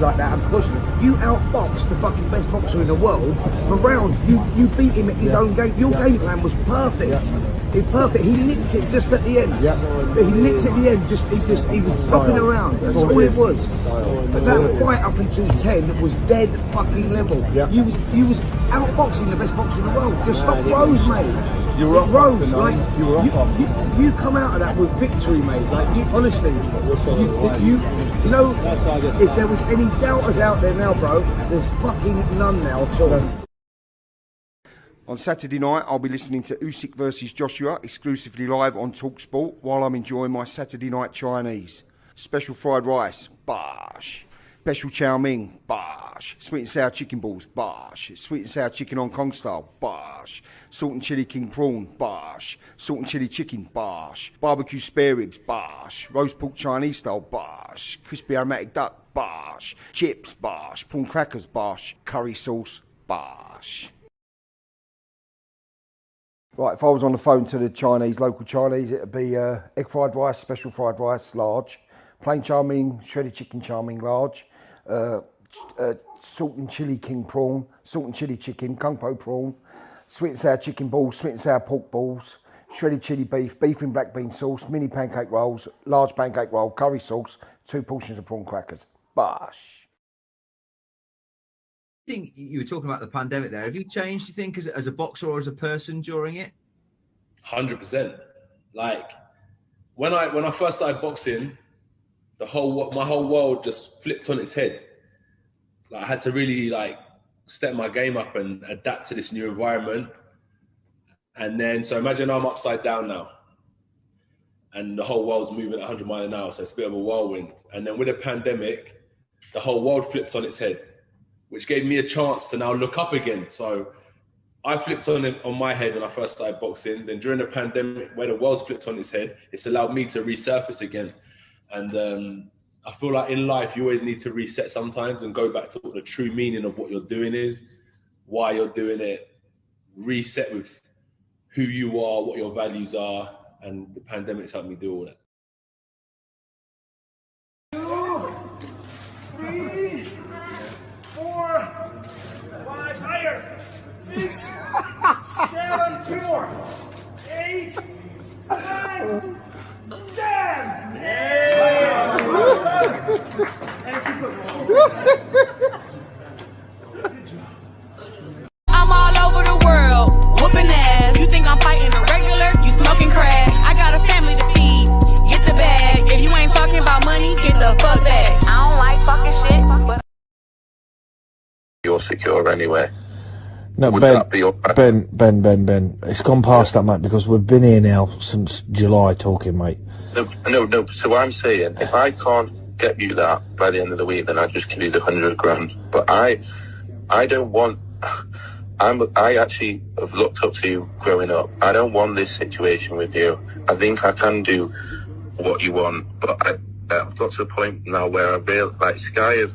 like that, and because you outboxed the fucking best boxer in the world for rounds. You beat him at his own game. Your game plan was perfect. It's perfect. He nicked it just at the end. But he nicked it at the end. He was stopping around. That's all it was. But that fight up until 10 was dead fucking level. You was outboxing the best boxer in the world. Your stock rose, mate. You were rose, like you come out of that with victory, mate. Like you, honestly, you know, if there was any doubters out there now, bro, there's fucking none now at all. On Saturday night, I'll be listening to Usyk versus Joshua exclusively live on TalkSport while I'm enjoying my Saturday night Chinese. Special fried rice, bosh. Special chow mein, bosh. Sweet and sour chicken balls, bosh. Sweet and sour chicken Hong Kong style, bosh. Salt and chili king prawn, bosh. Salt and chili chicken, bosh. Barbecue spare ribs, bosh. Roast pork Chinese style, bosh. Crispy aromatic duck, bosh. Chips, bosh. Prawn crackers, bosh. Curry sauce, bosh. Right, if I was on the phone to the Chinese, local Chinese, it'd be egg fried rice, special fried rice, large. Plain chow mein, shredded chicken chow mein, large. Salt and chili king prawn, salt and chili chicken, kung po prawn, sweet and sour chicken balls, sweet and sour pork balls, shredded chili beef, beef in black bean sauce, mini pancake rolls, large pancake roll, curry sauce, 2 portions of prawn crackers. Bosh. I think you were talking about the pandemic there. Have you changed, you think, as a boxer or as a person during it? 100%. Like when I first started boxing, my whole world just flipped on its head. Like I had to really like step my game up and adapt to this new environment. And then, so imagine I'm upside down now and the whole world's moving at 100 miles an hour. So it's a bit of a whirlwind. And then with the pandemic, the whole world flipped on its head, which gave me a chance to now look up again. So I flipped on my head when I first started boxing. Then during the pandemic, where the world's flipped on its head, it's allowed me to resurface again. And I feel like in life, you always need to reset sometimes and go back to what the true meaning of what you're doing is, why you're doing it, reset with who you are, what your values are. And the pandemic's helped me do all that. 2, 3, 4, 5, higher. 6, 7, 4, 8, 9, 10. I'm all over the world, whooping ass. You think I'm fighting a regular? You smoking crack. I got a family to feed. Get the bag. If you ain't talking about money, get the fuck back. I don't like talking shit, but you're secure anyway. No, Ben, it's gone past that, mate, because we've been here now since July talking, mate. No, so I'm saying, if I can't get you that by the end of the week, then I just give you the 100 grand. But I don't want, I actually have looked up to you growing up. I don't want this situation with you. I think I can do what you want, but I've got to the point now where I feel like Sky have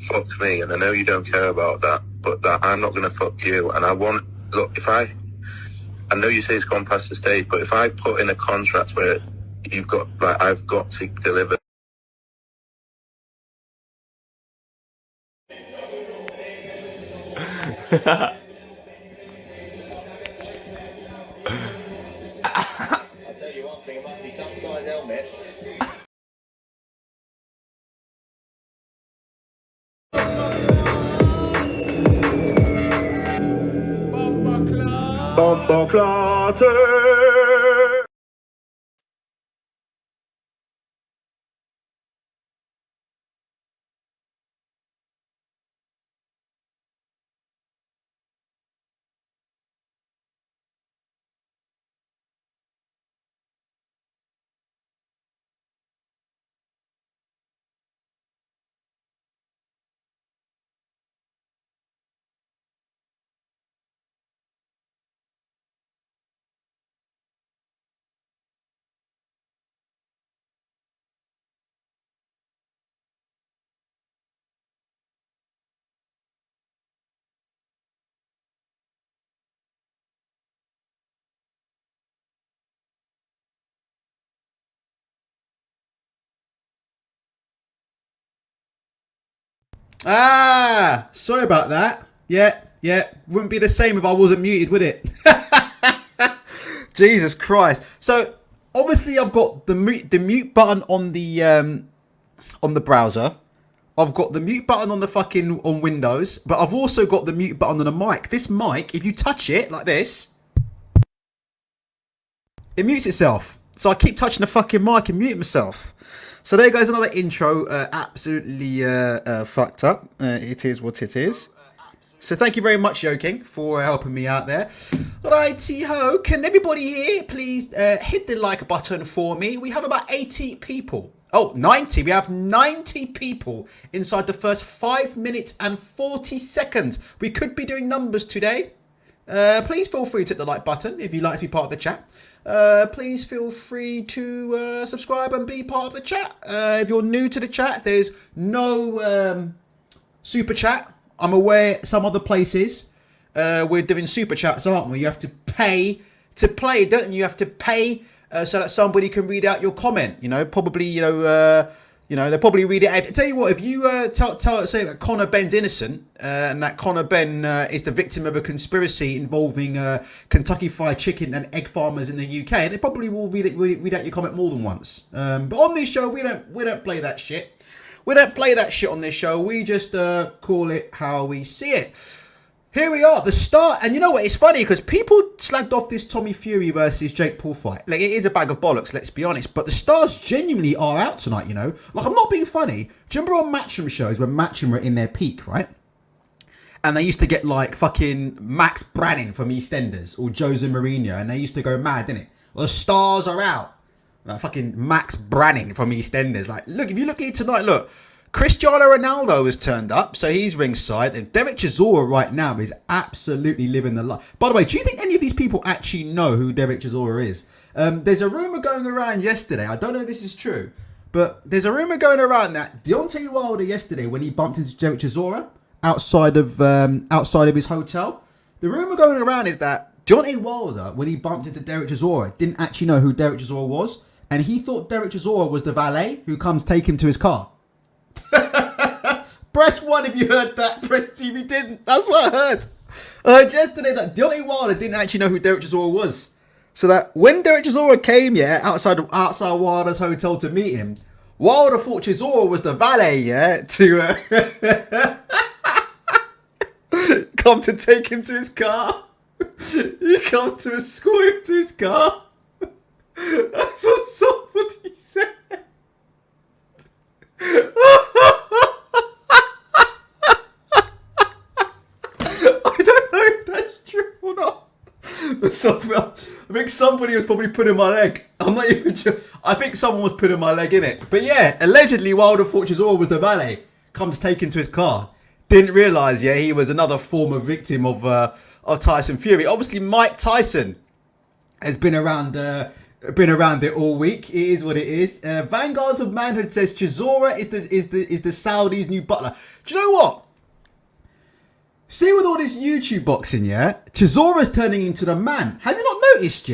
fucked me, and I know you don't care about that, but that I'm not going to fuck you. And I want, look, I know you say it's gone past the stage, but if I put in a contract where you've got, like, I've got to deliver. I'll tell you one thing, it must be some size helmet. Bomba Clatte! Ah, sorry about that. Yeah. Wouldn't be the same if I wasn't muted, would it? Jesus Christ. So obviously I've got the mute button on the browser. I've got the mute button on the fucking on Windows, but I've also got the mute button on the mic. This mic, if you touch it like this, it mutes itself. So I keep touching the fucking mic and mute myself. So there goes another intro, absolutely fucked up. It is what it is. So thank you very much, Yoking, for helping me out there. Righty-ho, can everybody here please hit the like button for me? We have about 80 people. Oh, 90. We have 90 people inside the first 5 minutes and 40 seconds. We could be doing numbers today. Please feel free to hit the like button if you'd like to be part of the chat. Please feel free to subscribe and be part of the chat. If you're new to the chat, there's no super chat. I'm aware some other places we're doing super chats, aren't we? You have to pay to play, don't you? You have to pay so that somebody can read out your comment. You know, probably they'll probably read it. I tell you what, if you say that Conor Benn's innocent and that Conor Benn is the victim of a conspiracy involving Kentucky Fried Chicken and egg farmers in the UK, they probably will read out your comment more than once. But on this show, we don't play that shit. We don't play that shit on this show. We just call it how we see it. Here we are, the start. And you know what? It's funny because people slagged off this Tommy Fury versus Jake Paul fight. Like, it is a bag of bollocks, let's be honest. But the stars genuinely are out tonight, you know? Like, I'm not being funny. Do you remember on Matchroom shows when Matchroom were in their peak, right? And they used to get, like, fucking Max Branning from EastEnders or Jose Mourinho. And they used to go mad, didn't it? Well, the stars are out. Like, fucking Max Branning from EastEnders. Like, look, if you look here tonight, look. Cristiano Ronaldo has turned up, so he's ringside. And Derek Chisora right now is absolutely living the life. By the way, do you think any of these people actually know who Derek Chisora is? There's a rumour going around yesterday. I don't know if this is true. But there's a rumour going around that Deontay Wilder yesterday, when he bumped into Derek Chisora outside of his hotel, the rumour going around is that Deontay Wilder, when he bumped into Derek Chisora, didn't actually know who Derek Chisora was. And he thought Derek Chisora was the valet who comes take him to his car. Press 1 if you heard that. Press 2 if you didn't. That's what I heard. I heard yesterday that Deontay Wilder didn't actually know who Derek Chisora was. So that when Derek Chisora came, outside Wilder's hotel to meet him, Wilder thought Chisora was the valet, to come to take him to his car. He come to escort him to his car. That's what somebody said. I don't know if that's true or not. I think somebody was probably putting my leg. I'm not even sure. I think someone was putting my leg in it. But yeah, allegedly Wilder thought Chisora was the valet. Comes to take him to his car. Didn't realise, he was another former victim of Tyson Fury. Obviously, Mike Tyson has been around it all week. It is what it is. Vanguard of Manhood says Chisora is the Saudis' new butler. Do you know what? See, with all this YouTube boxing, Chisora's turning into the man. Have you not noticed,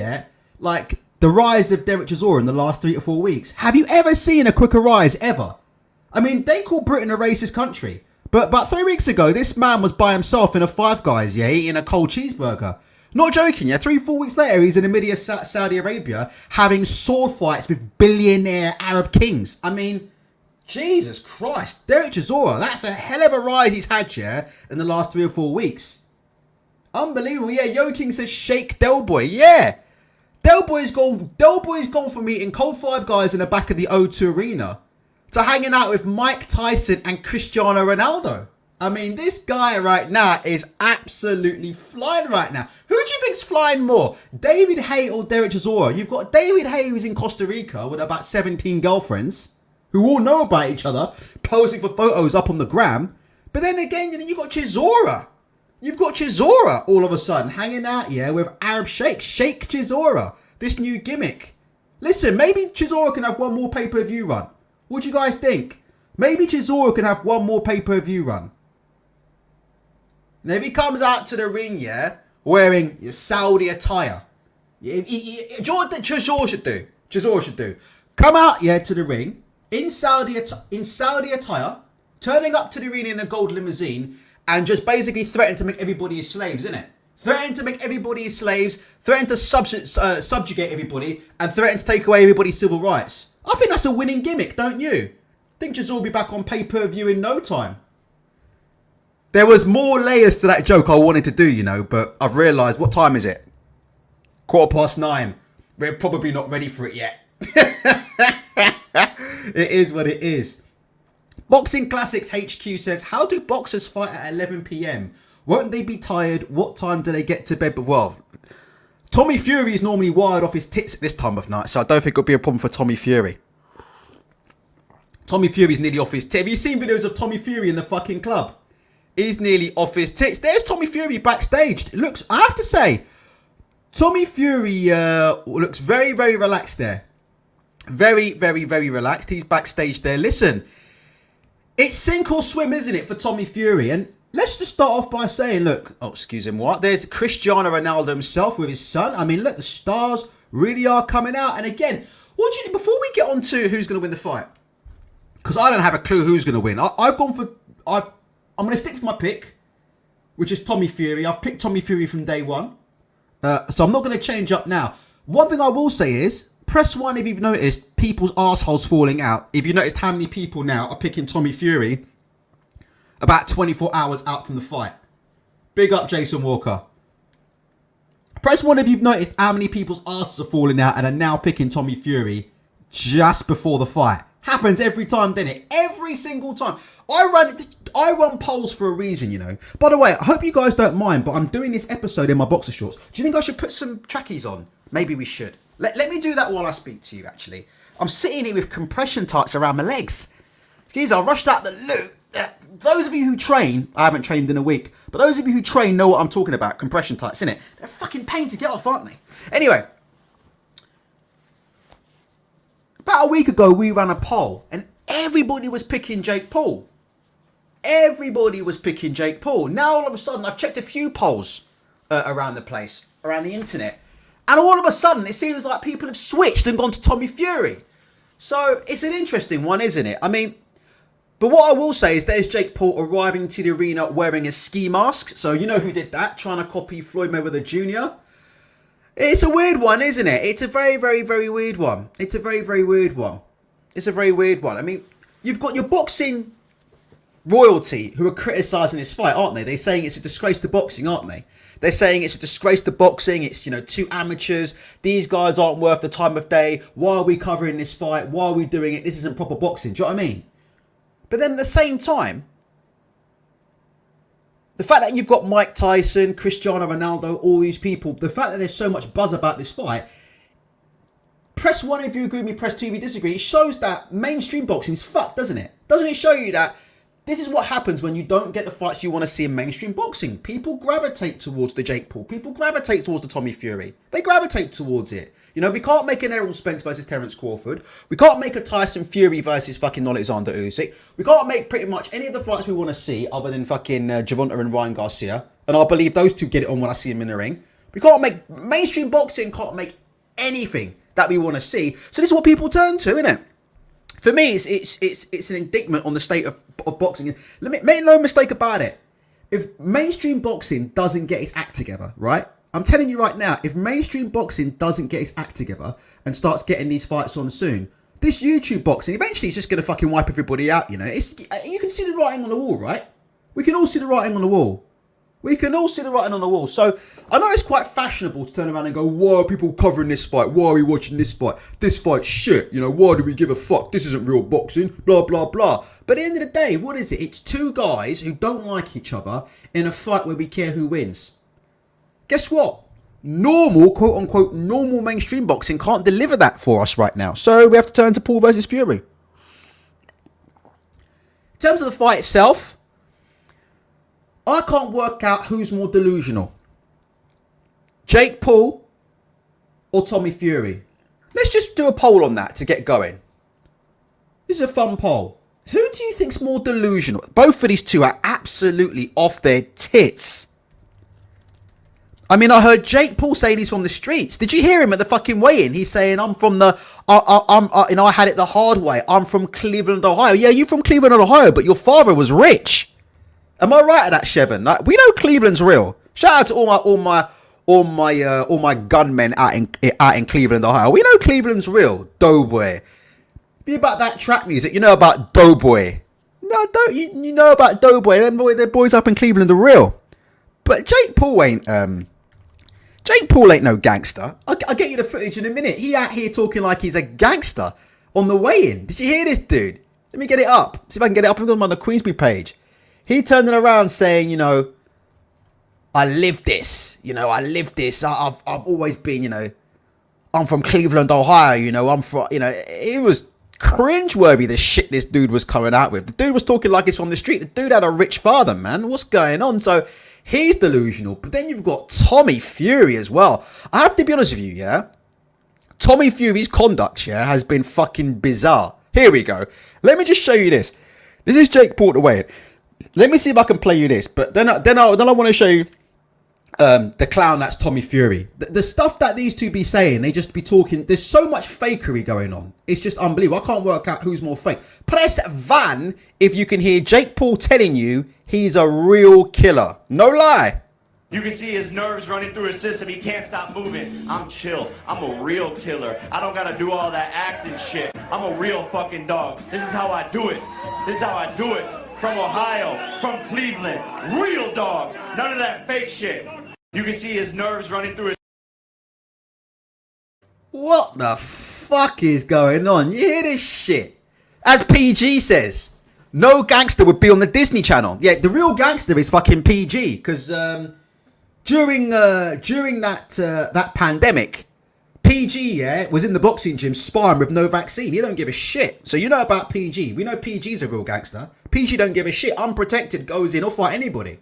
like the rise of Derek Chisora in the last 3 to 4 weeks? Have you ever seen a quicker rise ever? I mean, they call Britain a racist country, but about 3 weeks ago, this man was by himself in a Five Guys, eating a cold cheeseburger. Not joking, 3-4 weeks later, he's in the middle of Saudi Arabia having sword fights with billionaire Arab kings. I mean, Jesus Christ, Derek Chisora, that's a hell of a rise he's had, in the last 3 or 4 weeks. Unbelievable, Yo King says shake Del Boy, Del Boy's gone from eating cold Five Guys in the back of the O2 Arena to hanging out with Mike Tyson and Cristiano Ronaldo. I mean, this guy right now is absolutely flying right now. Who do you think's flying more? David Haye or Derek Chisora? You've got David Haye, who's in Costa Rica with about 17 girlfriends who all know about each other, posing for photos up on the gram. But then again, you've got Chisora. You've got Chisora all of a sudden hanging out, with Arab sheikhs. Sheikh Chisora. This new gimmick. Listen, maybe Chisora can have one more pay-per-view run. What do you guys think? Maybe Chisora can have one more pay-per-view run. And if he comes out to the ring, wearing your Saudi attire. Do you know what Chisora should do? Chisora should do. Come out, to the ring in Saudi attire, turning up to the arena in the gold limousine and just basically threaten to make everybody his slaves, innit? Threaten to make everybody his slaves, threaten to subjugate everybody, and threaten to take away everybody's civil rights. I think that's a winning gimmick, don't you? I think Chisora will be back on pay-per-view in no time. There was more layers to that joke I wanted to do, you know, but I've realised, what time is it? 9:15. We're probably not ready for it yet. It is what it is. Boxing Classics HQ says, how do boxers fight at 11 p.m? Won't they be tired? What time do they get to bed? Well, Tommy Fury is normally wired off his tits at this time of night, so I don't think it'll be a problem for Tommy Fury. Tommy Fury's nearly off his tits. Have you seen videos of Tommy Fury in the fucking club? He's nearly off his tits. There's Tommy Fury backstage. It looks, I have to say, Tommy Fury looks very, very relaxed there. Very, very, very relaxed. He's backstage there. Listen, it's sink or swim, isn't it, for Tommy Fury? And let's just start off by saying, look, oh, excuse him, what? There's Cristiano Ronaldo himself with his son. I mean, look, the stars really are coming out. And again, what do you, before we get on to who's going to win the fight, because I don't have a clue who's going to win. I'm going to stick with my pick, which is Tommy Fury. I've picked Tommy Fury from day one. So I'm not going to change up now. One thing I will say is, press 1 if you've noticed people's arseholes falling out. If you noticed how many people now are picking Tommy Fury about 24 hours out from the fight. Big up Jason Walker. Press 1 if you've noticed how many people's asses are falling out and are now picking Tommy Fury just before the fight. Happens every time, doesn't it? Every single time. I run polls for a reason, you know. By the way, I hope you guys don't mind, but I'm doing this episode in my boxer shorts. Do you think I should put some trackies on? Maybe we should. Let me do that while I speak to you, actually. I'm sitting here with compression tights around my legs. Geez, I rushed out the loo. Those of you who train, I haven't trained in a week, but those of you who train know what I'm talking about. Compression tights, innit? They're a fucking pain to get off, aren't they? Anyway. About a week ago, we ran a poll, and everybody was picking Jake Paul. Everybody was picking Jake Paul. Now, all of a sudden, I've checked a few polls around the place, around the internet. And all of a sudden, it seems like people have switched and gone to Tommy Fury. So, it's an interesting one, isn't it? I mean, but what I will say is there's Jake Paul arriving to the arena wearing a ski mask. So, you know who did that? Trying to copy Floyd Mayweather Jr. It's a weird one, isn't it? It's a very, very, very weird one. It's a very, very weird one. It's a very weird one. I mean, you've got your boxing royalty who are criticising this fight, aren't they? They're saying it's a disgrace to boxing, aren't they? They're saying it's a disgrace to boxing. It's, you know, two amateurs. These guys aren't worth the time of day. Why are we covering this fight? Why are we doing it? This isn't proper boxing. Do you know what I mean? But then at the same time, the fact that you've got Mike Tyson, Cristiano Ronaldo, all these people, the fact that there's so much buzz about this fight, press 1 if you agree with me, press 2 if you disagree. It shows that mainstream boxing is fucked, doesn't it? Doesn't it show you that this is what happens when you don't get the fights you want to see in mainstream boxing? People gravitate towards the Jake Paul. People gravitate towards the Tommy Fury. They gravitate towards it. You know, we can't make an Errol Spence versus Terence Crawford. We can't make a Tyson Fury versus fucking Alexander Usyk. We can't make pretty much any of the fights we want to see other than fucking Gervonta and Ryan Garcia. And I believe those two get it on when I see them in the ring. We can't make, mainstream boxing can't make anything that we want to see. So this is what people turn to, isn't it? For me, it's an indictment on the state of boxing. Let me make no mistake about it. If mainstream boxing doesn't get its act together, right? I'm telling you right now, if mainstream boxing doesn't get its act together and starts getting these fights on soon, this YouTube boxing eventually is just going to fucking wipe everybody out, you know? You can see the writing on the wall, right? We can all see the writing on the wall. We can all see the writing on the wall. So I know it's quite fashionable to turn around and go, why are people covering this fight? Why are we watching this fight? This fight's shit. You know, why do we give a fuck? This isn't real boxing. Blah, blah, blah. But at the end of the day, what is it? It's two guys who don't like each other in a fight where we care who wins. Guess what? Normal, quote unquote, normal mainstream boxing can't deliver that for us right now. So we have to turn to Paul versus Fury. In terms of the fight itself, I can't work out who's more delusional. Jake Paul or Tommy Fury. Let's just do a poll on that to get going. This is a fun poll. Who do you think's more delusional? Both of these two are absolutely off their tits. I mean, I heard Jake Paul saying he's from the streets. Did you hear him at the fucking weigh-in? He's saying, I'm from the, I had it the hard way. I'm from Cleveland, Ohio. Yeah, you from Cleveland, Ohio, but your father was rich. Am I right at that, Shevin? Like, we know Cleveland's real. Shout out to all my gunmen out in Cleveland, Ohio. We know Cleveland's real. Doughboy. If you're about that trap music, you know about Doughboy. No, don't you know about Doughboy? Them boys up in Cleveland are real. But Jake Paul ain't no gangster. I'll get you the footage in a minute. He out here talking like he's a gangster on the weigh-in. Did you hear this, dude? Let me get it up. See if I can get it up. I'm on the Queensbury page. He turned it around saying, you know, I live this. You know, I live this. I've always been, you know, I'm from Cleveland, Ohio. You know, I'm from, you know, it was cringeworthy the shit this dude was coming out with. The dude was talking like he's from the street. The dude had a rich father, man. What's going on? So he's delusional. But then you've got Tommy Fury as well. I have to be honest with you, yeah? Tommy Fury's conduct, yeah, has been fucking bizarre. Here we go. Let me just show you this. This is Jake Paul the weigh-in. Let me see if I can play you this. But then I want to show you the clown that's Tommy Fury. The stuff that these two be saying, they just be talking. There's so much fakery going on. It's just unbelievable. I can't work out who's more fake. Press Van if you can hear Jake Paul telling you he's a real killer. No lie. You can see his nerves running through his system. He can't stop moving. I'm chill. I'm a real killer. I don't gotta do all that acting shit. I'm a real fucking dog. This is how I do it. This is how I do it. From Ohio, from Cleveland. Real dog. None of that fake shit. You can see his nerves running through his... What the fuck is going on? You hear this shit? As PG says, no gangster would be on the Disney Channel. Yeah, the real gangster is fucking PG. Because during that pandemic, PG, yeah, was in the boxing gym sparring with no vaccine. He don't give a shit. So you know about PG. We know PG's a real gangster. PG don't give a shit. Unprotected, goes in, or fight anybody.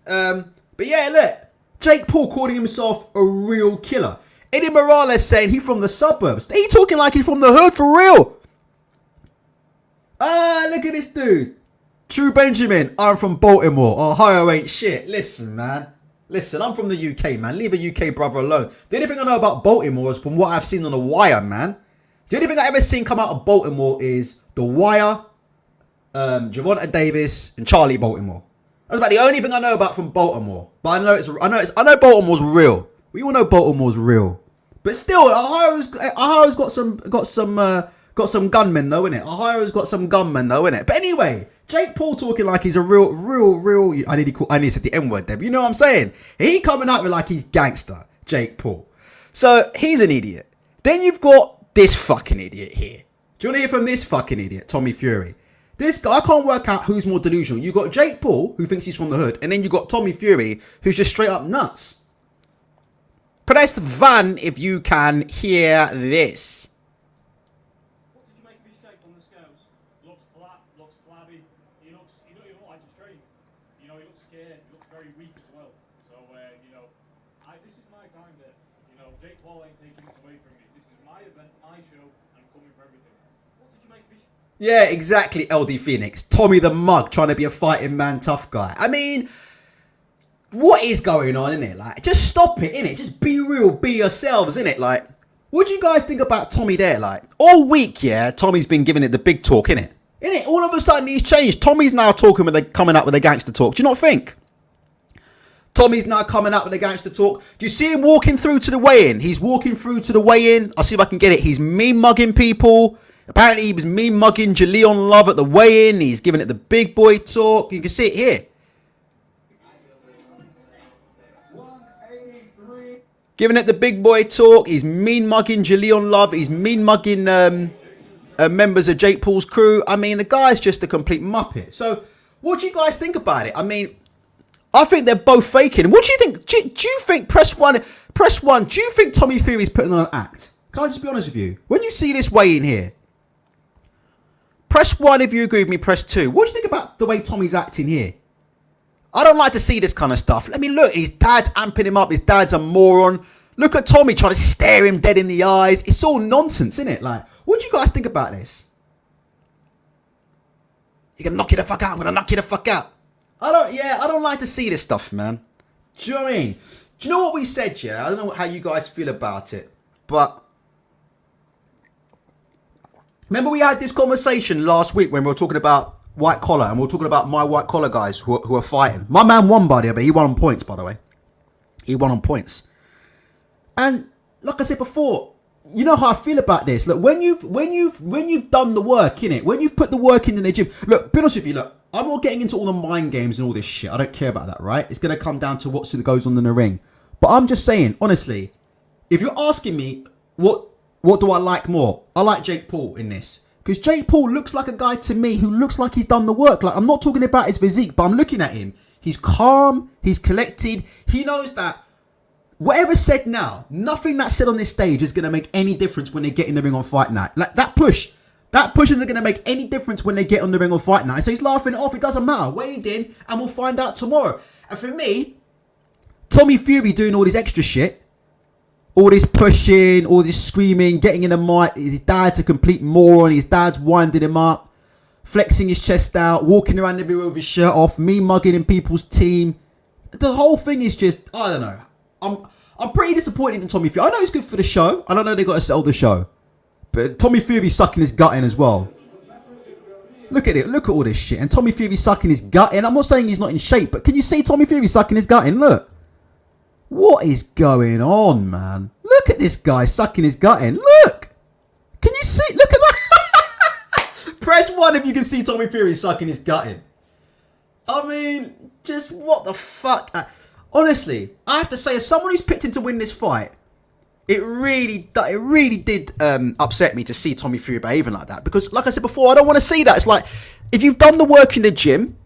But yeah, look. Jake Paul calling himself a real killer. Eddie Morales saying he's from the suburbs. He talking like he's from the hood for real. Ah, look at this dude. True Benjamin, I'm from Baltimore. Ohio ain't shit. Listen, man. Listen, I'm from the UK, man. Leave a UK brother alone. The only thing I know about Baltimore is from what I've seen on The Wire, man. The only thing I've ever seen come out of Baltimore is The Wire, Javonta Davis, and Charlie Baltimore. That's about the only thing I know about from Baltimore. But I know Baltimore's real. We all know Baltimore's real. But still, Ohio's got some gunmen though, innit? Ohio's got some gunmen though, innit? But anyway, Jake Paul talking like he's a real. I need to say the N-word there. But you know what I'm saying? He coming out with like he's gangster, Jake Paul. So he's an idiot. Then you've got this fucking idiot here. Do you want to hear from this fucking idiot, Tommy Fury? This guy, I can't work out who's more delusional. You got Jake Paul, who thinks he's from the hood, and then you got Tommy Fury, who's just straight up nuts. Press Van if you can hear this. What did you make of his shape on the scales? Looks flat, looks flabby. He don't even look like he's trained. You know, he looks scared. He looks very weak as well. So, you know, this is my time there. You know, Jake Paul ain't taking this away from me. This is my event, my show, and I'm coming for everything. What did you make of his... Yeah, exactly, LD Phoenix. Tommy the Mug trying to be a fighting man tough guy. I mean, what is going on, innit? Like, just stop it, innit? Just be real, be yourselves, innit? Like, what do you guys think about Tommy there? Like, all week, yeah, Tommy's been giving it the big talk, innit? Innit? All of a sudden, he's changed. Tommy's now coming up with a gangster talk. Do you not think? Tommy's now coming up with a gangster talk. Do you see him walking through to the weigh-in? He's walking through to the weigh-in. I'll see if I can get it. He's mean-mugging people. Apparently, he was mean-mugging Jaleon Love at the weigh-in. He's giving it the big boy talk. You can see it here. Giving it the big boy talk. He's mean-mugging Jaleon Love. He's mean-mugging members of Jake Paul's crew. I mean, the guy's just a complete muppet. So, what do you guys think about it? I mean, I think they're both faking. What do you think? Do you think, press one, do you think Tommy Fury's putting on an act? Can I just be honest with you? When you see this weigh-in here, press 1 if you agree with me, press 2. What do you think about the way Tommy's acting here? I don't like to see this kind of stuff. Let me look. His dad's amping him up. His dad's a moron. Look at Tommy trying to stare him dead in the eyes. It's all nonsense, isn't it? Like, what do you guys think about this? You're going to knock you the fuck out. I'm going to knock you the fuck out. I don't like to see this stuff, man. Do you know what I mean? Do you know what we said, yeah? I don't know how you guys feel about it, but remember we had this conversation last week when we were talking about white collar, and we were talking about my white collar guys who are fighting. My man won, buddy, but he won on points, by the way. He won on points. And like I said before, you know how I feel about this. Look, when you've done the work, innit? When you've put the work in the gym. Look, be honest with you, look, I'm not getting into all the mind games and all this shit. I don't care about that, right? It's gonna come down to what goes on in the ring. But I'm just saying, honestly, if you're asking me what do I like more, I like Jake Paul in this. Because Jake Paul looks like a guy to me who looks like he's done the work. Like, I'm not talking about his physique, but I'm looking at him. He's calm, he's collected. He knows that whatever's said now, nothing that's said on this stage is going to make any difference when they get in the ring on fight night. Like, that push isn't going to make any difference when they get on the ring on fight night. So he's laughing it off. It doesn't matter. Wade in and we'll find out tomorrow. And for me, Tommy Fury doing all this extra shit, all this pushing, all this screaming, getting in the mic, his dad's a complete moron, his dad's winding him up, flexing his chest out, walking around everywhere with his shirt off, me mugging in people's team. The whole thing is just, I don't know. I'm pretty disappointed in Tommy Fury. I know it's good for the show, and I know they got to sell the show, but Tommy Fury sucking his gut in as well. Look at it. Look at all this shit. And Tommy Fury sucking his gut in. I'm not saying he's not in shape, but can you see Tommy Fury sucking his gut in? Look. What is going on, man? Look at this guy sucking his gut in. Look. Can you see? Look at that. Press 1 if you can see Tommy Fury sucking his gut in. I mean, just what the fuck? Honestly, I have to say, as someone who's picked him to win this fight, it really did upset me to see Tommy Fury behaving like that. Because, like I said before, I don't want to see that. It's like, if you've done the work in the gym,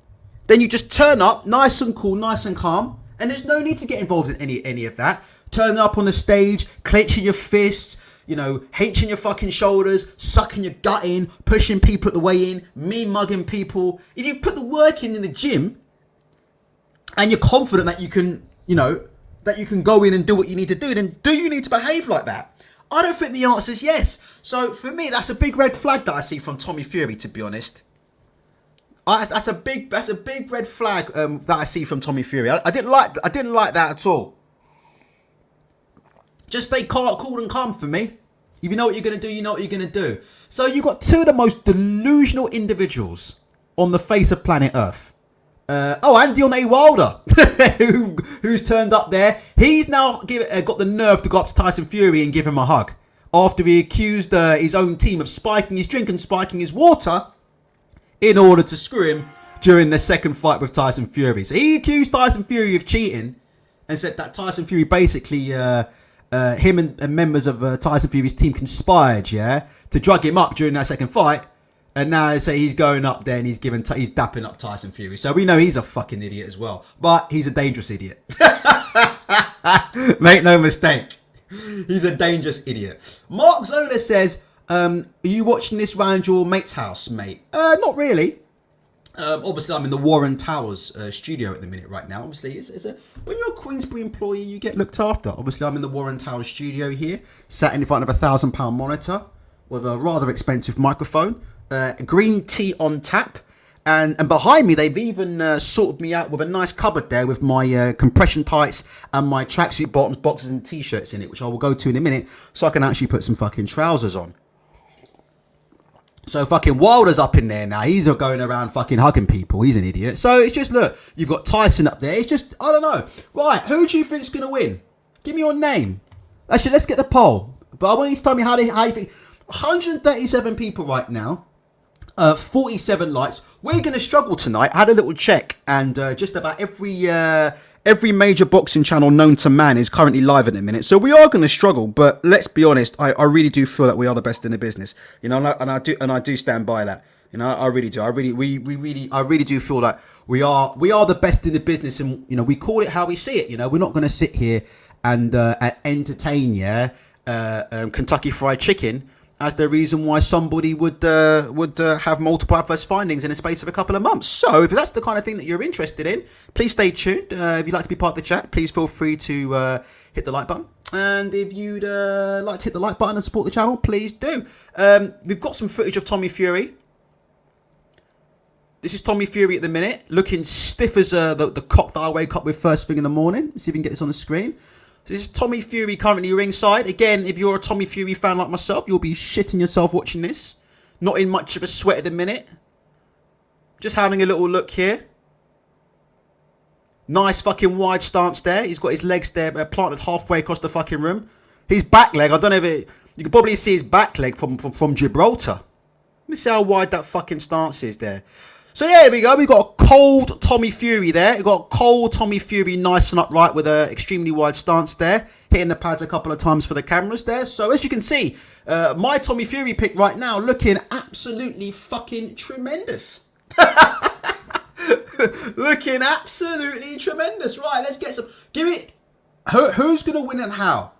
then you just turn up, nice and cool, nice and calm, and there's no need to get involved in any of that. Turning up on the stage, clenching your fists, you know, henching your fucking shoulders, sucking your gut in, pushing people at the way in, mean mugging people. If you put the work in the gym, and you're confident that you can, you know, that you can go in and do what you need to do, then do you need to behave like that? I don't think the answer is yes. So for me, that's a big red flag that I see from Tommy Fury, to be honest. That's a big red flag that I see from Tommy Fury. I didn't like that at all. Just stay cool and calm for me. If you know what you're gonna do, you know what you're gonna do. So you got two of the most delusional individuals on the face of planet Earth. And Deontay Wilder, who's turned up there. He's now got the nerve to go up to Tyson Fury and give him a hug after he accused his own team of spiking his drink and spiking his water in order to screw him during the second fight with Tyson Fury. So he accused Tyson Fury of cheating and said that Tyson Fury basically, him and members of Tyson Fury's team conspired, to drug him up during that second fight. And now they say he's going up there and he's dapping up Tyson Fury. So we know he's a fucking idiot as well. But he's a dangerous idiot. Make no mistake. He's a dangerous idiot. Mark Zola says, are you watching this round your mate's house, mate? Not really. Obviously, I'm in the Warren Towers studio at the minute right now. Obviously, when you're a Queensbury employee, you get looked after. Obviously, I'm in the Warren Towers studio here, sat in front of a £1,000 monitor with a rather expensive microphone. Green tea on tap, and behind me they've even sorted me out with a nice cupboard there with my compression tights and my tracksuit bottoms, boxers and t-shirts in it, which I will go to in a minute, so I can actually put some fucking trousers on. So fucking Wilder's up in there now. He's going around fucking hugging people. He's an idiot. So it's just, look, you've got Tyson up there. It's just, I don't know. Right, who do you think's going to win? Give me your name. Actually, let's get the poll. But I want you to tell me how you think. 137 people right now. 47 likes. We're going to struggle tonight. I had a little check, and just about every major boxing channel known to man is currently live at the minute. So we are going to struggle, but let's be honest, I really do feel that we are the best in the business. You know, and I do stand by that. You know, I really do. I really do feel that we are the best in the business, and you know, we call it how we see it. You know, we're not going to sit here and entertain Kentucky Fried Chicken as the reason why somebody would have multiple adverse findings in a space of a couple of months. So if that's the kind of thing that you're interested in, please stay tuned. If you'd like to be part of the chat, please feel free to hit the like button. And if you'd like to hit the like button and support the channel, please do. We've got some footage of Tommy Fury. This is Tommy Fury at the minute, looking stiff as the cock that I wake up with first thing in the morning. Let's see if we can get this on the screen. So this is Tommy Fury currently ringside. Again, if you're a Tommy Fury fan like myself, you'll be shitting yourself watching this. Not in much of a sweat at the minute. Just having a little look here. Nice fucking wide stance there. He's got his legs there planted halfway across the fucking room. His back leg, I don't know if it... You can probably see his back leg from Gibraltar. Let me see how wide that fucking stance is there. So yeah, there we go. We've got a cold Tommy Fury there. We've got a cold Tommy Fury nice and upright with an extremely wide stance there. Hitting the pads a couple of times for the cameras there. So as you can see, my Tommy Fury pick right now looking absolutely fucking tremendous. Looking absolutely tremendous. Right, let's get some... Give it... Who's going to win and how?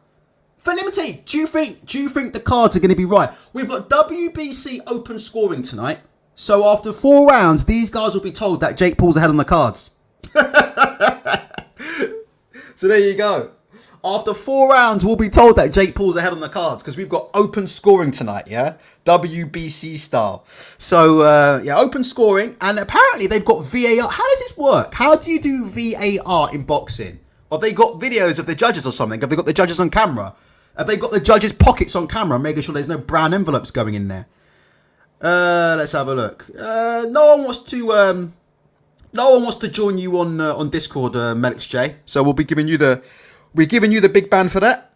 But let me tell you, do you think the cards are going to be right? We've got WBC open scoring tonight. So after 4 rounds, these guys will be told that Jake Paul's ahead on the cards. So there you go. After 4 rounds, we'll be told that Jake Paul's ahead on the cards because we've got open scoring tonight, yeah? WBC style. So, yeah, open scoring. And apparently they've got VAR. How does this work? How do you do VAR in boxing? Have they got videos of the judges or something? Have they got the judges on camera? Have they got the judges' pockets on camera, making sure there's no brown envelopes going in there? Let's have a look. No one wants to join you on Discord, Melix J. So we're giving you the big ban for that.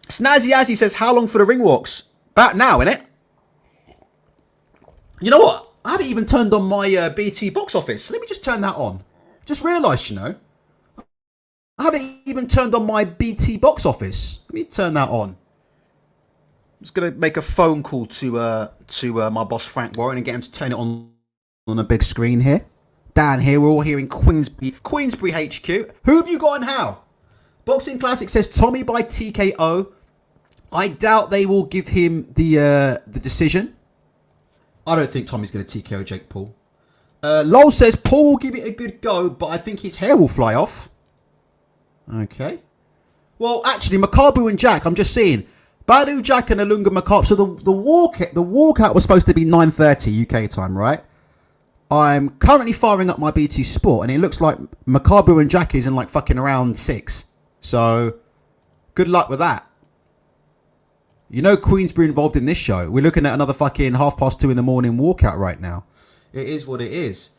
Snazzy Azzy says, how long for the ring walks? About now, innit? You know what? I haven't even turned on my BT box office. Let me just turn that on. Just realised, you know, I haven't even turned on my BT box office. Let me turn that on. I'm just going to make a phone call to my boss Frank Warren and get him to turn it on a big screen here. Down here, we're all here in Queensbury HQ. Who have you got and how? Boxing Classic says Tommy by TKO. I doubt they will give him the decision. I don't think Tommy's going to TKO Jake Paul. Lowell says Paul will give it a good go, but I think his hair will fly off. Okay. Well, actually, Makabu and Jack, I'm just seeing. Badou Jack and Alunga Makabu. So the walkout was supposed to be 9:30 UK time, right? I'm currently firing up my BT Sport, and it looks like Makabu and Jack is in like fucking around 6. So, good luck with that. You know Queensbury involved in this show. We're looking at another fucking 2:30 in the morning walkout right now. It is what it is.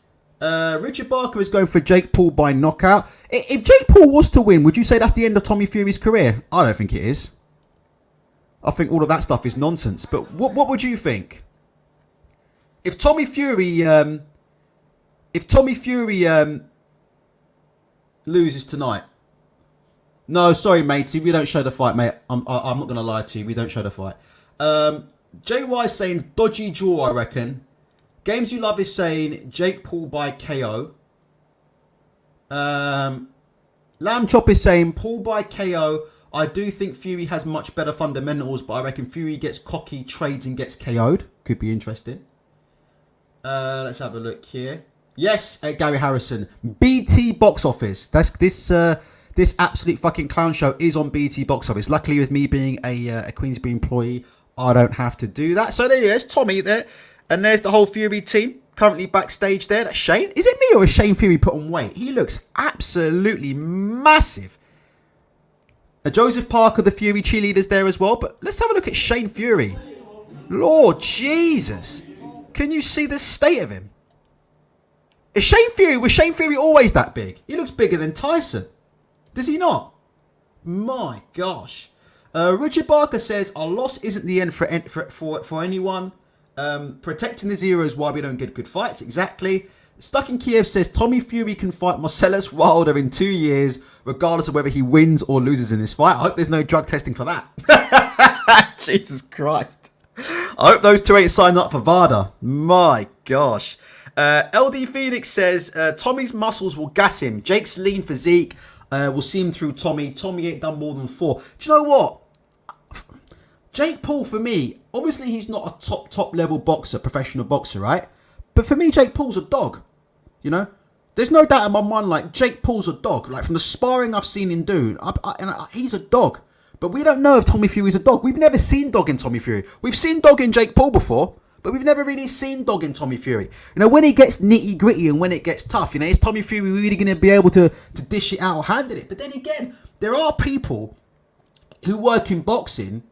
Richard Barker is going for Jake Paul by knockout. If Jake Paul was to win, would you say that's the end of Tommy Fury's career? I don't think it is. I think all of that stuff is nonsense. But what would you think? If Tommy Fury loses tonight. No, sorry, matey. We don't show the fight, mate. I'm not going to lie to you. We don't show the fight. JY is saying dodgy draw, I reckon. Games You Love is saying Jake Paul by KO. Lamb Chop is saying Paul by KO. I do think Fury has much better fundamentals, but I reckon Fury gets cocky, trades and gets KO'd. Could be interesting. Let's have a look here. Yes, Gary Harrison. BT box office. That's this absolute fucking clown show is on BT box office. Luckily, with me being a Queensbury employee, I don't have to do that. So there's Tommy there. And there's the whole Fury team currently backstage there. That's Shane. Is it me or is Shane Fury put on weight? He looks absolutely massive. Joseph Parker, the Fury cheerleaders there as well. But let's have a look at Shane Fury. Lord Jesus. Can you see the state of him? Was Shane Fury always that big? He looks bigger than Tyson. Does he not? My gosh. Richard Barker says, our loss isn't the end for anyone. Protecting the zero is why we don't get good fights. Exactly. Stuck in Kiev says Tommy Fury can fight Marcellus Wilder in 2 years, regardless of whether he wins or loses in this fight. I hope there's no drug testing for that. Jesus Christ. I hope those two ain't signed up for VADA. My gosh. LD Phoenix says Tommy's muscles will gas him. Jake's lean physique will see him through Tommy. Tommy ain't done more than 4. Do you know what? Jake Paul, for me, obviously he's not a top level boxer, professional boxer, right? But for me, Jake Paul's a dog. You know? There's no doubt in my mind, like, Jake Paul's a dog. Like, from the sparring I've seen him do, he's a dog. But we don't know if Tommy Fury's a dog. We've never seen dog in Tommy Fury. We've seen dog in Jake Paul before, but we've never really seen dog in Tommy Fury. You know, when it gets nitty gritty and when it gets tough, you know, is Tommy Fury really going to be able to dish it out or handle it? But then again, there are people who work in boxing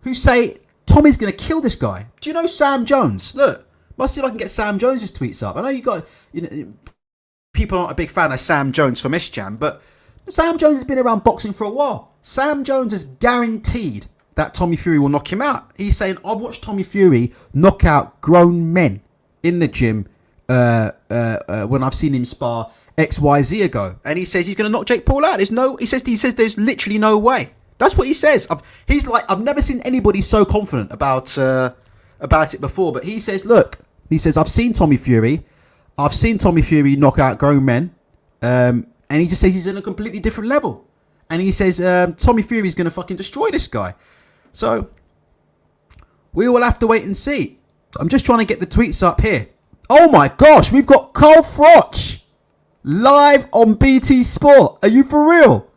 who say Tommy's going to kill this guy. Do you know Sam Jones? Look, let's see if I can get Sam Jones's tweets up. I know you got, you know, people aren't a big fan of Sam Jones from Jam, but Sam Jones has been around boxing for a while. Sam Jones has guaranteed that Tommy Fury will knock him out. He's saying, I've watched Tommy Fury knock out grown men in the gym when I've seen him spar XYZ ago. And he says he's going to knock Jake Paul out. He says there's literally no way. That's what he says. He's like, I've never seen anybody so confident about it before. But he says, look, I've seen Tommy Fury. I've seen Tommy Fury knock out grown men. And he just says he's in a completely different level. And he says Tommy Fury's going to fucking destroy this guy. So we will have to wait and see. I'm just trying to get the tweets up here. Oh my gosh, we've got Carl Froch live on BT Sport. Are you for real?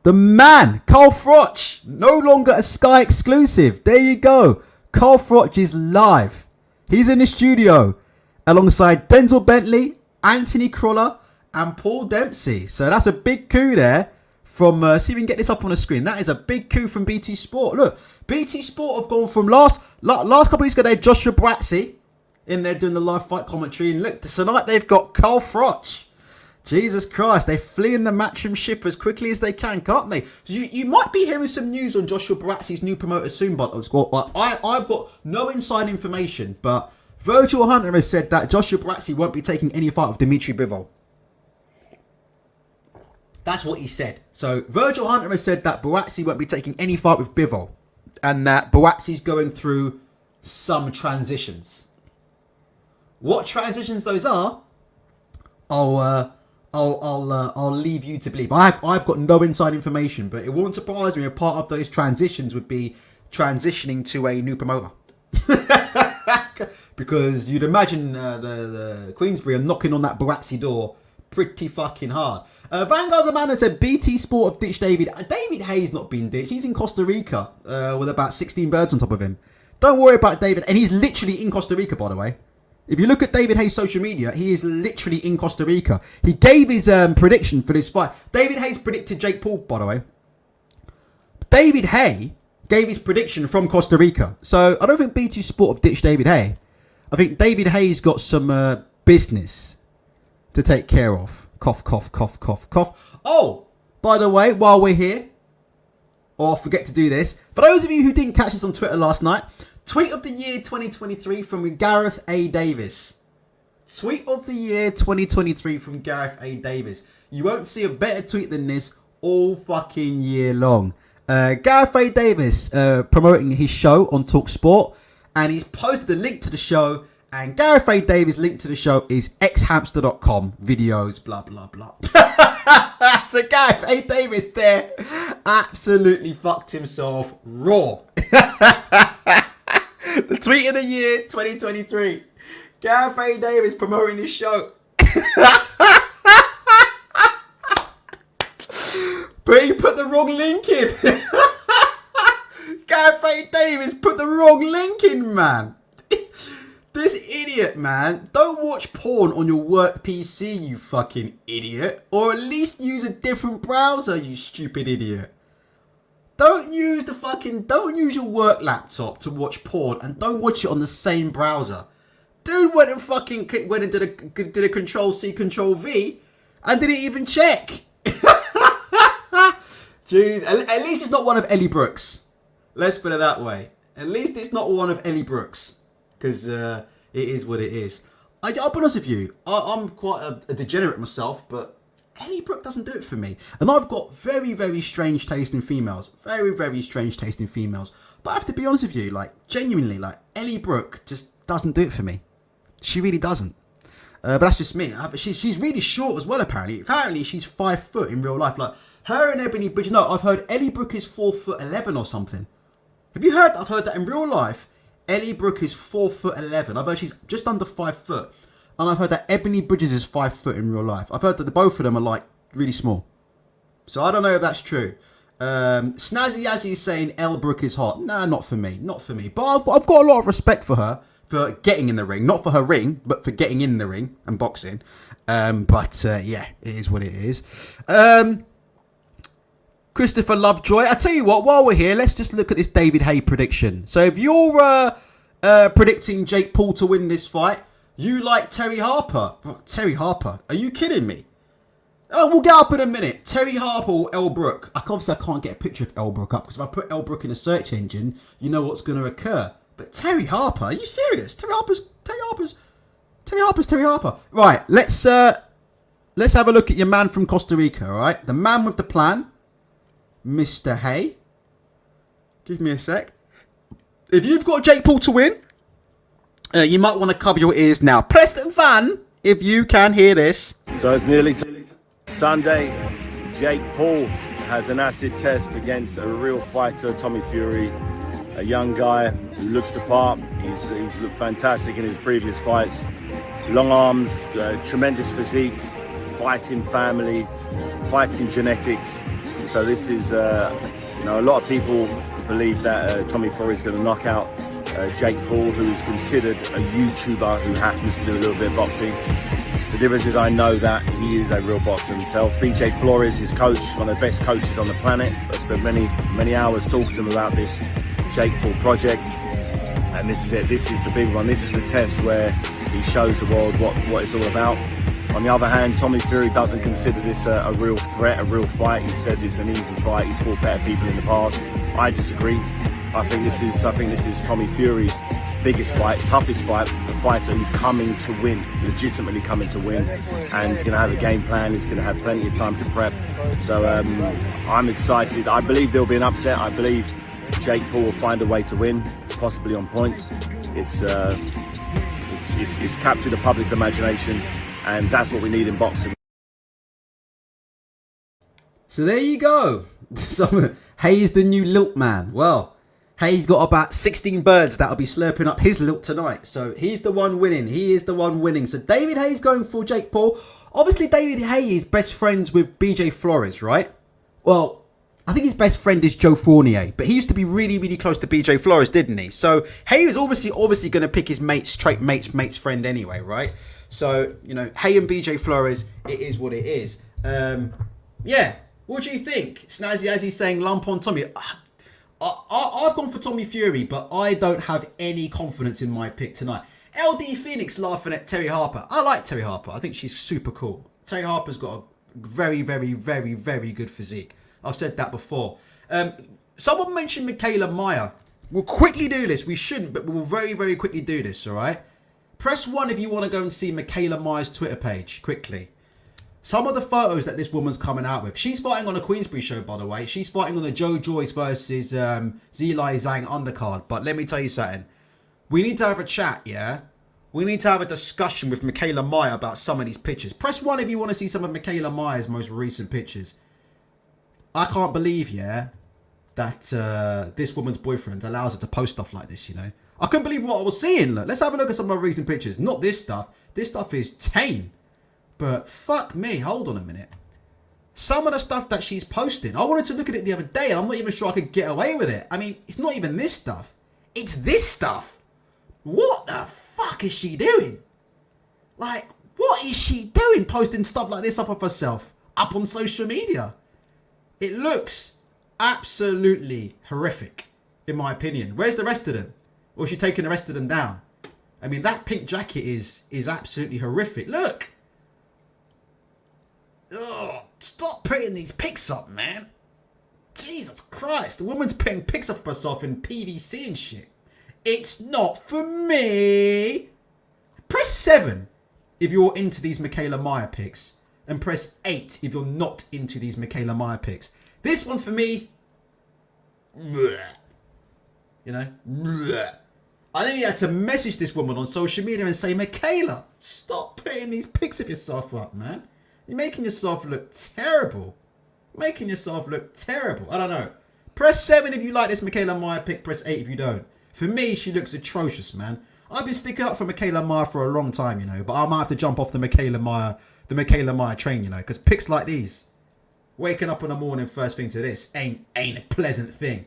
The man, Carl Froch, no longer a Sky exclusive. There you go. Carl Froch is live. He's in the studio alongside Denzel Bentley, Anthony Crolla, and Paul Dempsey. So that's a big coup there from, see if we can get this up on the screen. That is a big coup from BT Sport. Look, BT Sport have gone from last couple of weeks ago, they had Joshua Bratzi in there doing the live fight commentary. And look, tonight they've got Carl Froch. Jesus Christ, they're fleeing the Matchroom ship as quickly as they can, can't they? You might be hearing some news on Joshua Bratzi's new promoter soon, but I've got no inside information. But Virgil Hunter has said that Joshua Bratzi won't be taking any fight with Dimitri Bivol. That's what he said. So Virgil Hunter has said that Bratzi won't be taking any fight with Bivol, and that Bratzi's going through some transitions. What transitions those are, I'll leave you to believe. I've got no inside information, but it won't surprise me if part of those transitions would be transitioning to a new promoter. Because you'd imagine the Queensbury are knocking on that Bratzi door pretty fucking hard. Vanguard's Amanda said BT Sport have ditched David. David Hayes not been ditched. He's in Costa Rica with about 16 birds on top of him. Don't worry about David. And he's literally in Costa Rica, by the way. If you look at David Hayes' social media, he is literally in Costa Rica. He gave his prediction for this fight. David Hayes predicted Jake Paul, by the way. David Hay gave his prediction from Costa Rica. So I don't think BT Sport have ditched David Hay. I think David Hayes got some business to take care of. Cough, cough, cough, cough, cough. Oh, by the way, while we're here, or I'll forget to do this, for those of you who didn't catch this on Twitter last night, Tweet of the Year 2023 from Gareth A. Davis. Tweet of the Year 2023 from Gareth A. Davis. You won't see a better tweet than this all fucking year long. Gareth A. Davis promoting his show on TalkSport, and he's posted a link to the show, and Gareth A. Davis' link to the show is xhamster.com, videos, blah, blah, blah. So Gareth A. Davis there absolutely fucked himself raw. The Tweet of the Year 2023. Gareth A. Davis promoting his show. But he put the wrong link in. Gareth A. Davis put the wrong link in, man. This idiot, man. Don't watch porn on your work PC, you fucking idiot. Or at least use a different browser, you stupid idiot. Don't use your work laptop to watch porn, and don't watch it on the same browser. Dude went and did a Control-C, Control-V, and didn't even check. Jeez, at least it's not one of Ellie Brooks. Let's put it that way. At least it's not one of Ellie Brooks. Because it is what it is. I'll be honest with you. I'm quite a degenerate myself, but Ellie Brooke doesn't do it for me. And I've got very, very strange taste in females. Very, very strange taste in females. But I have to be honest with you, like, genuinely, like, Ellie Brooke just doesn't do it for me. She really doesn't. But that's just me. She's really short as well, apparently. Apparently, she's 5 foot in real life. Like, her and Ebony Bridges. No, I've heard Ellie Brooke is 4'11" or something. Have you heard? I've heard that in real life. Ellie Brooke is 4'11". I've heard she's just under 5 foot. And I've heard that Ebony Bridges is 5 foot in real life. I've heard that the both of them are like really small. So I don't know if that's true. Snazzy Yazzy is saying Elle Brooke is hot. Nah, not for me. Not for me. But I've got a lot of respect for her for getting in the ring. Not for her ring, but for getting in the ring and boxing. Yeah, it is what it is. Christopher Lovejoy. I tell you what, while we're here, let's just look at this David Haye prediction. So if you're predicting Jake Paul to win this fight, you like Terry Harper. Oh, Terry Harper? Are you kidding me? Oh, we'll get up in a minute. Terry Harper or Elle Brooke. Obviously, I can't get a picture of Elle Brooke up because if I put Elle Brooke in a search engine, you know what's going to occur. But Terry Harper? Are you serious? Terry Harper. Right, let's have a look at your man from Costa Rica, all right? The man with the plan, Mr. Haye. Give me a sec. If you've got Jake Paul to win, you might want to cover your ears now. Preston Van, if you can hear this. So it's nearly Sunday. Jake Paul has an acid test against a real fighter, Tommy Fury, a young guy who looks the part. He's looked fantastic in his previous fights. Long arms, tremendous physique, fighting family, fighting genetics. So this is, a lot of people believe that Tommy Fury is going to knock out Jake Paul, who is considered a YouTuber who happens to do a little bit of boxing. The difference is I know that he is a real boxer himself. BJ Flores, his coach, one of the best coaches on the planet. I spent many hours talking to him about this Jake Paul project. And this is it. This is the big one. This is the test where he shows the world what it's all about. On the other hand, Tommy Fury doesn't consider this a real threat, a real fight. He says it's an easy fight. He's fought better people in the past. I disagree. I think this is Tommy Fury's biggest fight, toughest fight, the fighter who's coming to win, legitimately coming to win, and he's going to have a game plan. He's going to have plenty of time to prep. So I'm excited. I believe there'll be an upset. I believe Jake Paul will find a way to win, possibly on points. It's captured the public's imagination, and that's what we need in boxing. So there you go. Haye's the new lilt man. Well, Haye's got about 16 birds that'll be slurping up his lilt tonight. So he's the one winning. He is the one winning. So David Haye's going for Jake Paul. Obviously, David Haye is best friends with BJ Flores, right? Well, I think his best friend is Joe Fournier. But he used to be really, really close to BJ Flores, didn't he? So Haye is obviously going to pick his mate's friend anyway, right? So, Haye and BJ Flores, it is what it is. Yeah. What do you think? Snazzy Azzy saying lump on Tommy. I've gone for Tommy Fury, but I don't have any confidence in my pick tonight. LD Phoenix laughing at Terry Harper. I like Terry Harper. I think she's super cool. Terry Harper's got a very, very, very, very good physique. I've said that before. Someone mentioned Michaela Meyer. We'll quickly do this. We shouldn't, but we'll very, very quickly do this, all right? Press 1 if you want to go and see Michaela Meyer's Twitter page, quickly. Some of the photos that this woman's coming out with. She's fighting on a Queensbury show, by the way. She's fighting on the Joe Joyce versus Zilai Zhang undercard. But let me tell you something. We need to have a chat, yeah? We need to have a discussion with Michaela Meyer about some of these pictures. Press 1 if you want to see some of Michaela Meyer's most recent pictures. I can't believe, yeah, that this woman's boyfriend allows her to post stuff like this, I couldn't believe what I was seeing. Look, let's have a look at some of my recent pictures. Not this stuff. This stuff is tame. But fuck me, hold on a minute. Some of the stuff that she's posting, I wanted to look at it the other day and I'm not even sure I could get away with it. I mean, it's not even this stuff. It's this stuff. What the fuck is she doing? Like, what is she doing posting stuff like this up of herself up on social media? It looks absolutely horrific, in my opinion. Where's the rest of them? Or is she taking the rest of them down? I mean, that pink jacket is absolutely horrific. Look. Oh, stop putting these pics up, man. Jesus Christ. The woman's putting pics of herself in PVC and shit. It's not for me. Press 7 if you're into these Michaela Meyer pics. And press 8 if you're not into these Michaela Meyer pics. This one for me. Bleh. Bleh. I then had to message this woman on social media and say, Michaela, stop putting these pics of yourself up, man. You're making yourself look terrible. I don't know. Press 7 if you like this Michaela Meyer pick. Press 8 if you don't. For me, she looks atrocious, man. I've been sticking up for Michaela Meyer for a long time, but I might have to jump off the Michaela Meyer train, because pics like these, waking up in the morning first thing to this ain't a pleasant thing.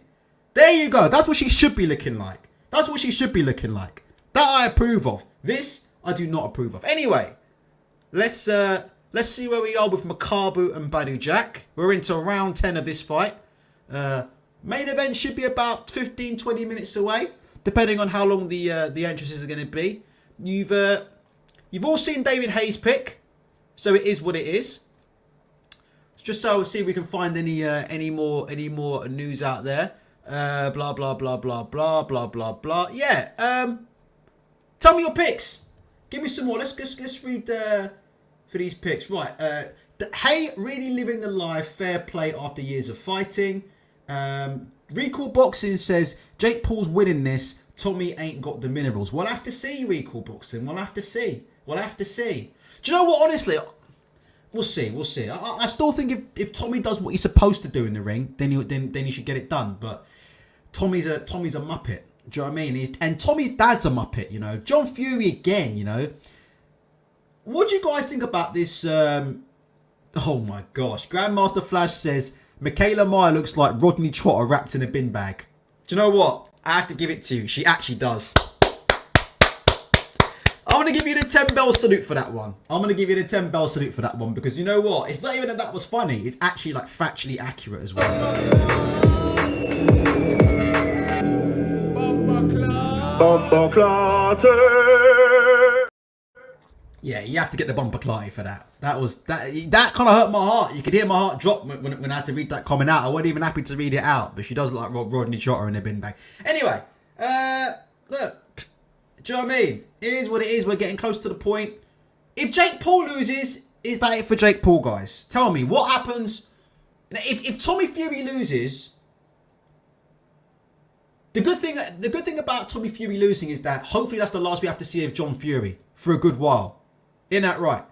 There you go. That's what she should be looking like. That's what she should be looking like. That I approve of. This I do not approve of. Anyway, let's see where we are with Makabu and Badou Jack. We're into round 10 of this fight. Main event should be about 15-20 minutes away, depending on how long the entrances are going to be. You've all seen David Hayes' pick, so it is what it is. Just so we'll see if we can find any more news out there. Blah blah blah blah blah blah blah blah. Yeah. Tell me your picks. Give me some more. Let's read for these picks. Right. Hay really living the life. Fair play after years of fighting. Recall Boxing says Jake Paul's winning this. Tommy ain't got the minerals. We'll have to see, Recall Boxing. We'll have to see. We'll have to see. Do you know what? Honestly, we'll see. We'll see. I still think if Tommy does what he's supposed to do in the ring, then he should get it done. But Tommy's a muppet. Do you know what I mean? And Tommy's dad's a muppet. You know, John Fury again. You know, what do you guys think about this? Oh my gosh, Grandmaster Flash says Michaela Meyer looks like Rodney Trotter wrapped in a bin bag. Do you know what? I have to give it to you. She actually does. I'm going to give you the 10 bell salute for that one. I'm going to give you the 10 bell salute for that one because you know what? It's not even that was funny. It's actually like factually accurate as well. Yeah, you have to get the bumper clarty for that. That kind of hurt my heart. You could hear my heart drop when I had to read that comment out. I wasn't even happy to read it out, but she does look like Rodney Trotter in a bin bag. Anyway, look, do you know what I mean? It is what it is. We're getting close to the point. If Jake Paul loses, is that it for Jake Paul, guys? Tell me what happens if Tommy Fury loses. The good thing about Tommy Fury losing is that hopefully that's the last we have to see of John Fury for a good while. Isn't that right?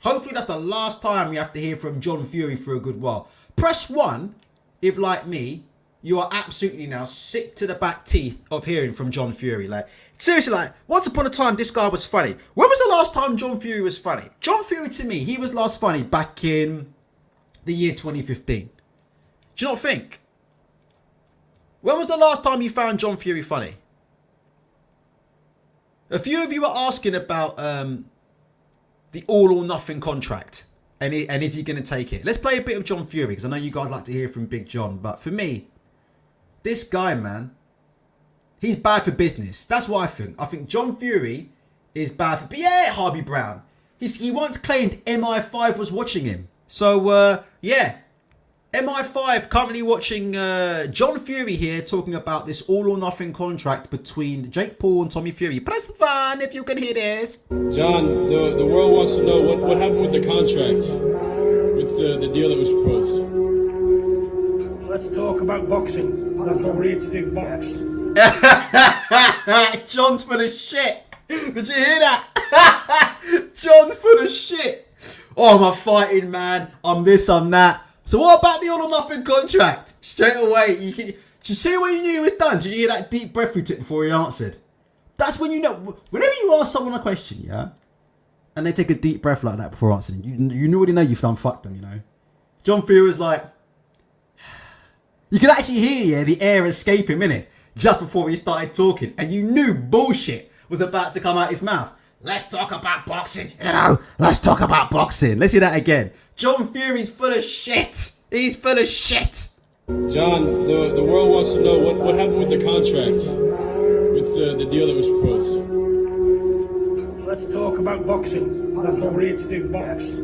Hopefully that's the last time we have to hear from John Fury for a good while. Press 1 if, like me, you are absolutely now sick to the back teeth of hearing from John Fury. Like, seriously, like, once upon a time this guy was funny. When was the last time John Fury was funny? John Fury, to me, he was last funny back in the year 2015. Do you not think? When was the last time you found John Fury funny? A few of you were asking about the all or nothing contract. And is he going to take it? Let's play a bit of John Fury, because I know you guys like to hear from Big John. But for me, this guy, man, he's bad for business. That's what I think. I think John Fury is bad for... But yeah, Harvey Brown. He once claimed MI5 was watching him. So, yeah. MI5 currently watching John Fury here talking about this all or nothing contract between Jake Paul and Tommy Fury. Press 1 if you can hear this. John, the world wants to know what happened with the contract, with the deal that was proposed. Let's talk about boxing. That's what we're here to do, box. John's full of shit. Did you hear that? John's full of shit. Oh, I'm fighting, man. I'm this, I'm that. So what about the all or nothing contract? Straight away, did you see when you knew it was done? Did you hear that deep breath you took before he answered? That's when you know. Whenever you ask someone a question, yeah, and they take a deep breath like that before answering, you already know you've done fucked them, you know. John Fury was like, you could actually hear, yeah, the air escape him, innit? Just before he started talking, and you knew bullshit was about to come out his mouth. Let's talk about boxing, you know. Let's talk about boxing. Let's hear that again. John Fury's full of shit. He's full of shit. John, the world wants to know what happened with the contract, with the deal that was proposed. Let's talk about boxing. That's what we're here to do, box.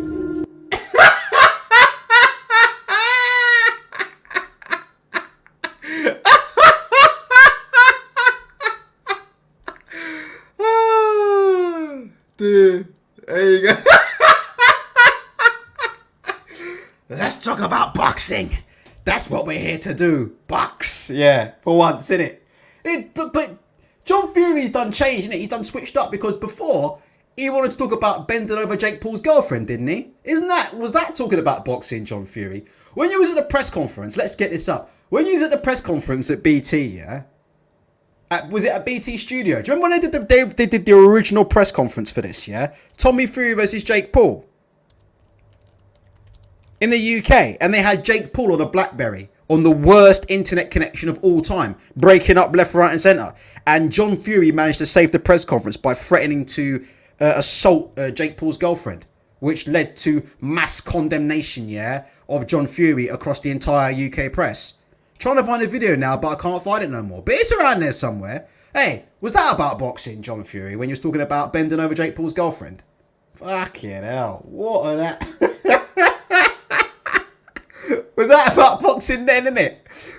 Dude, there you go. Let's talk about boxing. That's what we're here to do. Box. Yeah, for once, innit? But John Fury's done change, innit? He's done switched up because before he wanted to talk about bending over Jake Paul's girlfriend, didn't he? Was that talking about boxing, John Fury? When you was at the press conference, let's get this up. When you was at the press conference at BT, yeah? Was it at BT Studio? Do you remember when they did the original press conference for this, yeah? Tommy Fury versus Jake Paul. in the UK, and they had Jake Paul on a BlackBerry on the worst internet connection of all time, breaking up left, right, and centre. And John Fury managed to save the press conference by threatening to assault Jake Paul's girlfriend, which led to mass condemnation, of John Fury across the entire UK press. Trying to find a video now, but I can't find it no more. But it's around there somewhere. Hey, was that about boxing, John Fury, when you was talking about bending over Jake Paul's girlfriend? Fucking hell. What on that? Was that about boxing then, innit?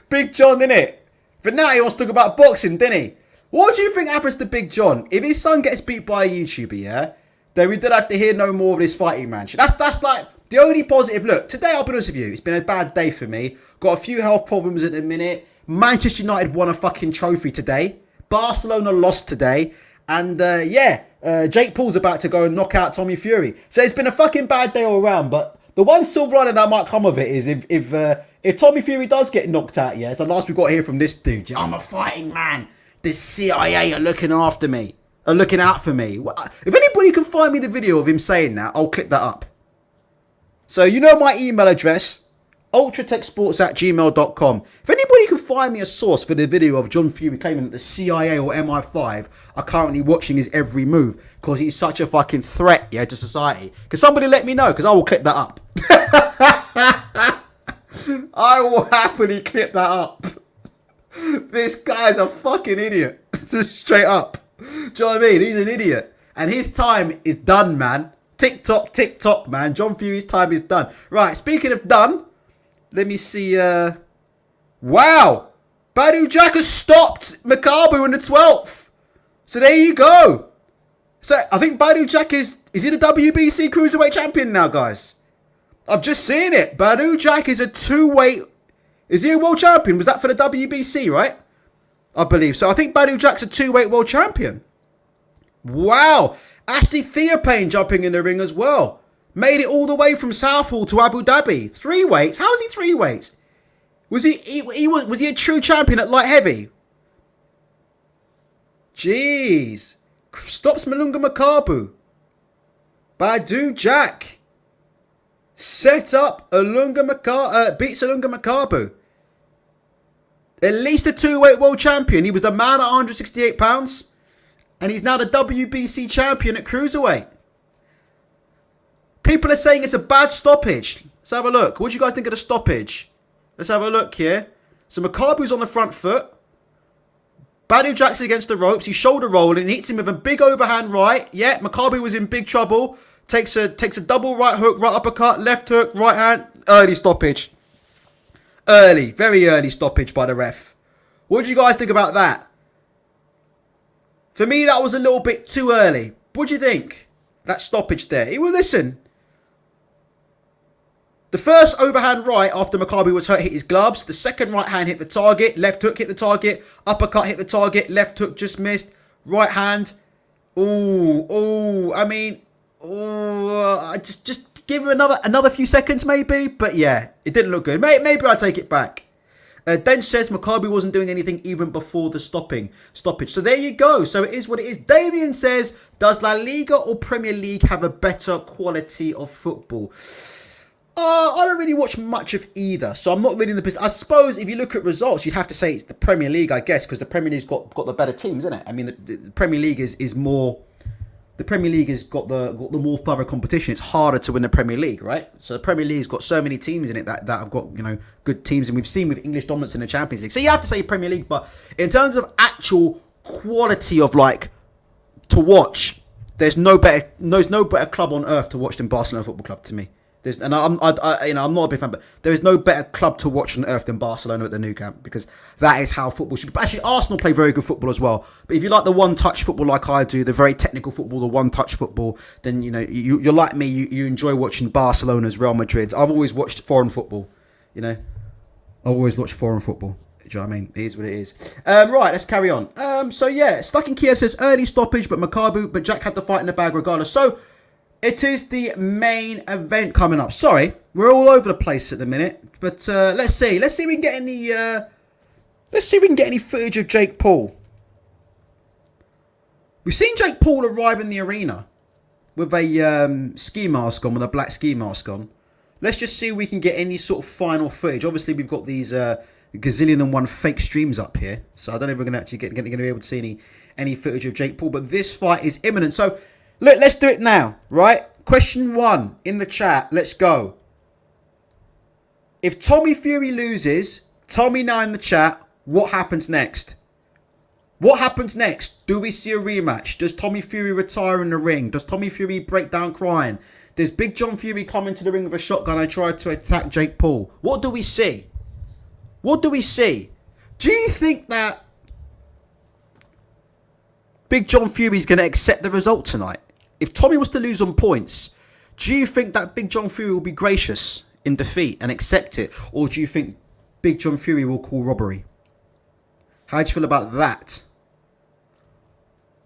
Big John, innit? But now he wants to talk about boxing, didn't he? What do you think happens to Big John? If his son gets beat by a YouTuber, then we don't have to hear no more of this fighting match. That's like the only positive. Look, today I'll be honest with you, it's been a bad day for me. Got a few health problems at the minute. Manchester United won a fucking trophy today. Barcelona lost today. And Jake Paul's about to go and knock out Tommy Fury. So it's been a fucking bad day all around. But the one silver lining that might come of it is if Tommy Fury does get knocked out, it's the last we've got to hear from this dude. Yeah, I'm a fighting man. The CIA are looking after me. Are looking out for me. If anybody can find me the video of him saying that, I'll clip that up. So you know my email address, ultratechsports@gmail.com. If anybody can find me a source for the video of John Fury claiming that the CIA or MI5 are currently watching his every move because he's such a fucking threat, to society. Can somebody let me know? Because I will clip that up. I will happily clip that up. This guy's a fucking idiot. Straight up. Do you know what I mean? He's an idiot. And his time is done, man. Tick-tock, tick-tock, man. John Fury's time is done. Right, speaking of done, let me see. Wow. Badou Jack has stopped Makabu in the 12th. So there you go. So I think Badou Jack is he the WBC Cruiserweight Champion now, guys? I've just seen it. Badou Jack is a 2-weight. Is he a world champion? Was that for the WBC, right? I believe so. I think Badou Jack's a 2-weight world champion. Wow. Ashley Theophane jumping in the ring as well. Made it all the way from Southall to Abu Dhabi. 3 weights. How is he 3 weights? Was he a true champion at light heavy? Jeez. Stops Malunga Makabu. Badou Jack. Set up beats Alunga Makabu. At least a 2-weight world champion. He was the man at 168 pounds. And he's now the WBC champion at Cruiserweight. People are saying it's a bad stoppage. Let's have a look. What do you guys think of the stoppage? Let's have a look here. So Makabu's on the front foot. Badou Jack's against the ropes. He's shoulder rolling. Hits him with a big overhand right. Yeah, Makabu was in big trouble. Takes a double right hook, right uppercut, left hook, right hand. Early stoppage. Early. Very early stoppage by the ref. What do you guys think about that? For me, that was a little bit too early. What do you think? That stoppage there. Well, listen. The first overhand right after Makabu was hurt hit his gloves. The second right hand hit the target. Left hook hit the target. Uppercut hit the target. Left hook just missed. Right hand. Ooh. I mean, just give him another few seconds maybe. But yeah, it didn't look good. Maybe I'll take it back. Dench says Makabu wasn't doing anything even before the stoppage. So there you go. So it is what it is. Damien says, does La Liga or Premier League have a better quality of football? I don't really watch much of either. So I'm not really in the position. I suppose if you look at results, you'd have to say it's the Premier League, I guess, because the Premier League's got the better teams, isn't it? I mean, the Premier League is more... The Premier League has got the more thorough competition. It's harder to win the Premier League, right? So the Premier League's got so many teams in it that have got, good teams. And we've seen with English dominance in the Champions League. So you have to say Premier League. But in terms of actual quality of, to watch, there's no better club on earth to watch than Barcelona Football Club to me. I'm not a big fan, but there is no better club to watch on earth than Barcelona at the Nou Camp, because that is how football should be. But actually, Arsenal play very good football as well. But if you like the one-touch football like I do, the very technical football, the one-touch football, then you're like me. You enjoy watching Barcelona's, Real Madrid's. I've always watched foreign football. I've always watched foreign football. Do you know what I mean? It is what it is. Right, let's carry on. So yeah, Stuck in Kiev says early stoppage, but Jack had the fight in the bag regardless. So. It is the main event coming up. Sorry, we're all over the place at the minute, but let's see. Let's see if we can get any. Let's see if we can get any footage of Jake Paul. We've seen Jake Paul arrive in the arena with a ski mask on, with a black ski mask on. Let's just see if we can get any sort of final footage. Obviously, we've got these gazillion and one fake streams up here, so I don't know if we're going to actually going to be able to see any footage of Jake Paul. But this fight is imminent. So look, let's do it now, right? Question 1 in the chat. Let's go. If Tommy Fury loses, tell me now in the chat what happens next. What happens next? Do we see a rematch? Does Tommy Fury retire in the ring? Does Tommy Fury break down crying? Does Big John Fury come into the ring with a shotgun and try to attack Jake Paul? What do we see? What do we see? Do you think that Big John Fury is going to accept the result tonight? If Tommy was to lose on points, do you think that Big John Fury will be gracious in defeat and accept it? Or do you think Big John Fury will call robbery? How do you feel about that?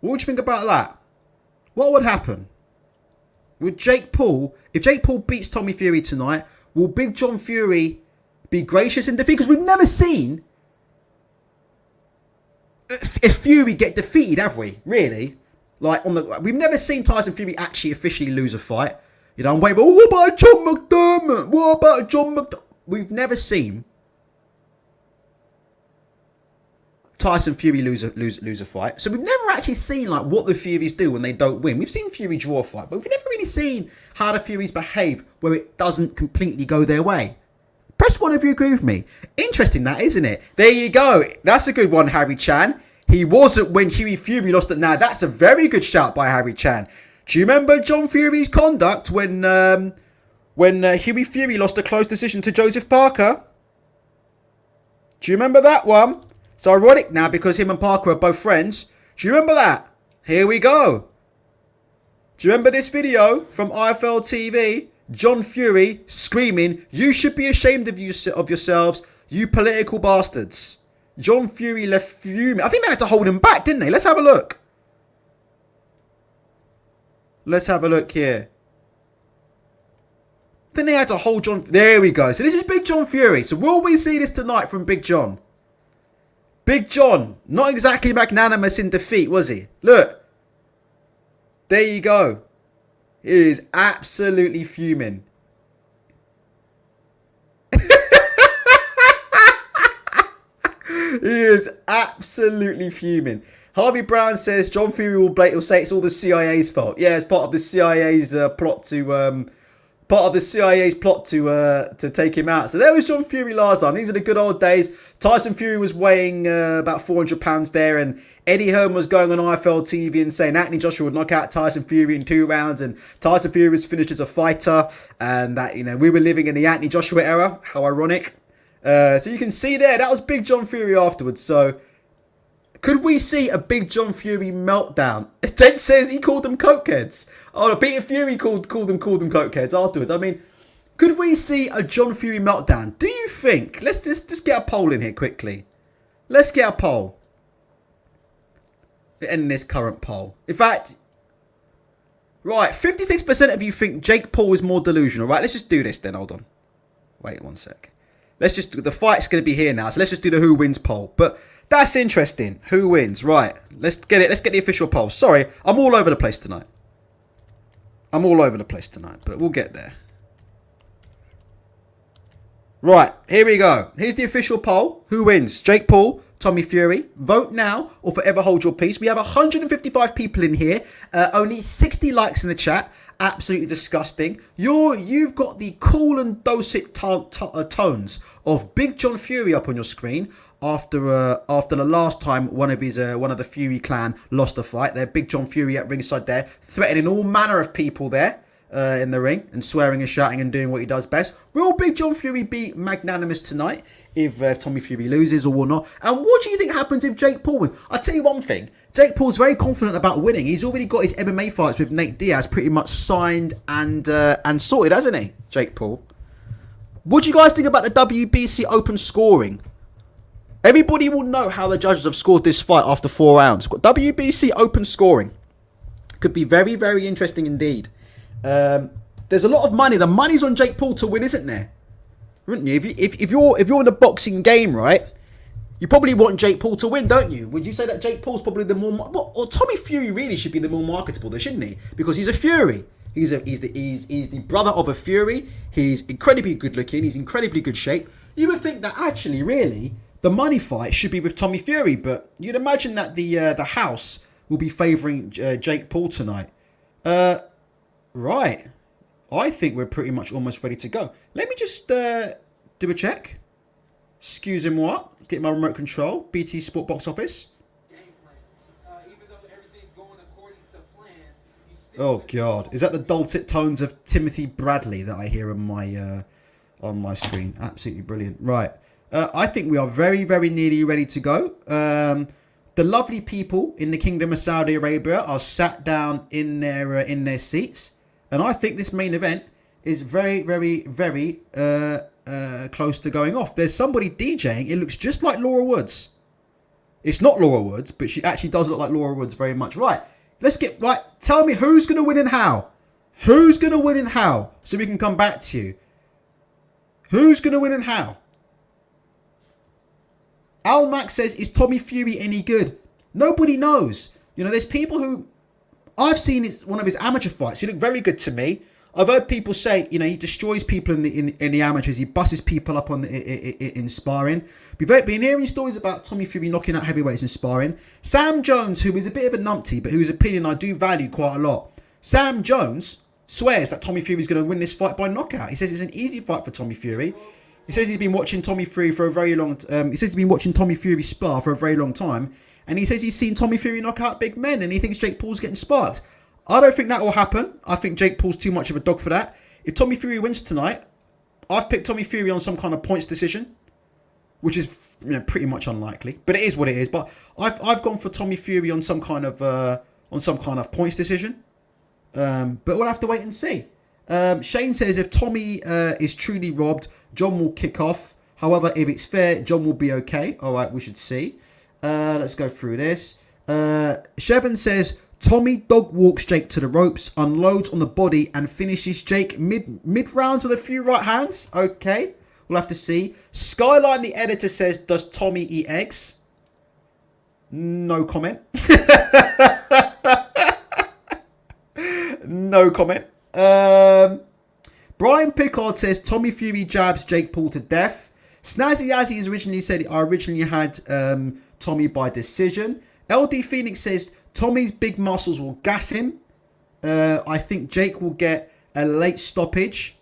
What would you think about that? What would happen? Would Jake Paul, if Jake Paul beats Tommy Fury tonight, will Big John Fury be gracious in defeat? Because we've never seen if Fury get defeated, have we? Really? Like we've never seen Tyson Fury actually officially lose a fight. You know, I'm waiting. Oh, what about John McDermott? What about John McDermott? We've never seen Tyson Fury lose a fight. So we've never actually seen like what the Furies do when they don't win. We've seen Fury draw a fight, but we've never really seen how the Furies behave where it doesn't completely go their way. Press 1 if you agree with me. Interesting that, isn't it? There you go. That's a good one, Harry Chan. He wasn't when Hughie Fury lost it. Now, that's a very good shout by Harry Chan. Do you remember John Fury's conduct when Hughie Fury lost a close decision to Joseph Parker? Do you remember that one? It's ironic now because him and Parker are both friends. Do you remember that? Here we go. Do you remember this video from IFL TV? John Fury screaming, "You should be ashamed of yourselves, you political bastards." John Fury left fuming. I think they had to hold him back, didn't they? Let's have a look. Let's have a look here. Then they had to hold John. There we go. So this is Big John Fury. So will we see this tonight from Big John? Big John, not exactly magnanimous in defeat, was he? Look. There you go. He is absolutely fuming. He is absolutely fuming. Harvey Brown says John Fury will say it's all the CIA's fault. Yeah, it's part of the CIA's plot to take him out. So there was John Fury last time. These are the good old days. Tyson Fury was weighing about 400 pounds there, and Eddie Hearn was going on IFL TV and saying Anthony Joshua would knock out Tyson Fury in 2 rounds, and Tyson Fury was finished as a fighter, and that, you know, we were living in the Anthony Joshua era. How ironic. So you can see there, that was Big John Fury afterwards. So could we see a Big John Fury meltdown? Jen says he called them cokeheads. Oh, Peter Fury called them cokeheads afterwards. I mean, could we see a John Fury meltdown? Do you think? Let's just get a poll in here quickly. Let's get a poll. In this current poll. In fact, right, 56% of you think Jake Paul is more delusional. Right, let's just do this then. Hold on. Wait 1 sec. Let's just, the fight's going to be here now. So let's just do the who wins poll. But that's interesting. Who wins? Right. Let's get it. Let's get the official poll. Sorry, I'm all over the place tonight. But we'll get there. Right, here we go. Here's the official poll. Who wins? Jake Paul, Tommy Fury. Vote now or forever hold your peace. We have 155 people in here. Only 60 likes in the chat. Absolutely disgusting. You've got the cool and dulcet tones of Big John Fury up on your screen after the last time one of the Fury clan lost a fight. There, Big John Fury at ringside there, threatening all manner of people there in the ring and swearing and shouting and doing what he does best. Will Big John Fury be magnanimous tonight if Tommy Fury loses or not? And what do you think happens if Jake Paul wins? I'll tell you one thing. Jake Paul's very confident about winning. He's already got his MMA fights with Nate Diaz pretty much signed and sorted, hasn't he, Jake Paul? What do you guys think about the WBC open scoring? Everybody will know how the judges have scored this fight after 4 rounds. WBC open scoring. Could be very, very interesting indeed. There's a lot of money. The money's on Jake Paul to win, isn't there? Wouldn't you? If you're in a boxing game, right? You probably want Jake Paul to win, don't you? Would you say that Jake Paul's probably the more... Well, Tommy Fury really should be the more marketable, though, shouldn't he? Because he's a Fury. He's the brother of a Fury. He's incredibly good looking. He's incredibly good shape. You would think that actually, really, the money fight should be with Tommy Fury, but you'd imagine that the house will be favouring Jake Paul tonight. Right. I think we're pretty much almost ready to go. Let me just do a check. Excusez-moi. Get my remote control. BT Sport box office. Oh God! Is that the dulcet tones of Timothy Bradley that I hear on my screen? Absolutely brilliant. Right. I think we are very, very nearly ready to go. The lovely people in the Kingdom of Saudi Arabia are sat down in their seats, and I think this main event is very, very, very close to going off. There's somebody DJing. It looks just like Laura Woods. It's not Laura Woods, but she actually does look like Laura Woods very much. Right. Let's get right. Tell me who's going to win and how. Who's going to win and how? So we can come back to you. Who's going to win and how? Al Max says, is Tommy Fury any good? Nobody knows. You know, there's people who... I've seen one of his amateur fights. He looked very good to me. I've heard people say, you know, he destroys people in the amateurs. He busts people up in sparring. We've been hearing stories about Tommy Fury knocking out heavyweights in sparring. Sam Jones, who is a bit of a numpty, but whose opinion I do value quite a lot. Sam Jones swears that Tommy Fury is going to win this fight by knockout. He says it's an easy fight for Tommy Fury. He says he's been watching Tommy Fury for a very long. He says he's been watching Tommy Fury spar for a very long time, and he says he's seen Tommy Fury knock out big men, and he thinks Jake Paul's getting sparked. I don't think that will happen. I think Jake Paul's too much of a dog for that. If Tommy Fury wins tonight, I've picked Tommy Fury on some kind of points decision, which is, you know, pretty much unlikely, but it is what it is. But I've gone for Tommy Fury on some kind of points decision. But we'll have to wait and see. Shane says if Tommy is truly robbed, John will kick off. However, if it's fair, John will be okay. All right, we should see. Let's go through this. Shevin says Tommy dog walks Jake to the ropes, unloads on the body, and finishes Jake mid rounds with a few right hands. Okay, we'll have to see. Skyline, the editor, says, does Tommy eat eggs? No comment. No comment. Brian Pickard says Tommy Fury jabs Jake Paul to death. Snazzy Azzy has originally said I originally had Tommy by decision. LD Phoenix says Tommy's big muscles will gas him. I think Jake will get a late stoppage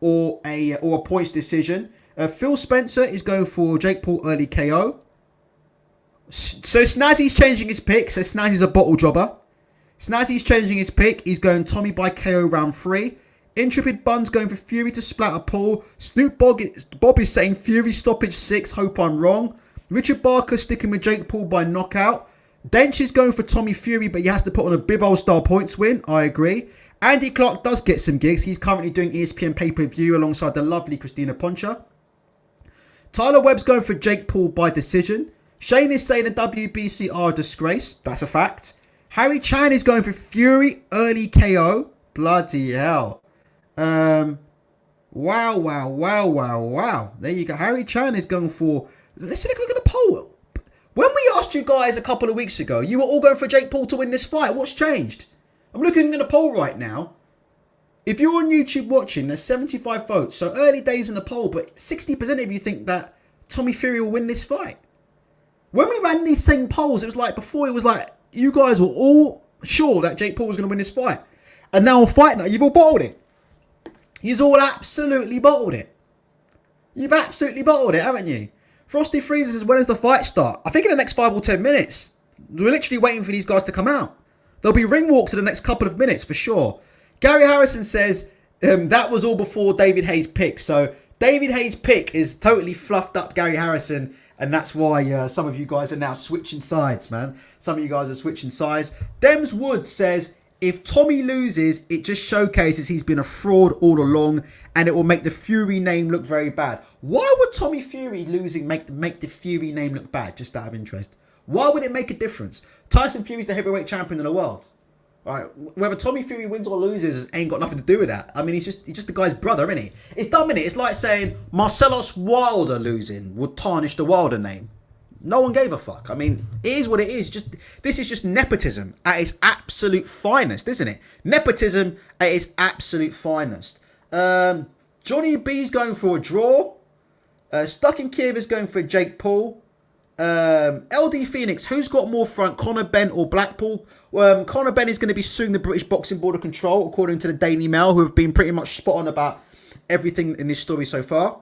or a points decision. Phil Spencer is going for Jake Paul early KO. So Snazzy's changing his pick. So Snazzy's a bottle jobber. Snazzy's changing his pick. He's going Tommy by KO round 3. Intrepid Bun's going for Fury to splatter Paul. Snoop Bob is saying Fury stoppage 6. Hope I'm wrong. Richard Barker sticking with Jake Paul by knockout. Dench is going for Tommy Fury, but he has to put on a Bivol style points win. I agree. Andy Clark does get some gigs. He's currently doing ESPN pay-per-view alongside the lovely Christina Poncha. Tyler Webb's going for Jake Paul by decision. Shane is saying the WBC are a disgrace. That's a fact. Harry Chan is going for Fury early KO. Bloody hell. Wow. There you go. Harry Chan is going for... Let's look at the poll. When we asked you guys a couple of weeks ago, you were all going for Jake Paul to win this fight. What's changed? I'm looking at the poll right now. If you're on YouTube watching, there's 75 votes. So early days in the poll, but 60% of you think that Tommy Fury will win this fight. When we ran these same polls, it was like before, it was like you guys were all sure that Jake Paul was going to win this fight. And now on Fight Night, you've all bottled it. You've all absolutely bottled it. You've absolutely bottled it, haven't you? Frosty Freezer says, when does the fight start? I think in the next 5 or 10 minutes. We're literally waiting for these guys to come out. There'll be ring walks in the next couple of minutes for sure. Gary Harrison says, that was all before David Hayes' pick. So David Hayes' pick is totally fluffed up Gary Harrison. And that's why some of you guys are now switching sides, man. Some of you guys are switching sides. Dems Wood says, if Tommy loses, it just showcases he's been a fraud all along, and it will make the Fury name look very bad. Why would Tommy Fury losing make the Fury name look bad? Just out of interest. Why would it make a difference? Tyson Fury's the heavyweight champion of the world. All right, whether Tommy Fury wins or loses ain't got nothing to do with that. I mean, he's just the guy's brother, isn't he? It's dumb, innit? It's like saying Marcellus Wilder losing would tarnish the Wilder name. No one gave a fuck. I mean, it is what it is. This is just nepotism at its absolute finest, isn't it? Nepotism at its absolute finest. Johnny B's going for a draw. Stuck in Kiev is going for Jake Paul. LD Phoenix, who's got more front, Conor Benn or Blackpool? Conor Benn is going to be suing the British Boxing Board of Control, according to the Daily Mail, who have been pretty much spot on about everything in this story so far.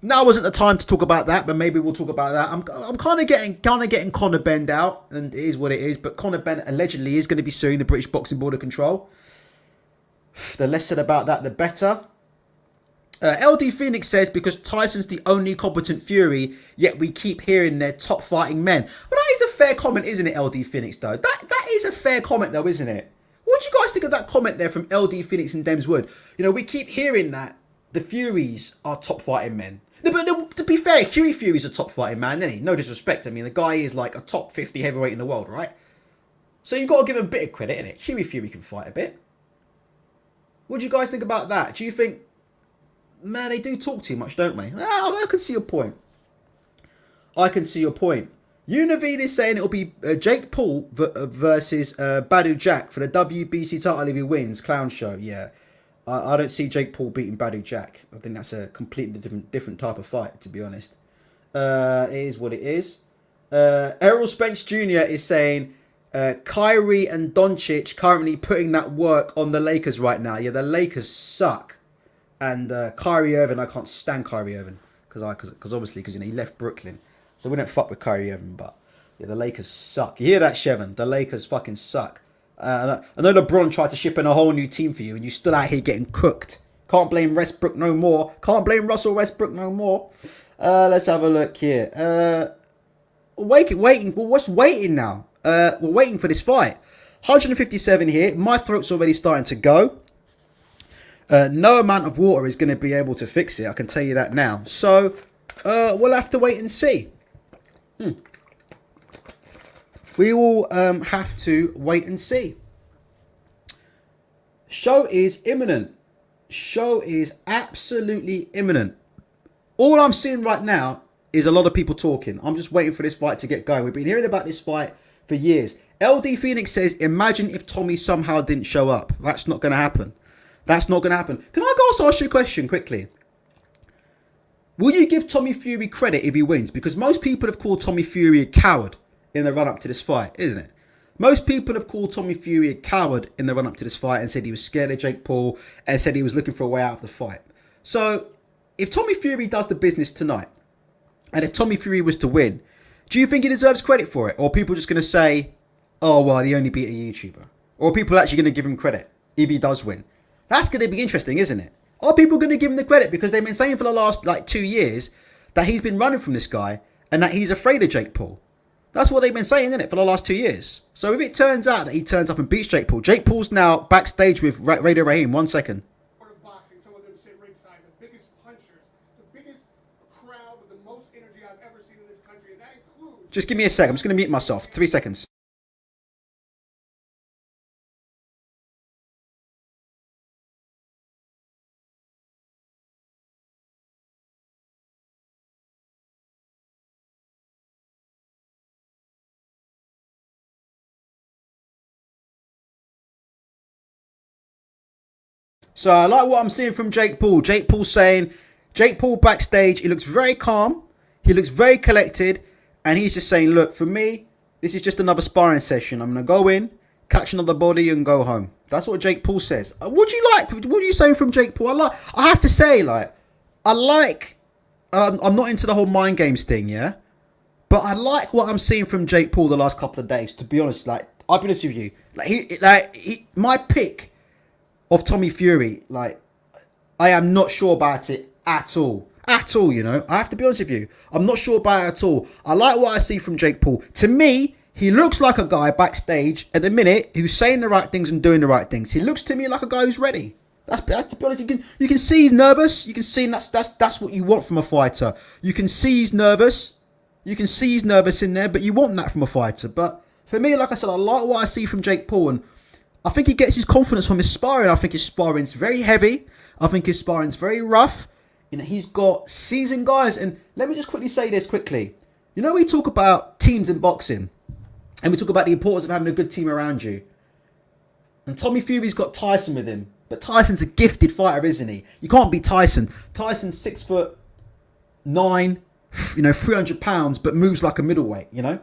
Now wasn't the time to talk about that, but maybe we'll talk about that. I'm kind of getting Conor Benn out, and it is what it is. But Conor Benn allegedly is going to be suing the British Boxing Board of Control. The less said about that, the better. LD Phoenix says, because Tyson's the only competent Fury, yet we keep hearing they're top fighting men. Well, that is a fair comment, isn't it, LD Phoenix, though? That is a fair comment, though, isn't it? What do you guys think of that comment there from LD Phoenix and Dems Wood? You know, we keep hearing that the Furies are top fighting men. But to be fair, Hughie Fury's a top fighting man, isn't he? No disrespect. I mean, the guy is like a top 50 heavyweight in the world, right? So you've got to give him a bit of credit, innit? Hughie Fury can fight a bit. What do you guys think about that? Do you think, man, they do talk too much, don't they? I can see your point. I can see your point. Univid is saying it'll be Jake Paul versus Badou Jack for the WBC title if he wins. Clown show, yeah. I don't see Jake Paul beating Badou Jack. I think that's a completely different type of fight, to be honest. It is what it is. Errol Spence Jr. is saying Kyrie and Doncic currently putting that work on the Lakers right now. Yeah, the Lakers suck. And Kyrie Irving, I can't stand Kyrie Irving because obviously you know he left Brooklyn, so we don't fuck with Kyrie Irving. But yeah, the Lakers suck. You hear that, Shevin? The Lakers fucking suck. I know LeBron tried to ship in a whole new team for you, and you still out here getting cooked. Can't blame Westbrook no more. Can't blame Russell Westbrook no more. Let's have a look here. Waiting. Well, what's waiting now? We're waiting for this fight. 157 here. My throat's already starting to go. No amount of water is going to be able to fix it. I can tell you that now. So we'll have to wait and see. We will have to wait and see. Show is imminent. Show is absolutely imminent. All I'm seeing right now is a lot of people talking. I'm just waiting for this fight to get going. We've been hearing about this fight for years. LD Phoenix says, imagine if Tommy somehow didn't show up. That's not going to happen. That's not going to happen. Can I also ask you a question quickly? Will you give Tommy Fury credit if he wins? Because most people have called Tommy Fury a coward in the run-up to this fight, isn't it? Most people have called Tommy Fury a coward in the run-up to this fight and said he was scared of Jake Paul and said he was looking for a way out of the fight. So, if Tommy Fury does the business tonight, and if Tommy Fury was to win, do you think he deserves credit for it? Or are people just going to say, oh, well, he only beat a YouTuber? Or are people actually going to give him credit if he does win? That's going to be interesting, isn't it? Are people going to give him the credit? Because they've been saying for the last 2 years that he's been running from this guy and that he's afraid of Jake Paul. That's what they've been saying, isn't it, for the last 2 years? So if it turns out that he turns up and beats Jake Paul's now backstage with Radio Raheem. 1 second. Boxing, some of them sit ringside, the biggest punchers, the biggest crowd with the most energy I've ever seen in this country, and that includes... Just give me a sec. I'm just going to mute myself. 3 seconds. So I like what I'm seeing from Jake Paul. Jake Paul saying, Jake Paul backstage, he looks very calm. He looks very collected. And he's just saying, look, for me, this is just another sparring session. I'm going to go in, catch another body and go home. That's what Jake Paul says. What do you like? What are you saying from Jake Paul? I have to say, I'm not into the whole mind games thing, yeah? But I like what I'm seeing from Jake Paul the last couple of days, to be honest. I'll be honest with you. My pick of Tommy Fury, I am not sure about it at all. At all, you know. I have to be honest with you. I'm not sure about it at all. I like what I see from Jake Paul. To me, he looks like a guy backstage at the minute who's saying the right things and doing the right things. He looks to me like a guy who's ready. That's to be honest. You can see he's nervous. You can see that's what you want from a fighter. You can see he's nervous. You can see he's nervous in there, but you want that from a fighter. But for me, like I said, I like what I see from Jake Paul, and I think he gets his confidence from his sparring. I think his sparring's very heavy. I think his sparring's very rough. You know, he's got seasoned guys. And let me just quickly say this quickly. You know, we talk about teams in boxing, and we talk about the importance of having a good team around you. And Tommy Fury's got Tyson with him. But Tyson's a gifted fighter, isn't he? You can't beat Tyson. Tyson's 6'9", you know, 300 pounds, but moves like a middleweight, you know?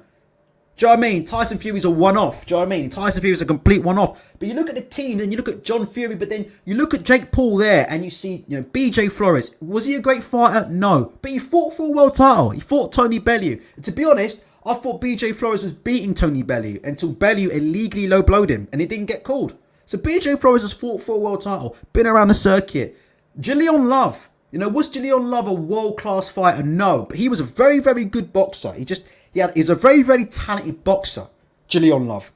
Do you know what I mean? Tyson Fury's a one-off. Do you know what I mean? Tyson Fury's a complete one-off. But you look at the team and you look at John Fury, but then you look at Jake Paul there and you see, you know, BJ Flores. Was he a great fighter? No. But he fought for a world title. He fought Tony Bellew. And to be honest, I thought BJ Flores was beating Tony Bellew until Bellew illegally low-blowed him and it didn't get called. So BJ Flores has fought for a world title, been around the circuit. Jillian Love. You know, was Jillian Love a world-class fighter? No. But he was a very, very good boxer. He's a very, very talented boxer, Jillian Love.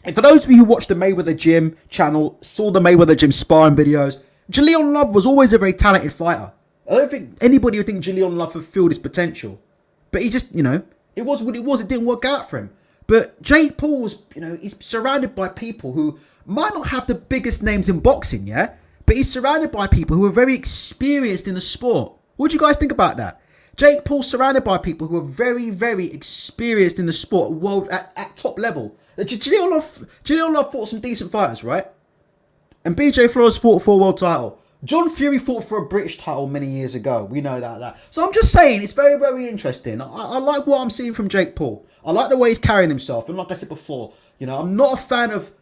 And for those of you who watched the Mayweather Gym channel, saw the Mayweather Gym sparring videos, Jillian Love was always a very talented fighter. I don't think anybody would think Jillian Love fulfilled his potential. But he just, you know, it was what it was. It didn't work out for him. But Jake Paul was, you know, he's surrounded by people who might not have the biggest names in boxing, yeah? But he's surrounded by people who are very experienced in the sport. What do you guys think about that? Jake Paul's surrounded by people who are very, very experienced in the sport, at top level. Jillian Love fought some decent fighters, right? And BJ Flores fought for a world title. John Fury fought for a British title many years ago. We know that. So I'm just saying, it's very, very interesting. I like what I'm seeing from Jake Paul. I like the way he's carrying himself. And like I said before, you know, I'm not a fan of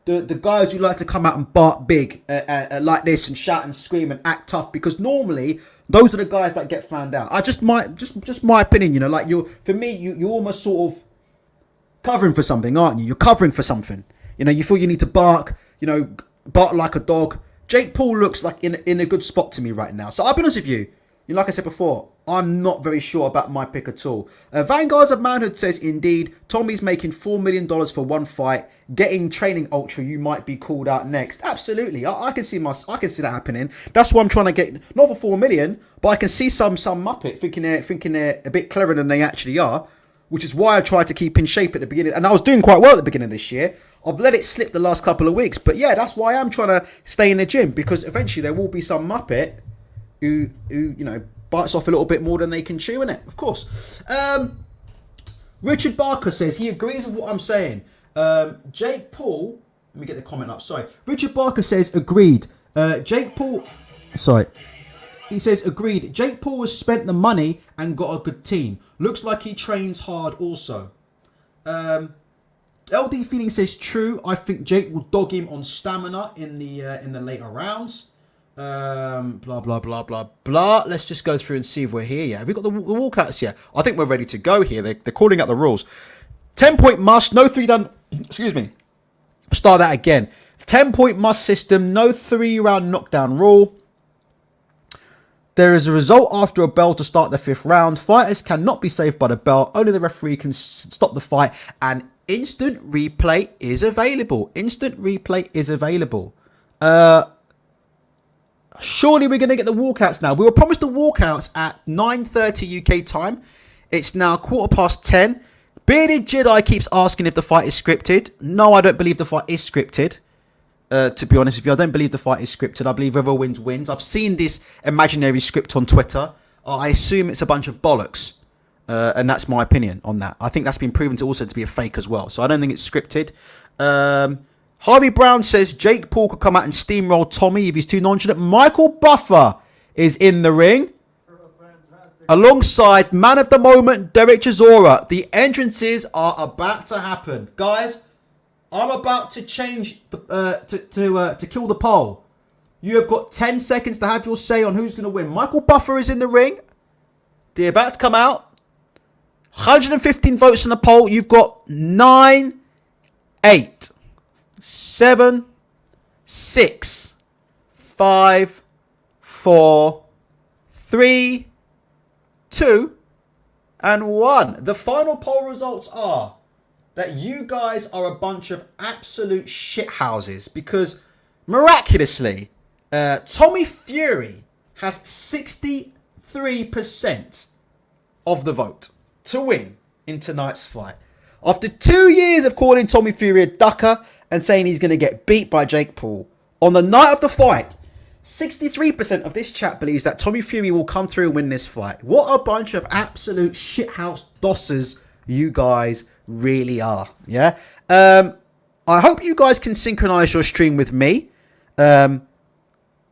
the guys who like to come out and bark big like this and shout and scream and act tough, because normally those are the guys that get found out. Just my opinion, you know, like you're almost sort of covering for something, aren't you? You're covering for something. You know, you feel you need to bark, you know, bark like a dog. Jake Paul looks like in a good spot to me right now. So I'll be honest with you. Like I said before, I'm not very sure about my pick at all. Vanguards of Manhood says, indeed, Tommy's making $4 million for one fight. Getting training ultra, you might be called out next. Absolutely, I can see that happening. That's why I'm trying to get, not for 4 million, but I can see some muppet thinking they're a bit cleverer than they actually are, which is why I tried to keep in shape at the beginning. And I was doing quite well at the beginning of this year. I've let it slip the last couple of weeks, but yeah, that's why I'm trying to stay in the gym, because eventually there will be some muppet who you know, bites off a little bit more than they can chew, in it, of course. Richard Barker says he agrees with what I'm saying. Jake Paul, let me get the comment up, sorry. Richard Barker says agreed. Jake Paul, sorry. He says agreed. Jake Paul has spent the money and got a good team. Looks like he trains hard also. LD Feeling says true. I think Jake will dog him on stamina in the later rounds. Blah blah blah blah blah. Let's just go through and see if we're here. Yeah, have we got the walkouts? Yeah, I think we're ready to go here. They're calling out the rules. 10-point must, no 3 down. Excuse me. Start that again. 10-point must system, no 3-round knockdown rule. There is a result after a bell to start the 5th round. Fighters cannot be saved by the bell. Only the referee can stop the fight. And instant replay is available. Instant replay is available. Surely we're going to get the walkouts now. We were promised the walkouts at 9:30 UK time. It's now 10:15. Bearded Jedi keeps asking if the fight is scripted. No, I don't believe the fight is scripted. To be honest with you, I don't believe the fight is scripted. I believe whoever wins, wins. I've seen this imaginary script on Twitter. I assume it's a bunch of bollocks. And that's my opinion on that. I think that's been proven to also to be a fake as well. So I don't think it's scripted. Harvey Brown says Jake Paul could come out and steamroll Tommy if he's too nonchalant. Michael Buffer is in the ring. Alongside man of the moment, Derek Chisora. The entrances are about to happen. Guys, I'm about to change to kill the poll. You have got 10 seconds to have your say on who's going to win. Michael Buffer is in the ring. They're about to come out. 115 votes in the poll. You've got 9, 8, 7, 6, 5, 4, 3, 2, and 1. The final poll results are that you guys are a bunch of absolute shithouses, because miraculously, Tommy Fury has 63% of the vote to win in tonight's fight. After 2 years of calling Tommy Fury a ducker and saying he's going to get beat by Jake Paul, on the night of the fight, 63% of this chat believes that Tommy Fury will come through and win this fight. What a bunch of absolute shithouse dossers you guys really are. Yeah. I hope you guys can synchronize your stream with me.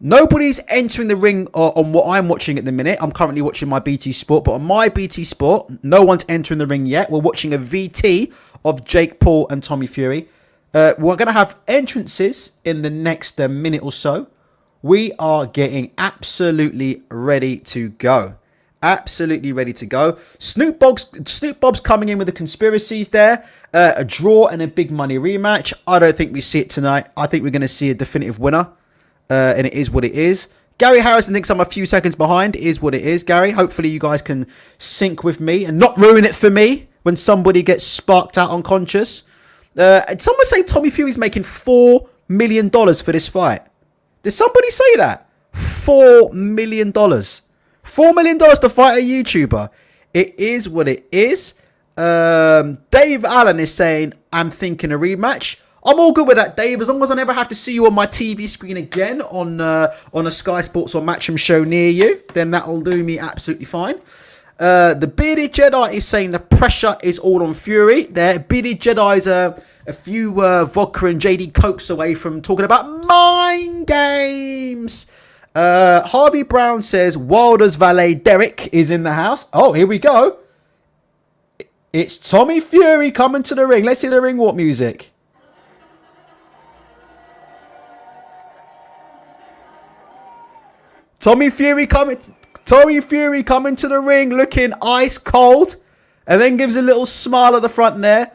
Nobody's entering the ring on what I'm watching at the minute. I'm currently watching my BT Sport, but on my BT Sport, no one's entering the ring yet. We're watching a VT of Jake Paul and Tommy Fury. We're going to have entrances in the next minute or so. We are getting absolutely ready to go. Absolutely ready to go. Snoop Bob's coming in with the conspiracies there. A draw and a big money rematch. I don't think we see it tonight. I think we're going to see a definitive winner. And it is what it is. Gary Harrison thinks I'm a few seconds behind. It is what it is, Gary. Hopefully you guys can sync with me and not ruin it for me when somebody gets sparked out unconscious. Someone say Tommy Fury's making $4 million for this fight. Did somebody say that? $4 million. $4 million to fight a YouTuber. It is what it is. Dave Allen is saying, I'm thinking a rematch. I'm all good with that, Dave. As long as I never have to see you on my TV screen again on a Sky Sports or Matchroom show near you, then that'll do me absolutely fine. The Bearded Jedi is saying the pressure is all on Fury. There, Bearded Jedi's a few vodka and JD Cokes away from talking about mind games. Harvey Brown says Wilder's valet Derek is in the house. Oh, here we go. It's Tommy Fury coming to the ring. Let's see the ring walk music. Tommy Fury coming to the ring looking ice cold, and then gives a little smile at the front there.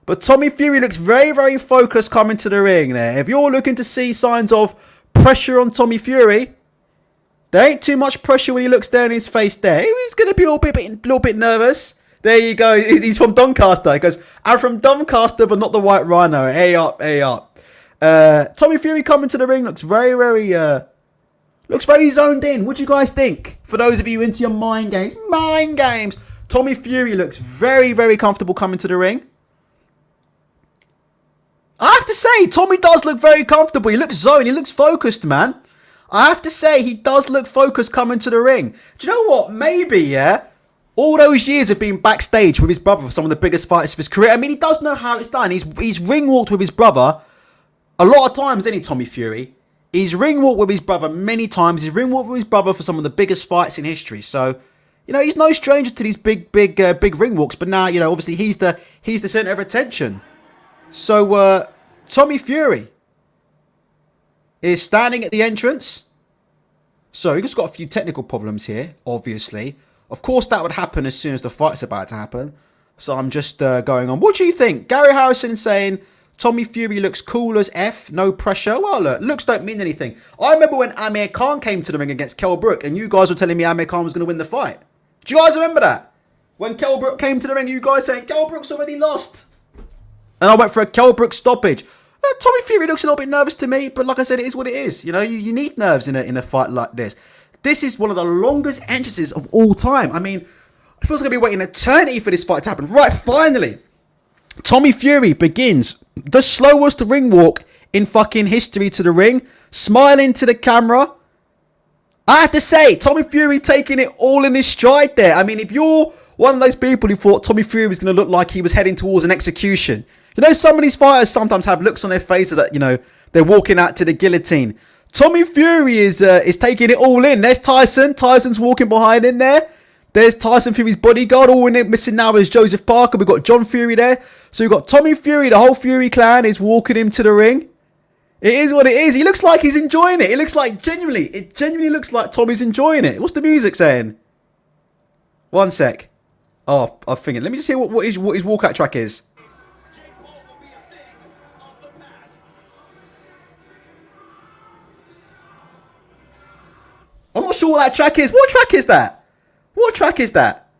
But Tommy Fury looks very, very focused coming to the ring there. If you're looking to see signs of pressure on Tommy Fury, there ain't too much pressure when he looks there in his face there. He's going to be a little bit nervous. There you go. He's from Doncaster. He goes, I'm from Doncaster, but not the White Rhino. Hey up, hey up. Tommy Fury coming to the ring looks very, very... looks very zoned in. What do you guys think? For those of you into your mind games. Tommy Fury looks very, very comfortable coming to the ring. I have to say, Tommy does look very comfortable. He looks zoned. He looks focused, man. I have to say, he does look focused coming to the ring. Do you know what? Maybe, yeah, all those years of being backstage with his brother for some of the biggest fights of his career. I mean, he does know how it's done. He's ring walked with his brother a lot of times, isn't he, Tommy Fury? He's ring walked with his brother many times. He's ring walked with his brother for some of the biggest fights in history. So, you know, he's no stranger to these big ring walks. But now, you know, obviously he's the center of attention. So, Tommy Fury is standing at the entrance. So he just got a few technical problems here, obviously. Of course, that would happen as soon as the fight's about to happen. So I'm just going on. What do you think? Gary Harrison saying Tommy Fury looks cool as F, no pressure. Well, look, looks don't mean anything. I remember when Amir Khan came to the ring against Kell Brook, and you guys were telling me Amir Khan was going to win the fight. Do you guys remember that? When Kell Brook came to the ring, you guys saying Kell Brook's already lost. And I went for a Kell Brook stoppage. Tommy Fury looks a little bit nervous to me, but like I said, it is what it is. You know, you need nerves in a fight like this. This is one of the longest entrances of all time. I mean, it feels like I've been waiting an eternity for this fight to happen. Right, finally, Tommy Fury begins the slowest ring walk in fucking history to the ring, smiling to the camera. I have to say, Tommy Fury taking it all in his stride there. I mean, if you're one of those people who thought Tommy Fury was going to look like he was heading towards an execution, you know, some of these fighters sometimes have looks on their faces that, you know, they're walking out to the guillotine. Tommy Fury is taking it all in. There's Tyson. Tyson's walking behind in there. There's Tyson Fury's bodyguard. All we're missing now is Joseph Parker. We've got John Fury there. So we've got Tommy Fury. The whole Fury clan is walking him to the ring. It is what it is. He looks like he's enjoying it. It looks like it genuinely looks like Tommy's enjoying it. What's the music saying? One sec. Oh, I'm thinking. Let me just hear what his walkout track is. I'm not sure what that track is. What track is that? What track is that?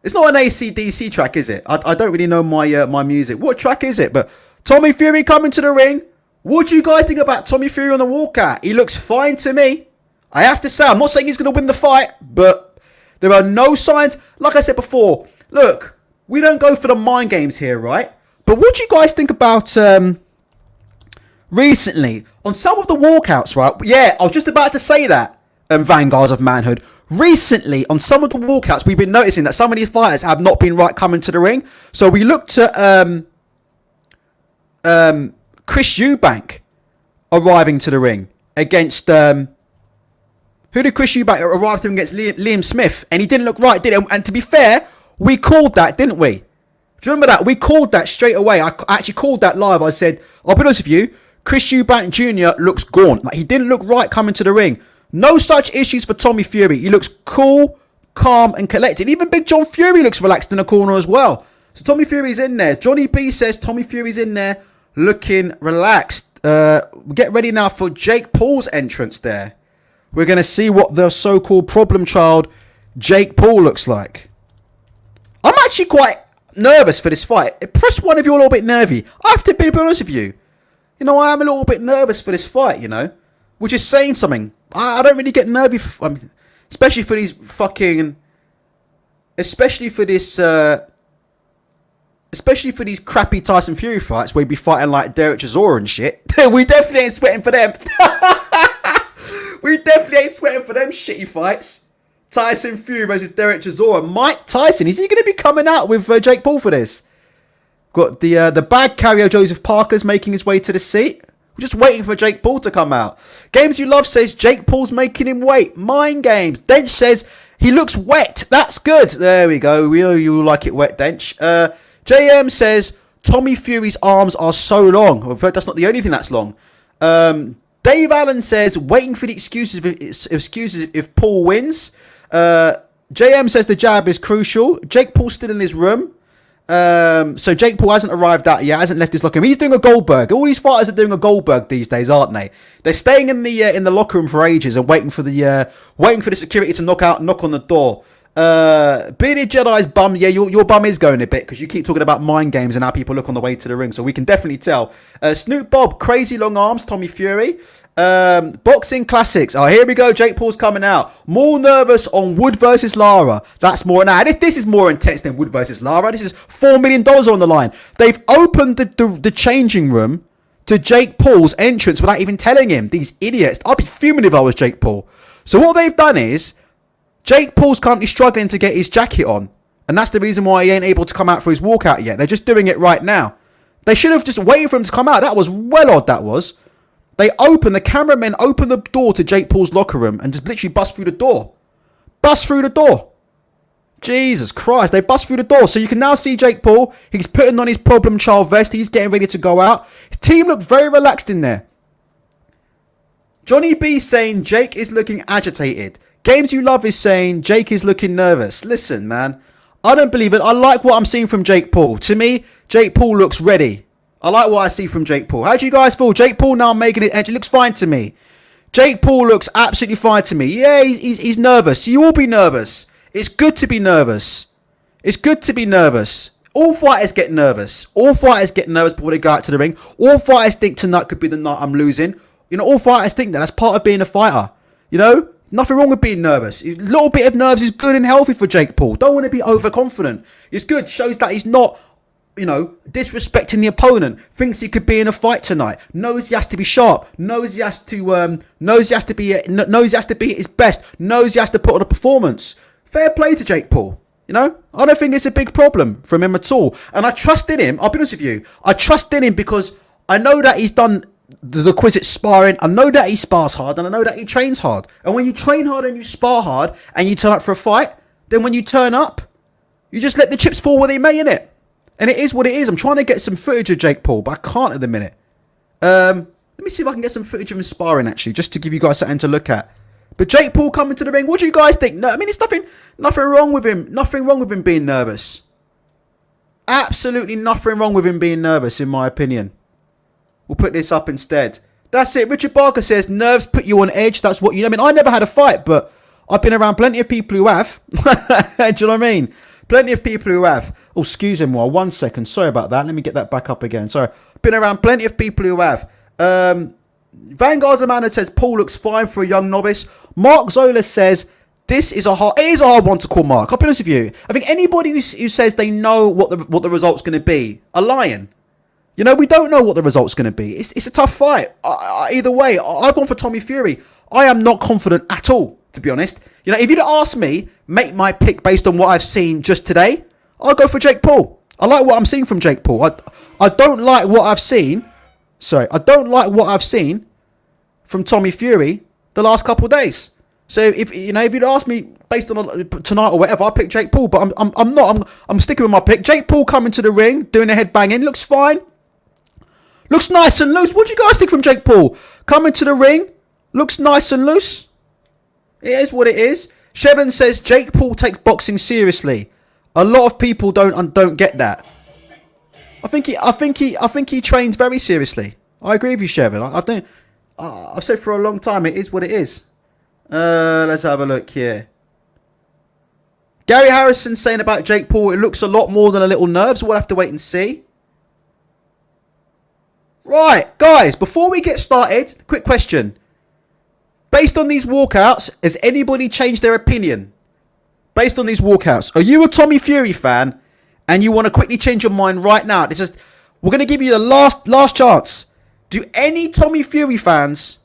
It's not an AC/DC track, is it? I don't really know my music. What track is it? But Tommy Fury coming to the ring. What do you guys think about Tommy Fury on the walkout? He looks fine to me. I have to say, I'm not saying he's going to win the fight, but there are no signs. Like I said before, look, we don't go for the mind games here, right? But what do you guys think about recently? on some of the walkouts, right? Yeah, I was just about to say that. Vanguards of Manhood. Recently, on some of the walkouts, we've been noticing that some of these fighters have not been right coming to the ring. So we looked at Chris Eubank arriving to the ring against who did Chris Eubank arrive to against Liam Smith, and he didn't look right, did it? And to be fair, we called that, didn't we? Do you remember that? We called that straight away. I actually called that live. I said, I'll be honest with you, Chris Eubank Jr. looks gaunt. Like, he didn't look right coming to the ring. No such issues for Tommy Fury. He looks cool, calm, and collected. Even Big John Fury looks relaxed in the corner as well. So Tommy Fury's in there. Johnny B says Tommy Fury's in there looking relaxed. Get ready now for Jake Paul's entrance there. We're going to see what the so-called problem child Jake Paul looks like. I'm actually quite nervous for this fight. Press one if you're a little bit nervy. I have to be honest with you. You know, I am a little bit nervous for this fight, you know. Which is saying something. I don't really get nervy, especially for these fucking... Especially for this... Especially for these crappy Tyson Fury fights where he'd be fighting like Derek Chisora and shit. We definitely ain't sweating for them. We definitely ain't sweating for them shitty fights. Tyson Fury versus Derek Chisora. Mike Tyson, is he going to be coming out with Jake Paul for this? Got the bag carrier Joseph Parker's making his way to the seat. We're just waiting for Jake Paul to come out. Games You Love says Jake Paul's making him wait. Mind Games. Dench says he looks wet. That's good. There we go. We know you like it wet, Dench. JM says Tommy Fury's arms are so long. Well, that's not the only thing that's long. Dave Allen says waiting for the excuses if Paul wins. JM says the jab is crucial. Jake Paul's still in his room. So Jake Paul hasn't arrived out yet, hasn't left his locker room. He's doing a Goldberg. All these fighters are doing a Goldberg these days, aren't they? They're staying in the locker room for ages and waiting for the security to knock on the door. Bearded Jedi's bum. Yeah, your bum is going a bit because you keep talking about mind games and how people look on the way to the ring. So we can definitely tell. Snoop Bob, crazy long arms. Tommy Fury. Boxing classics. Oh, here we go. Jake Paul's coming out. More nervous on Wood versus Lara. That's more. Now, this is more intense than Wood versus Lara. This is $4 million on the line. They've opened the changing room to Jake Paul's entrance without even telling him. These idiots. I'd be fuming if I was Jake Paul. So what they've done is Jake Paul's currently struggling to get his jacket on. And that's the reason why he ain't able to come out for his walkout yet. They're just doing it right now. They should have just waited for him to come out. That was well odd, that was. The cameramen opened the door to Jake Paul's locker room and just literally bust through the door. Bust through the door. Jesus Christ, they bust through the door. So you can now see Jake Paul. He's putting on his problem child vest. He's getting ready to go out. His team looked very relaxed in there. Johnny B saying Jake is looking agitated. Games You Love is saying Jake is looking nervous. Listen, man, I don't believe it. I like what I'm seeing from Jake Paul. To me, Jake Paul looks ready. I like what I see from Jake Paul. How do you guys feel? Jake Paul now making it. It looks fine to me. Jake Paul looks absolutely fine to me. Yeah, he's nervous. You all be nervous. It's good to be nervous. It's good to be nervous. All fighters get nervous. All fighters get nervous before they go out to the ring. All fighters think tonight could be the night I'm losing. You know, all fighters think that. That's part of being a fighter. You know, nothing wrong with being nervous. A little bit of nerves is good and healthy for Jake Paul. Don't want to be overconfident. It's good. Shows that he's not, you know, disrespecting the opponent. Thinks he could be in a fight tonight. Knows he has to be sharp. Knows he has to be at his best. Knows he has to put on a performance. Fair play to Jake Paul. You know, I don't think it's a big problem from him at all. And I trust in him. I'll be honest with you. I trust in him because I know that he's done the Quizzit sparring. I know that he spars hard and I know that he trains hard. And when you train hard and you spar hard and you turn up for a fight, then when you turn up, you just let the chips fall where they may, innit? And it is what it is. I'm trying to get some footage of Jake Paul, but I can't at the minute. Let me see if I can get some footage of him sparring, actually, just to give you guys something to look at. But Jake Paul coming to the ring, what do you guys think? No, I mean, it's nothing wrong with him. Nothing wrong with him being nervous. Absolutely nothing wrong with him being nervous, in my opinion. We'll put this up instead. That's it. Richard Barker says, nerves put you on edge. That's what you know. I mean, I never had a fight, but I've been around plenty of people who have. Do you know what I mean? Plenty of people who have. Oh, excuse me, 1 second. Sorry about that. Let me get that back up again. Sorry. Been around plenty of people who have. Vanguard's Amanda says, Paul looks fine for a young novice. Mark Zola says, it is a hard one to call, Mark. I'll be honest with you. I think anybody who says they know what the result's going to be are lying. You know, we don't know what the result's going to be. It's a tough fight. Either way, I've gone for Tommy Fury. I am not confident at all, to be honest. You know, if you'd asked me, make my pick based on what I've seen just today, I'll go for Jake Paul. I like what I'm seeing from Jake Paul. I don't like what I've seen. Sorry, I don't like what I've seen from Tommy Fury the last couple of days. So if you'd ask me based on tonight or whatever, I'll pick Jake Paul. But I'm not. I'm sticking with my pick. Jake Paul coming to the ring, doing a head banging, looks fine. Looks nice and loose. What do you guys think from Jake Paul? Coming to the ring, looks nice and loose. It is what it is. Shevin says Jake Paul takes boxing seriously. A lot of people don't get that. I think he trains very seriously. I agree with you, Shevin. I've said for a long time it is what it is. Let's have a look here. Gary Harrison saying about Jake Paul, it looks a lot more than a little nerves. We'll have to wait and see. Right, guys, before we get started, quick question. Based on these walkouts, has anybody changed their opinion? Based on these walkouts, are you a Tommy Fury fan and you want to quickly change your mind right now? We're going to give you the last chance. Do any Tommy Fury fans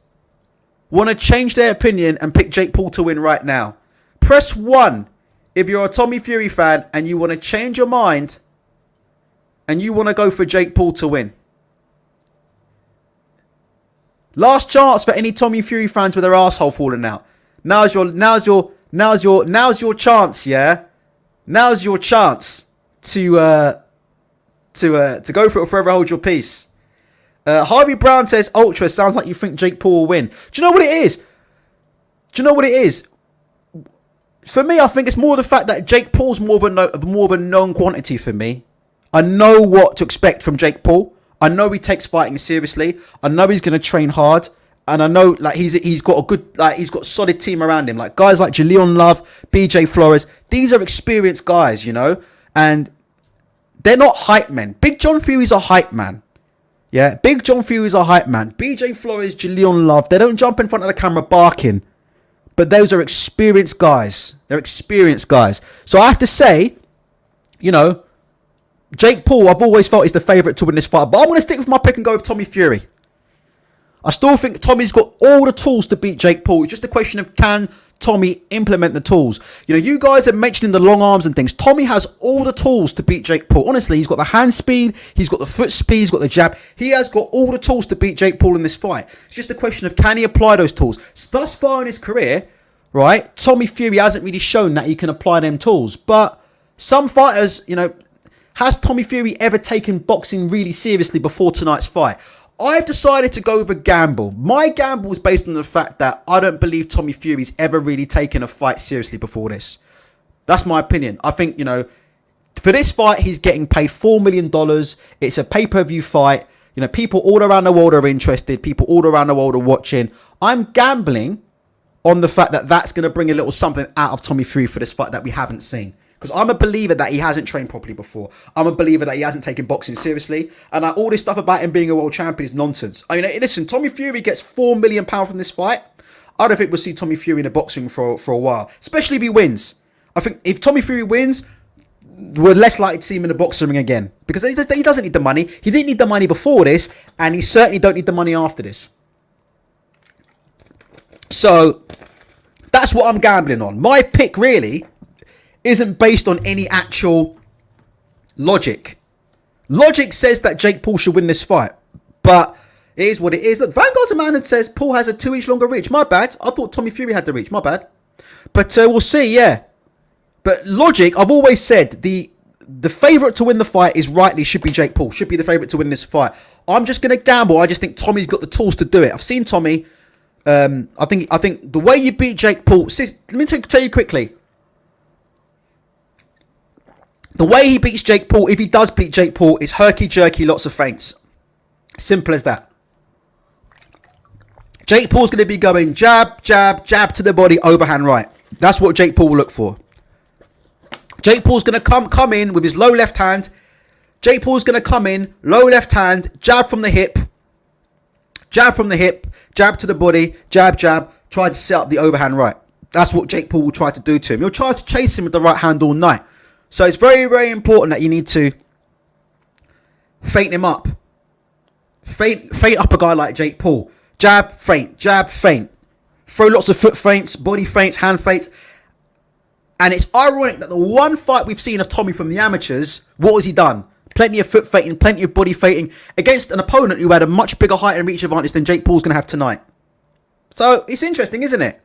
want to change their opinion and pick Jake Paul to win right now? Press 1 if you're a Tommy Fury fan and you want to change your mind and you want to go for Jake Paul to win. Last chance for any Tommy Fury fans with their asshole falling out. Now's your chance, yeah? Now's your chance to go for it or forever hold your peace. Harvey Brown says, Ultra, sounds like you think Jake Paul will win. Do you know what it is? For me, I think it's more the fact that Jake Paul's more of a known quantity for me. I know what to expect from Jake Paul. I know he takes fighting seriously. I know he's going to train hard. And I know like he's got a good, he's got a solid team around him. Like guys like Jaleon Love, BJ Flores. These are experienced guys, you know. And they're not hype men. Big John Fury's a hype man. Yeah, Big John Fury's a hype man. BJ Flores, Jaleon Love, they don't jump in front of the camera barking. But those are experienced guys. They're experienced guys. So I have to say, you know, Jake Paul, I've always felt is the favourite to win this fight. But I'm going to stick with my pick and go with Tommy Fury. I still think Tommy's got all the tools to beat Jake Paul. It's just a question of can Tommy implement the tools. You know, you guys are mentioning the long arms and things. Tommy has all the tools to beat Jake Paul. Honestly, he's got the hand speed. He's got the foot speed. He's got the jab. He has got all the tools to beat Jake Paul in this fight. It's just a question of can he apply those tools. Thus far in his career, right, Tommy Fury hasn't really shown that he can apply them tools. But some fighters, you know, has Tommy Fury ever taken boxing really seriously before tonight's fight? I've decided to go with a gamble. My gamble is based on the fact that I don't believe Tommy Fury's ever really taken a fight seriously before this. That's my opinion. I think, you know, for this fight, he's getting paid $4 million. It's a pay-per-view fight. You know, people all around the world are interested. People all around the world are watching. I'm gambling on the fact that that's going to bring a little something out of Tommy Fury for this fight that we haven't seen. Because I'm a believer that he hasn't trained properly before. I'm a believer that he hasn't taken boxing seriously. And all this stuff about him being a world champion is nonsense. I mean, listen, Tommy Fury gets £4 million from this fight. I don't think we'll see Tommy Fury in the boxing for a while. Especially if he wins. I think if Tommy Fury wins, we're less likely to see him in the boxing ring again. Because he doesn't need the money. He didn't need the money before this. And he certainly don't need the money after this. So, that's what I'm gambling on. My pick, really, isn't based on any actual logic. Logic says that Jake Paul should win this fight. But it is what it is. Look, Vanguard's a man that says Paul has a 2-inch longer reach. My bad. I thought Tommy Fury had the reach. My bad. But we'll see, yeah. But logic, I've always said the favourite to win the fight is rightly should be Jake Paul. Should be the favourite to win this fight. I'm just going to gamble. I just think Tommy's got the tools to do it. I've seen Tommy. I think the way you beat Jake Paul... Let me tell you quickly. The way he beats Jake Paul, if he does beat Jake Paul, is herky-jerky, lots of feints. Simple as that. Jake Paul's going to be going jab, jab, jab to the body, overhand right. That's what Jake Paul will look for. Jake Paul's going to come in with his low left hand. Jake Paul's going to come in, low left hand, jab from the hip. Jab from the hip, jab to the body, jab, jab. Try to set up the overhand right. That's what Jake Paul will try to do to him. He'll try to chase him with the right hand all night. So it's very, very important that you need to feint him up. Feint up a guy like Jake Paul. Jab, feint. Throw lots of foot feints, body feints, hand feints. And it's ironic that the one fight we've seen of Tommy from the amateurs, what has he done? Plenty of foot feinting, plenty of body feinting against an opponent who had a much bigger height and reach advantage than Jake Paul's going to have tonight. So it's interesting, isn't it?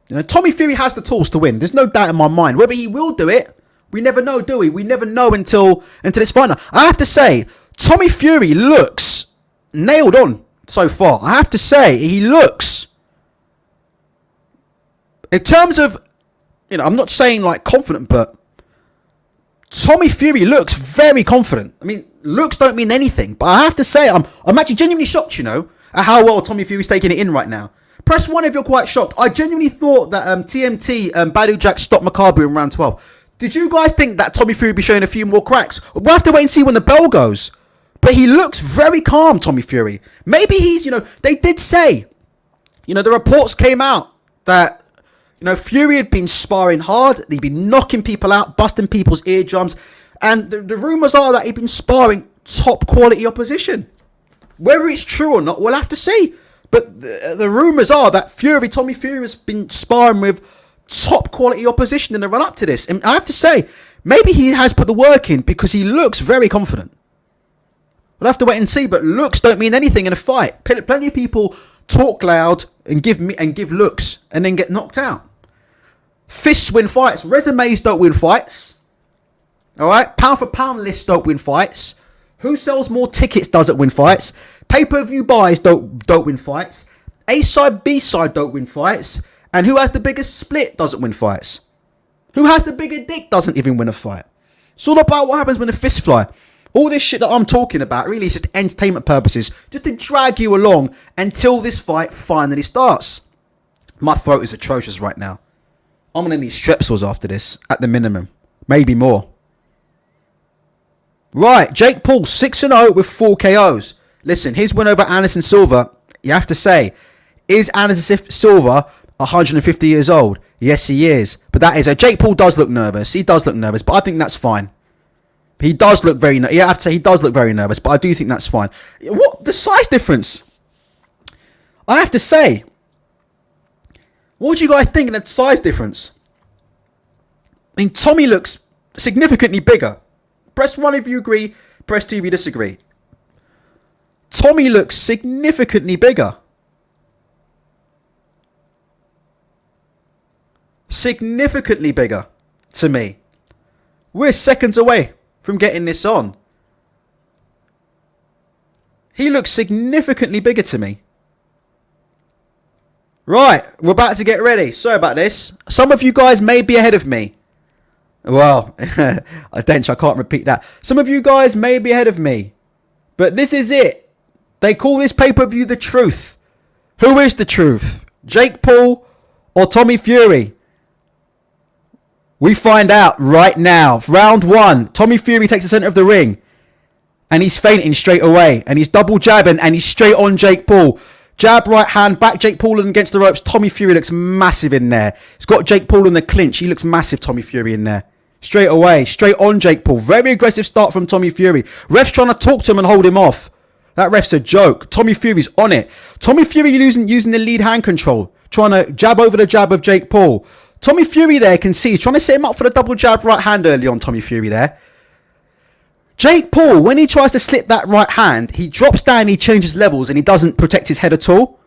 You know, Tommy Fury has the tools to win. There's no doubt in my mind. Whether he will do it, we never know, do we? We never know until this fight. I have to say, Tommy Fury looks nailed on so far. I have to say, he looks, in terms of, you know, I'm not saying like confident, but Tommy Fury looks very confident. I mean, looks don't mean anything, but I have to say, I'm actually genuinely shocked, you know, at how well Tommy Fury's taking it in right now. Press 1 if you're quite shocked. I genuinely thought that TMT Badou Jack stopped Makabu in round 12. Did you guys think that Tommy Fury would be showing a few more cracks? We'll have to wait and see when the bell goes. But he looks very calm, Tommy Fury. Maybe he's, you know, they did say, you know, the reports came out that, you know, Fury had been sparring hard. He'd been knocking people out, busting people's eardrums. And the rumours are that he'd been sparring top quality opposition. Whether it's true or not, we'll have to see. But the rumours are that Tommy Fury has been sparring with top quality opposition in the run up to this. And I have to say, maybe he has put the work in because he looks very confident. We'll have to wait and see, but looks don't mean anything in a fight. Plenty of people talk loud and give looks and then get knocked out. Fists win fights. Resumes don't win fights. All right? Pound for pound lists don't win fights. Who sells more tickets doesn't win fights. Pay-per-view buys don't win fights. A-side, B-side don't win fights. And who has the biggest split doesn't win fights. Who has the bigger dick doesn't even win a fight. It's all about what happens when the fists fly. All this shit that I'm talking about really is just entertainment purposes. Just to drag you along until this fight finally starts. My throat is atrocious right now. I'm going to need strepsils after this, at the minimum. Maybe more. Right, Jake Paul, 6-0 with 4 KOs. Listen, his win over Anderson Silva, you have to say, is Anderson Silva 150 years old? Yes, he is. But that is, Jake Paul does look nervous. He does look nervous, but I think that's fine. He does look very nervous. Yeah, I have to say, he does look very nervous, but I do think that's fine. What? The size difference? I have to say, what do you guys think of the size difference? I mean, Tommy looks significantly bigger. Press 1 if you agree. Press 2 if you disagree. Tommy looks significantly bigger. Significantly bigger to me. We're seconds away from getting this on. He looks significantly bigger to me. Right, we're about to get ready. Sorry about this. Some of you guys may be ahead of me. Well, I can't repeat that. Some of you guys may be ahead of me. But this is it. They call this pay-per-view the truth. Who is the truth? Jake Paul or Tommy Fury? We find out right now. Round 1. Tommy Fury takes the centre of the ring. And he's feinting straight away. And he's double jabbing. And he's straight on Jake Paul. Jab, right hand, back Jake Paul against the ropes. Tommy Fury looks massive in there. He's got Jake Paul in the clinch. He looks massive, Tommy Fury, in there. Straight away. Straight on Jake Paul. Very aggressive start from Tommy Fury. Ref's trying to talk to him and hold him off. That ref's a joke. Tommy Fury's on it. Tommy Fury using the lead hand control. Trying to jab over the jab of Jake Paul. Tommy Fury there can see. He's trying to set him up for the double jab right hand early on, Tommy Fury there. Jake Paul, when he tries to slip that right hand, he drops down, he changes levels, and he doesn't protect his head at all.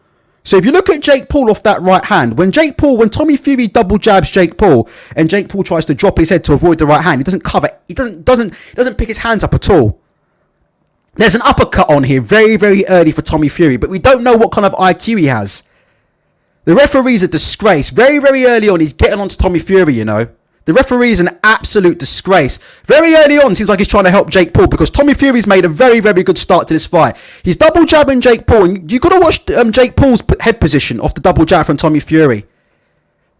So if you look at Jake Paul off that right hand, when Tommy Fury double jabs Jake Paul, and Jake Paul tries to drop his head to avoid the right hand, he doesn't cover. He doesn't pick his hands up at all. There's an uppercut on here very, very early for Tommy Fury, but we don't know what kind of IQ he has. The referee's a disgrace. Very, very early on, he's getting onto Tommy Fury, you know. The referee's an absolute disgrace. Very early on, seems like he's trying to help Jake Paul because Tommy Fury's made a very, very good start to this fight. He's double jabbing Jake Paul, and you've got to watch Jake Paul's head position off the double jab from Tommy Fury.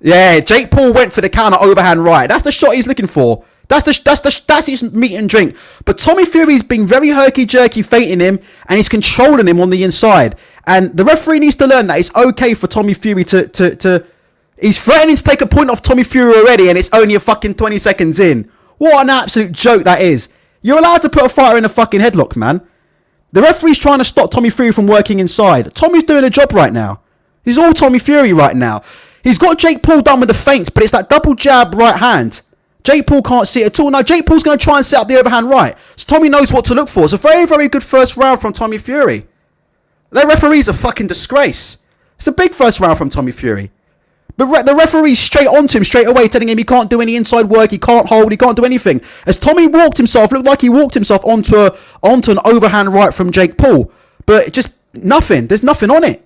Yeah, Jake Paul went for the counter overhand right. That's the shot he's looking for. That's his meat and drink. But Tommy Fury's been very herky-jerky feinting him, and he's controlling him on the inside. And the referee needs to learn that it's okay for Tommy Fury to he's threatening to take a point off Tommy Fury already, and it's only a fucking 20 seconds in. What an absolute joke that is. You're allowed to put a fighter in a fucking headlock, man. The referee's trying to stop Tommy Fury from working inside. Tommy's doing a job right now. He's all Tommy Fury right now. He's got Jake Paul done with the feints, but it's that double jab right hand. Jake Paul can't see it at all. Now, Jake Paul's going to try and set up the overhand right. So Tommy knows what to look for. It's a very, very good first round from Tommy Fury. Their referee's a fucking disgrace. It's a big first round from Tommy Fury. But the referee's straight onto him straight away, telling him he can't do any inside work, he can't hold, he can't do anything. As Tommy looked like he walked himself onto an overhand right from Jake Paul. But just nothing. There's nothing on it.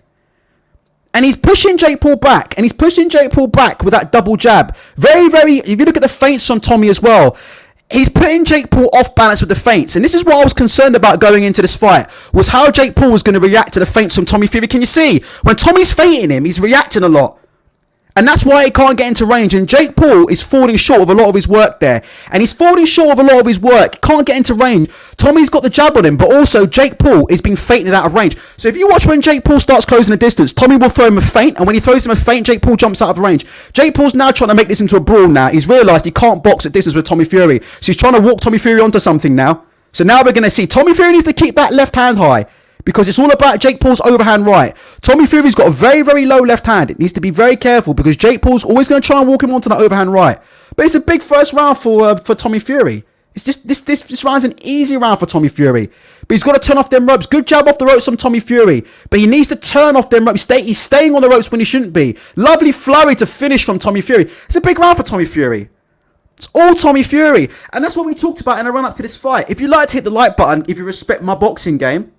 And he's pushing Jake Paul back. And he's pushing Jake Paul back with that double jab. Very, very... If you look at the feints from Tommy as well, he's putting Jake Paul off balance with the feints. And this is what I was concerned about going into this fight, was how Jake Paul was going to react to the feints from Tommy Fury. Can you see? When Tommy's feinting him, he's reacting a lot. And that's why he can't get into range. And Jake Paul is falling short of a lot of his work there. And he's falling short of a lot of his work. Can't get into range. Tommy's got the jab on him, but also Jake Paul is being feinted out of range. So if you watch when Jake Paul starts closing the distance, Tommy will throw him a feint. And when he throws him a feint, Jake Paul jumps out of range. Jake Paul's now trying to make this into a brawl now. He's realised he can't box at distance with Tommy Fury. So he's trying to walk Tommy Fury onto something now. So now we're going to see Tommy Fury needs to keep that left hand high, because it's all about Jake Paul's overhand right. Tommy Fury's got a very, very low left hand. It needs to be very careful, because Jake Paul's always going to try and walk him onto that overhand right. But it's a big first round for Tommy Fury. It's just this round's an easy round for Tommy Fury. But he's got to turn off them ropes. Good jab off the ropes from Tommy Fury. But he needs to turn off them ropes. He's staying on the ropes when he shouldn't be. Lovely flurry to finish from Tommy Fury. It's a big round for Tommy Fury. It's all Tommy Fury. And that's what we talked about in the run up to this fight. If you like to hit the like button, if you respect my boxing game,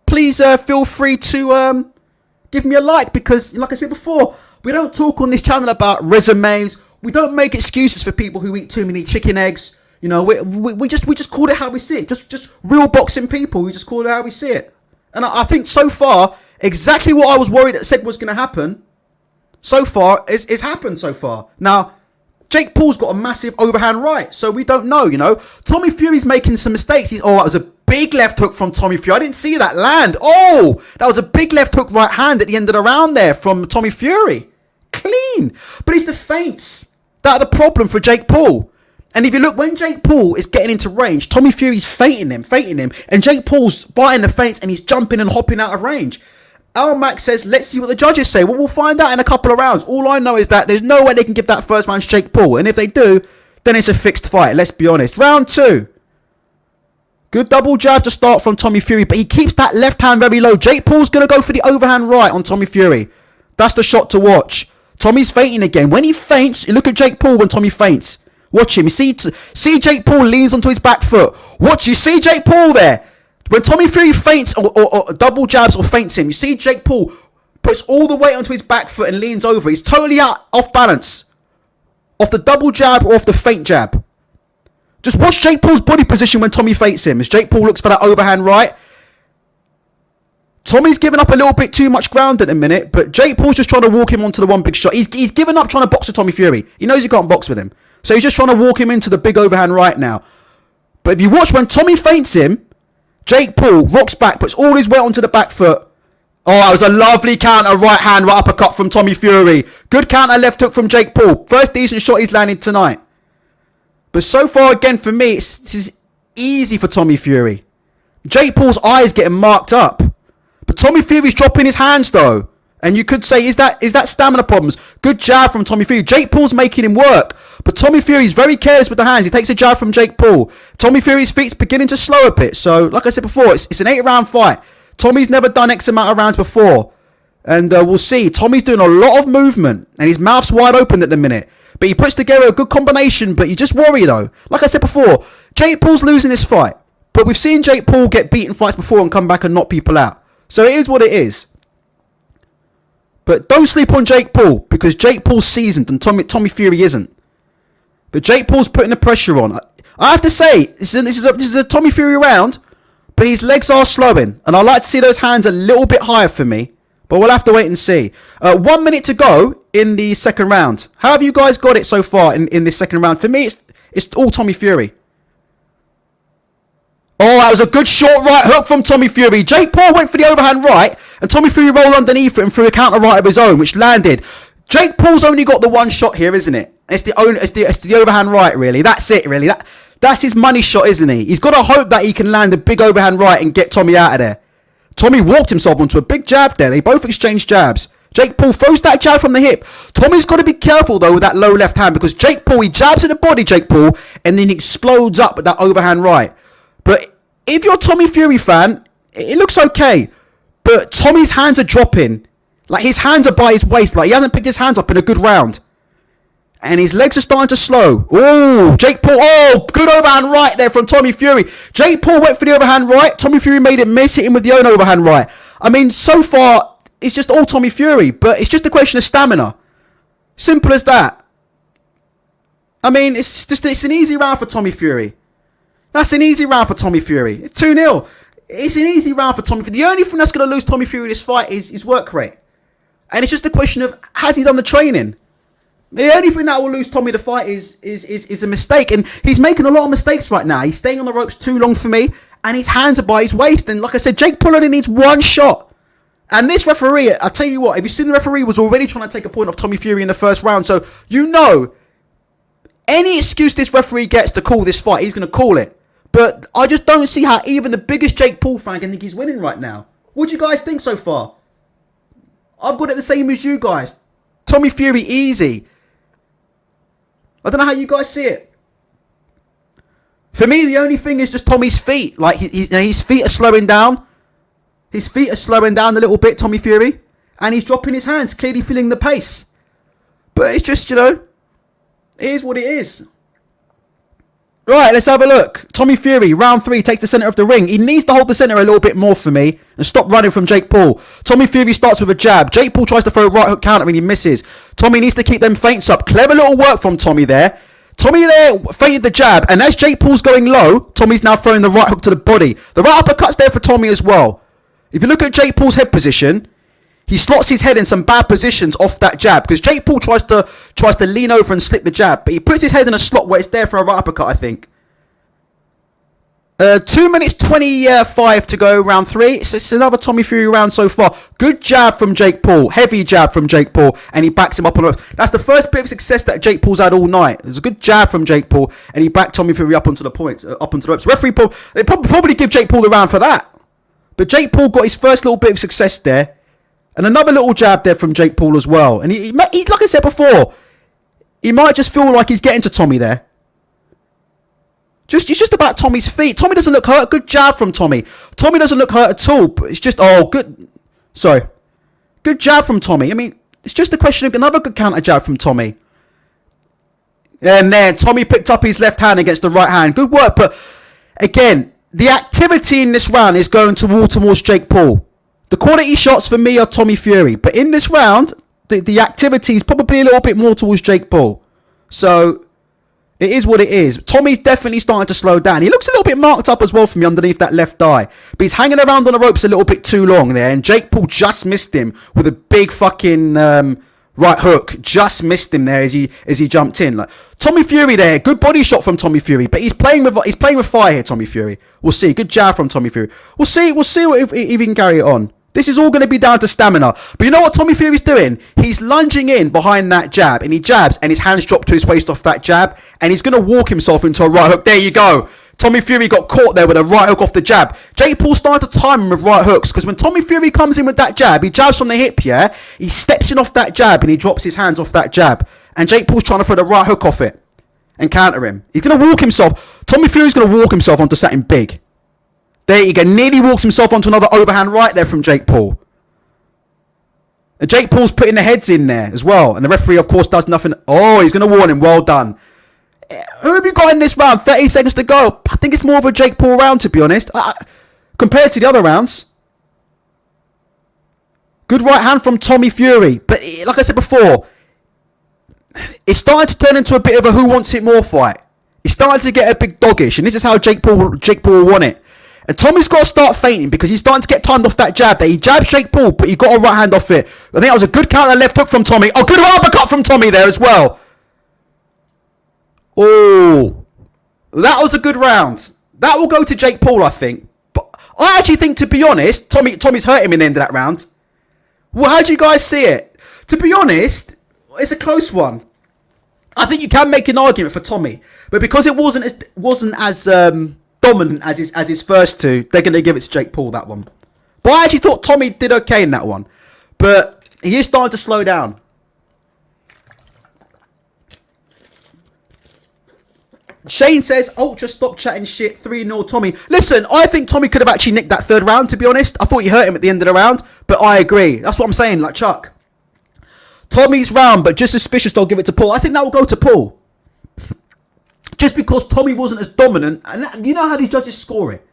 please feel free to give me a like, because like I said before, we don't talk on this channel about resumes. We don't make excuses for people who eat too many chicken eggs. You know, we just call it how we see it. Just real boxing people. We just call it how we see it. And I think so far, exactly what I was worried that said was going to happen, so far is happened so far. Now, Jake Paul's got a massive overhand right, so we don't know, you know. Tommy Fury's making some mistakes. That was a big left hook from Tommy Fury. I didn't see that land. Oh, that was a big left hook right hand at the end of the round there from Tommy Fury. Clean. But it's the feints that are the problem for Jake Paul. And if you look, when Jake Paul is getting into range, Tommy Fury's feinting him, and Jake Paul's biting the feints and he's jumping and hopping out of range. Al Mack says, let's see what the judges say. Well, we'll find out in a couple of rounds. All I know is that there's no way they can give that first round to Jake Paul. And if they do, then it's a fixed fight. Let's be honest. Round 2. Good double jab to start from Tommy Fury, but he keeps that left hand very low. Jake Paul's going to go for the overhand right on Tommy Fury. That's the shot to watch. Tommy's feinting again. When he feints, you look at Jake Paul when Tommy feints. Watch him. You see Jake Paul leans onto his back foot. Watch, you see Jake Paul there. When Tommy Fury feints or double jabs or feints him, you see Jake Paul puts all the weight onto his back foot and leans over. He's totally off balance. Off the double jab or off the feint jab. Just watch Jake Paul's body position when Tommy feints him. As Jake Paul looks for that overhand right. Tommy's given up a little bit too much ground at the minute, but Jake Paul's just trying to walk him onto the one big shot. He's given up trying to box with Tommy Fury. He knows he can't box with him. So he's just trying to walk him into the big overhand right now. But if you watch when Tommy feints him, Jake Paul rocks back, puts all his weight onto the back foot. Oh, that was a lovely counter right hand, right uppercut from Tommy Fury. Good counter left hook from Jake Paul. First decent shot he's landed tonight. But so far, again, for me, this is easy for Tommy Fury. Jake Paul's eye is getting marked up. But Tommy Fury's dropping his hands, though. And you could say, is that stamina problems? Good jab from Tommy Fury. Jake Paul's making him work. But Tommy Fury's very careless with the hands. He takes a jab from Jake Paul. Tommy Fury's feet's beginning to slow a bit. So, like I said before, it's an 8-round fight. Tommy's never done X amount of rounds before. And we'll see. Tommy's doing a lot of movement. And his mouth's wide open at the minute. But he puts together a good combination. But you just worry, though. Like I said before, Jake Paul's losing this fight. But we've seen Jake Paul get beaten fights before and come back and knock people out. So it is what it is. But don't sleep on Jake Paul, because Jake Paul's seasoned and Tommy Fury isn't. But Jake Paul's putting the pressure on. I have to say, this is a Tommy Fury round, but his legs are slowing. And I'd like to see those hands a little bit higher for me. But we'll have to wait and see. 1 minute to go in the second round. How have you guys got it so far in this second round? For me, it's all Tommy Fury. Oh, that was a good short right hook from Tommy Fury. Jake Paul went for the overhand right, and Tommy Fury rolled underneath it and threw a counter right of his own, which landed. Jake Paul's only got the one shot here, isn't it? It's the overhand right, really. That's it, really. That's his money shot, isn't he? He's got to hope that he can land a big overhand right and get Tommy out of there. Tommy walked himself onto a big jab there. They both exchanged jabs. Jake Paul throws that jab from the hip. Tommy's got to be careful, though, with that low left hand because Jake Paul, he jabs at the body, Jake Paul, and then he explodes up with that overhand right. But if you're a Tommy Fury fan, it looks okay. But Tommy's hands are dropping. Like, his hands are by his waist. Like, he hasn't picked his hands up in a good round. And his legs are starting to slow. Oh, Jake Paul. Oh, good overhand right there from Tommy Fury. Jake Paul went for the overhand right. Tommy Fury made it miss, hit him with the own overhand right. I mean, so far, it's just all Tommy Fury. But it's just a question of stamina. Simple as that. I mean, it's an easy round for Tommy Fury. That's an easy round for Tommy Fury. It's 2-0. It's an easy round for Tommy Fury. The only thing that's going to lose Tommy Fury this fight is his work rate. And it's just a question of, has he done the training? The only thing that will lose Tommy the fight is a mistake. And he's making a lot of mistakes right now. He's staying on the ropes too long for me. And his hands are by his waist. And like I said, Jake Paul only needs one shot. And this referee, I tell you what, if you've seen the referee was already trying to take a point off Tommy Fury in the first round. So, you know, any excuse this referee gets to call this fight, he's going to call it. But I just don't see how even the biggest Jake Paul fan can think he's winning right now. What do you guys think so far? I've got it the same as you guys. Tommy Fury, easy. I don't know how you guys see it. For me, the only thing is just Tommy's feet. Like, his feet are slowing down. His feet are slowing down a little bit, Tommy Fury. And he's dropping his hands, clearly feeling the pace. But it's just, you know, it is what it is. Right, let's have a look. Tommy Fury, round 3, takes the centre of the ring. He needs to hold the centre a little bit more for me and stop running from Jake Paul. Tommy Fury starts with a jab. Jake Paul tries to throw a right hook counter and he misses. Tommy needs to keep them feints up. Clever little work from Tommy there. Tommy there feinted the jab, and as Jake Paul's going low, Tommy's now throwing the right hook to the body. The right uppercut's there for Tommy as well. If you look at Jake Paul's head position, he slots his head in some bad positions off that jab because Jake Paul tries to lean over and slip the jab, but he puts his head in a slot where it's there for a right uppercut, I think. 2 minutes 25 to go, round 3. It's another Tommy Fury round so far. Good jab from Jake Paul. Heavy jab from Jake Paul. And he backs him up on the ropes. That's the first bit of success that Jake Paul's had all night. It was a good jab from Jake Paul. And he backed Tommy Fury up onto the point, up onto the ropes. Referee Paul, they probably give Jake Paul the round for that. But Jake Paul got his first little bit of success there. And another little jab there from Jake Paul as well. And he like I said before, he might just feel like he's getting to Tommy there. It's just about Tommy's feet. Tommy doesn't look hurt. Good jab from Tommy. Tommy doesn't look hurt at all. But it's just, good. Sorry. Good jab from Tommy. I mean, it's just a question of another good counter jab from Tommy. And then Tommy picked up his left hand against the right hand. Good work. But again, the activity in this round is going towards Jake Paul. The quality shots for me are Tommy Fury. But in this round, the activity is probably a little bit more towards Jake Paul. So it is what it is. Tommy's definitely starting to slow down. He looks a little bit marked up as well for me underneath that left eye. But he's hanging around on the ropes a little bit too long there. And Jake Paul just missed him with a big fucking right hook. Just missed him there as he jumped in. Like, Tommy Fury there. Good body shot from Tommy Fury. But he's playing with fire here, Tommy Fury. We'll see. Good jab from Tommy Fury. We'll see if he can carry it on. This is all going to be down to stamina. But you know what Tommy Fury's doing? He's lunging in behind that jab. And he jabs. And his hands drop to his waist off that jab. And he's going to walk himself into a right hook. There you go. Tommy Fury got caught there with a right hook off the jab. Jake Paul started to time him with right hooks. Because when Tommy Fury comes in with that jab, he jabs from the hip, yeah? He steps in off that jab. And he drops his hands off that jab. And Jake Paul's trying to throw the right hook off it. And counter him. He's going to walk himself. Tommy Fury's going to walk himself onto something big. There you go. Nearly walks himself onto another overhand right there from Jake Paul. And Jake Paul's putting the heads in there as well. And the referee, of course, does nothing. Oh, he's going to warn him. Well done. Who have you got in this round? 30 seconds to go. I think it's more of a Jake Paul round, to be honest. Compared to the other rounds. Good right hand from Tommy Fury. But like I said before, it's starting to turn into a bit of a who wants it more fight. It's starting to get a bit doggish. And this is how Jake Paul will want it. And Tommy's got to start feinting because he's starting to get timed off that jab there. He jabs Jake Paul, but he got a right hand off it. I think that was a good counter left hook from Tommy. Oh, good uppercut from Tommy there as well. Oh, that was a good round. That will go to Jake Paul, I think. But I actually think, to be honest, Tommy's hurt him in the end of that round. Well, how do you guys see it? To be honest, it's a close one. I think you can make an argument for Tommy, but because it wasn't as dominant as his first two, they're going to give it to Jake Paul, that one. But I actually thought Tommy did okay in that one, but he is starting to slow down. Shane says, Ultra, stop chatting shit, 3-0 Tommy. Listen, I think Tommy could have actually nicked that third round, to be honest. I thought he hurt him at the end of the round, but I agree. That's what I'm saying, like Chuck. Tommy's round, but just suspicious they'll give it to Paul. I think that will go to Paul. Just because Tommy wasn't as dominant, and you know how these judges score it.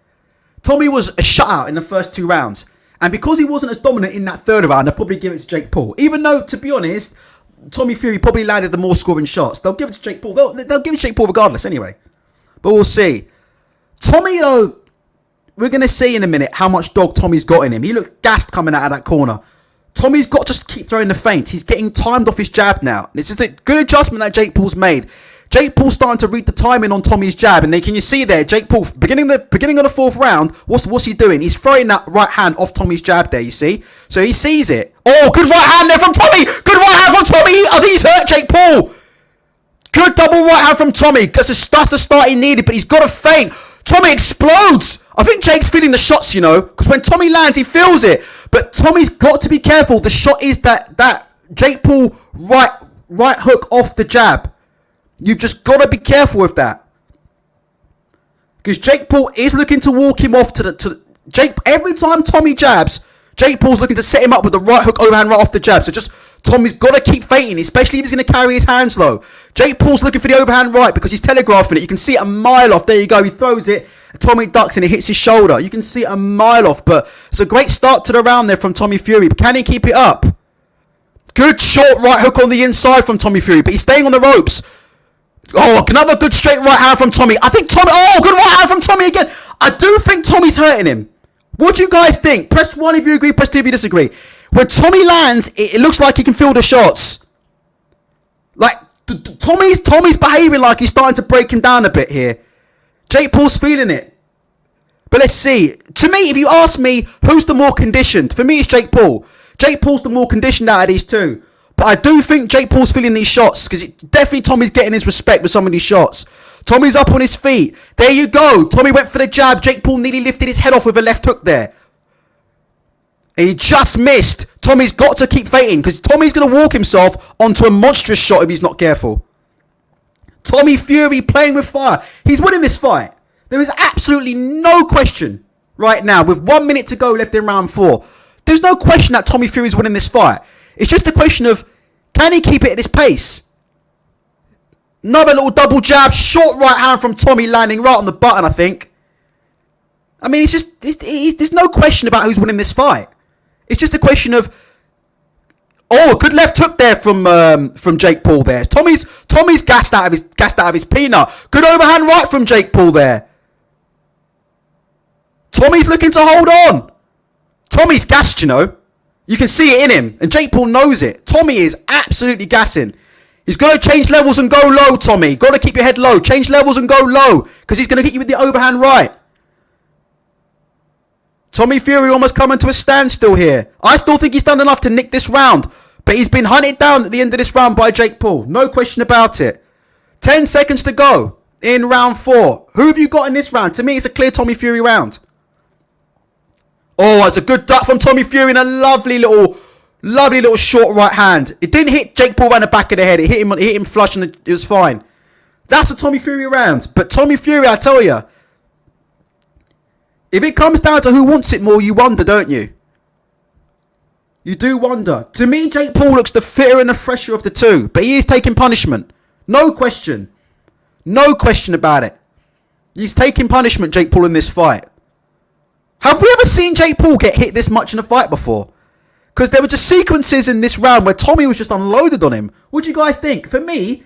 Tommy was a shutout in the first 2 rounds, and because he wasn't as dominant in that third round, they'll probably give it to Jake Paul. Even though, to be honest, Tommy Fury probably landed the more scoring shots. They'll give it to Jake Paul. They'll give it to Jake Paul regardless anyway. But we'll see. Tommy, though, we're going to see in a minute how much dog Tommy's got in him. He looked gassed coming out of that corner. Tommy's got to keep throwing the feints. He's getting timed off his jab now. It's just a good adjustment that Jake Paul's made. Jake Paul's starting to read the timing on Tommy's jab. And then can you see there, Jake Paul, beginning of the 4th round, what's he doing? He's throwing that right hand off Tommy's jab there, you see? So he sees it. Oh, good right hand there from Tommy. Good right hand from Tommy. I think he's hurt Jake Paul. Good double right hand from Tommy. That's the start he needed, but he's got a feint. Tommy explodes. I think Jake's feeling the shots, you know, because when Tommy lands, he feels it. But Tommy's got to be careful. The shot is that Jake Paul right hook off the jab. You've just got to be careful with that. Because Jake Paul is looking to walk him off to Jake. Every time Tommy jabs, Jake Paul's looking to set him up with the right hook overhand right off the jab. So just Tommy's got to keep feinting, especially if he's going to carry his hands low. Jake Paul's looking for the overhand right because he's telegraphing it. You can see it a mile off. There you go. He throws it. Tommy ducks and it hits his shoulder. You can see it a mile off. But it's a great start to the round there from Tommy Fury. But can he keep it up? Good short right hook on the inside from Tommy Fury. But he's staying on the ropes. Oh, another good straight right hand from Tommy. I think Tommy... Oh, good right hand from Tommy again. I do think Tommy's hurting him. What do you guys think? Press 1 if you agree, press 2 if you disagree. When Tommy lands, it looks like he can feel the shots. Like, Tommy's behaving like he's starting to break him down a bit here. Jake Paul's feeling it. But let's see. To me, if you ask me, who's the more conditioned? For me, it's Jake Paul. Jake Paul's the more conditioned out of these two. But I do think Jake Paul's feeling these shots because definitely Tommy's getting his respect with some of these shots. Tommy's up on his feet. There you go. Tommy went for the jab. Jake Paul nearly lifted his head off with a left hook there. And he just missed. Tommy's got to keep feinting because Tommy's going to walk himself onto a monstrous shot if he's not careful. Tommy Fury playing with fire. He's winning this fight. There is absolutely no question right now with 1 minute to go left in round 4. There's no question that Tommy Fury's winning this fight. It's just a question of, can he keep it at this pace? Another little double jab, short right hand from Tommy landing right on the button, I think. I mean, there's no question about who's winning this fight. It's just a question of, oh, a good left hook there from Jake Paul there. Tommy's gassed out of his peanut. Good overhand right from Jake Paul there. Tommy's looking to hold on. Tommy's gassed, you know. You can see it in him, and Jake Paul knows it. Tommy is absolutely gassing. He's got to change levels and go low, Tommy. Got to keep your head low. Change levels and go low, because he's going to hit you with the overhand right. Tommy Fury almost coming to a standstill here. I still think he's done enough to nick this round, but he's been hunted down at the end of this round by Jake Paul. No question about it. 10 seconds to go in round 4. Who have you got in this round? To me, it's a clear Tommy Fury round. Oh, it's a good duck from Tommy Fury and a lovely little short right hand. It didn't hit Jake Paul around the back of the head. It hit him flush and it was fine. That's a Tommy Fury round. But Tommy Fury, I tell you, if it comes down to who wants it more, you wonder, don't you? You do wonder. To me, Jake Paul looks the fitter and the fresher of the two. But he is taking punishment. No question. No question about it. He's taking punishment, Jake Paul, in this fight. Have we ever seen Jake Paul get hit this much in a fight before? Because there were just sequences in this round where Tommy was just unloaded on him. What do you guys think? For me,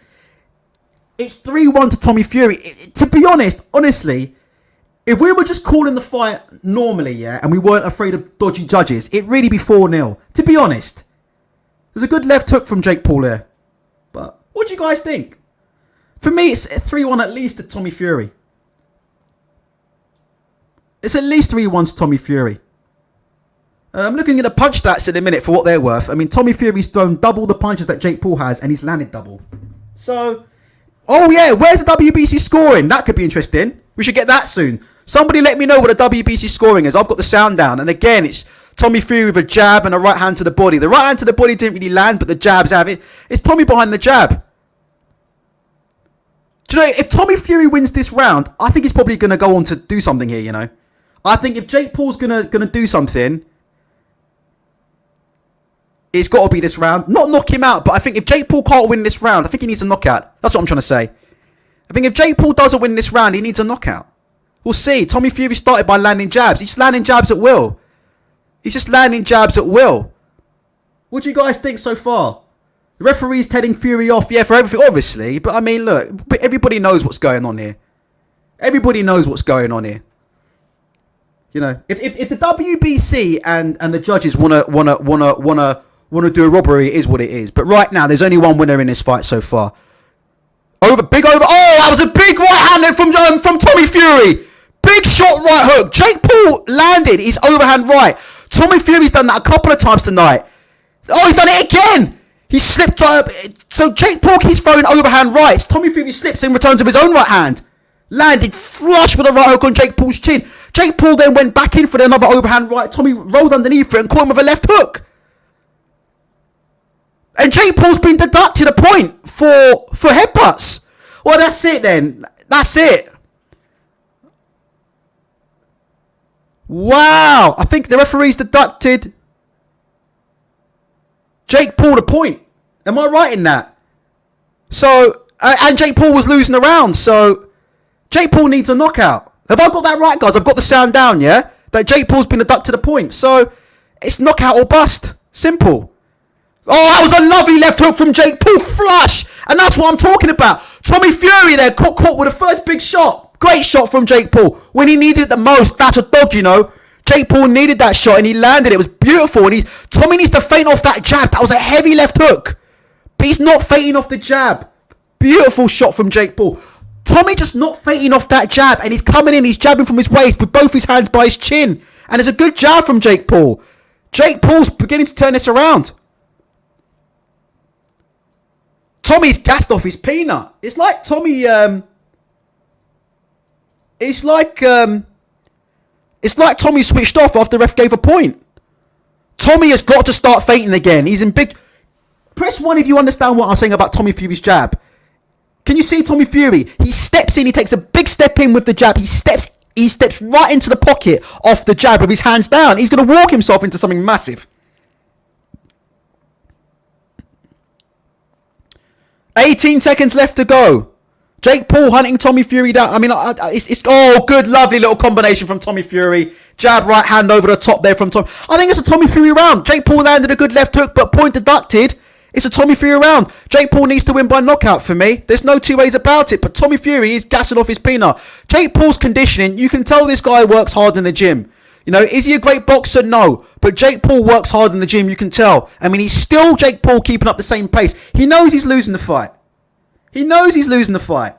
it's 3-1 to Tommy Fury. To be honest, honestly, if we were just calling the fight normally, yeah, and we weren't afraid of dodgy judges, it'd really be 4-0. To be honest. There's a good left hook from Jake Paul there. But what do you guys think? For me, it's 3-1 at least to Tommy Fury. It's at least 3-1 to Tommy Fury. I'm looking at the punch stats in a minute for what they're worth. I mean, Tommy Fury's thrown double the punches that Jake Paul has, and he's landed double. So, oh yeah, where's the WBC scoring? That could be interesting. We should get that soon. Somebody let me know what the WBC scoring is. I've got the sound down. And again, it's Tommy Fury with a jab and a right hand to the body. The right hand to the body didn't really land, but the jabs have it. It's Tommy behind the jab. Do you know, if Tommy Fury wins this round, I think he's probably going to go on to do something here, you know. I think if Jake Paul's going to do something, it's got to be this round. Not knock him out, but I think if Jake Paul can't win this round, I think he needs a knockout. That's what I'm trying to say. I think if Jake Paul doesn't win this round, he needs a knockout. We'll see. Tommy Fury started by landing jabs. He's landing jabs at will. He's just landing jabs at will. What do you guys think so far? The referee's telling Fury off, yeah, for everything, obviously. But I mean, look, everybody knows what's going on here. Everybody knows what's going on here. You know, if the WBC and the judges wanna do a robbery, it is what it is. But right now, there's only one winner in this fight so far. Big over. Oh, that was a big right hand from Tommy Fury. Big shot right hook. Jake Paul landed his overhand right. Tommy Fury's done that a couple of times tonight. Oh, he's done it again. He slipped up. So Jake Paul keeps throwing overhand rights. Tommy Fury slips in returns of his own right hand. Landed flush with a right hook on Jake Paul's chin. Jake Paul then went back in for another overhand right. Tommy rolled underneath it and caught him with a left hook. And Jake Paul's been deducted a point for headbutts. Well, that's it then. That's it. Wow. I think the referee's deducted Jake Paul a point. Am I right in that? So, and Jake Paul was losing the round. So, Jake Paul needs a knockout. Have I got that right, guys? I've got the sound down, yeah? That Jake Paul's been deducted a point. So, it's knockout or bust. Simple. Oh, that was a lovely left hook from Jake Paul. Flush. And that's what I'm talking about. Tommy Fury there caught with the first big shot. Great shot from Jake Paul. When he needed it the most, that's a dog, you know. Jake Paul needed that shot and he landed it. It was beautiful. And Tommy needs to feint off that jab. That was a heavy left hook. But he's not feinting off the jab. Beautiful shot from Jake Paul. Tommy just not feinting off that jab. And he's coming in. He's jabbing from his waist with both his hands by his chin. And it's a good jab from Jake Paul. Jake Paul's beginning to turn this around. Tommy's gassed off his peanut. It's like Tommy... It's like Tommy switched off after the ref gave a point. Tommy has got to start feinting again. He's in big... Press 1 if you understand what I'm saying about Tommy Fury's jab. Can you see Tommy Fury? He steps in. He takes a big step in with the jab. He steps right into the pocket off the jab with his hands down. He's going to walk himself into something massive. 18 seconds left to go. Jake Paul hunting Tommy Fury down. I mean, it's good, lovely little combination from Tommy Fury. Jab, right hand over the top there from Tom. I think it's a Tommy Fury round. Jake Paul landed a good left hook, but point deducted. It's a Tommy Fury round. Jake Paul needs to win by knockout for me. There's no two ways about it, but Tommy Fury is gassing off his peanut. Jake Paul's conditioning. You can tell this guy works hard in the gym. You know, is he a great boxer? No. But Jake Paul works hard in the gym, you can tell. I mean, he's still Jake Paul keeping up the same pace. He knows he's losing the fight. He knows he's losing the fight.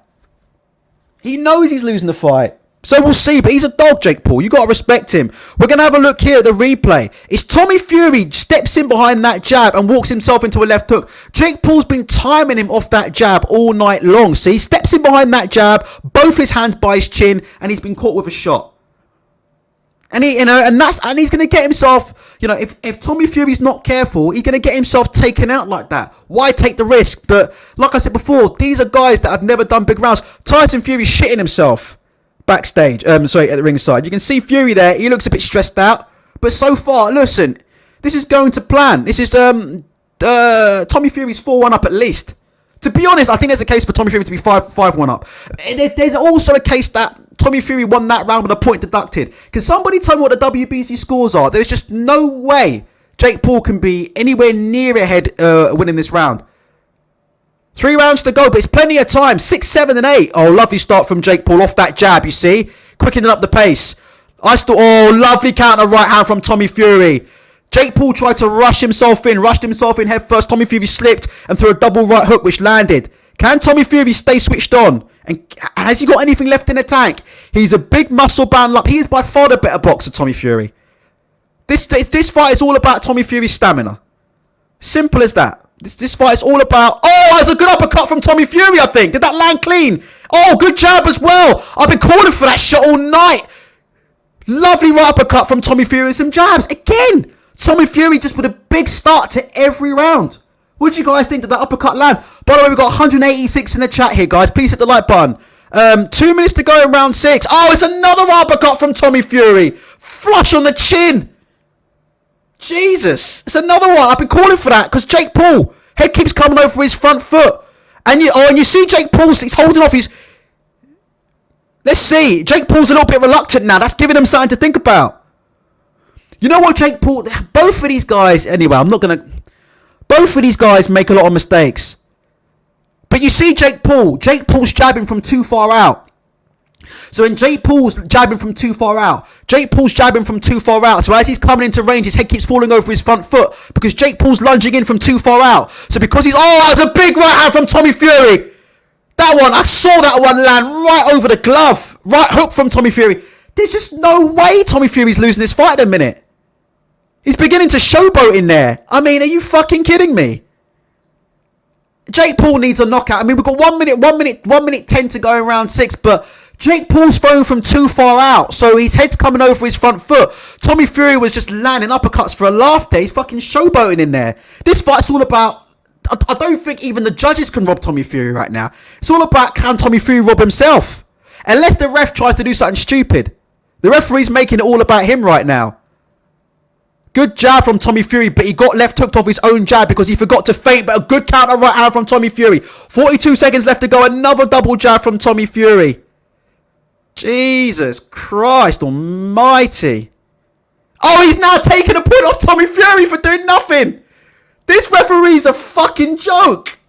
He knows he's losing the fight. So we'll see, but he's a dog, Jake Paul. You got to respect him. We're going to have a look here at the replay. It's Tommy Fury steps in behind that jab and walks himself into a left hook. Jake Paul's been timing him off that jab all night long. See, he steps in behind that jab, both his hands by his chin, and he's been caught with a shot. And he's going to get himself, you know, if Tommy Fury's not careful, he's going to get himself taken out like that. Why take the risk? But like I said before, these are guys that have never done big rounds. Tyson Fury shitting himself backstage, at the ringside. You can see Fury there. He looks a bit stressed out. But so far, listen, this is going to plan. This is Tommy Fury's 4-1 up at least. To be honest, I think there's a case for Tommy Fury to be 5-1 up. There's also a case that Tommy Fury won that round with a point deducted. Can somebody tell me what the WBC scores are? There's just no way Jake Paul can be anywhere near ahead winning this round. 3 rounds to go, but it's plenty of time. 6, 7, and 8. Oh, lovely start from Jake Paul off that jab, you see? Quickening up the pace. Lovely counter right hand from Tommy Fury. Jake Paul tried to rushed himself in head first. Tommy Fury slipped and threw a double right hook, which landed. Can Tommy Fury stay switched on? And has he got anything left in the tank? He's a big muscle bound lump. He is by far the better boxer, Tommy Fury. This fight is all about Tommy Fury's stamina. Simple as that. This fight is all about... Oh, that's a good uppercut from Tommy Fury, I think. Did that land clean? Oh, good jab as well. I've been calling for that shot all night. Lovely right uppercut from Tommy Fury and some jabs. Again, Tommy Fury just with a big start to every round. What do you guys think? Did that uppercut land? By the way, we've got 186 in the chat here, guys. Please hit the like button. 2 minutes to go in round 6. Oh, it's another uppercut from Tommy Fury. Flush on the chin. Jesus. It's another one. I've been calling for that because Jake Paul, head keeps coming over his front foot. And you see Jake Paul, he's holding off his... Let's see. Jake Paul's a little bit reluctant now. That's giving him something to think about. You know what, Jake Paul... Both of these guys... Anyway, I'm not going to... Both of these guys make a lot of mistakes. But you see Jake Paul's jabbing from too far out. So when Jake Paul's jabbing from too far out, so as he's coming into range, his head keeps falling over his front foot because Jake Paul's lunging in from too far out. So because he's... Oh, that's a big right hand from Tommy Fury. That one, I saw that one land right over the glove. Right hook from Tommy Fury. There's just no way Tommy Fury's losing this fight in a minute. He's beginning to showboat in there. I mean, are you fucking kidding me? Jake Paul needs a knockout. I mean, we've got 1 minute 10 to go in round 6, but Jake Paul's thrown from too far out, so his head's coming over his front foot. Tommy Fury was just landing uppercuts for a laugh there. He's fucking showboating in there. This fight's all about... I don't think even the judges can rob Tommy Fury right now. It's all about, can Tommy Fury rob himself? Unless the ref tries to do something stupid. The referee's making it all about him right now. Good jab from Tommy Fury, but he got left hooked off his own jab because he forgot to feint, but a good counter right hand from Tommy Fury. 42 seconds left to go. Another double jab from Tommy Fury. Jesus Christ almighty. Oh, he's now taking a point off Tommy Fury for doing nothing. This referee's a fucking joke.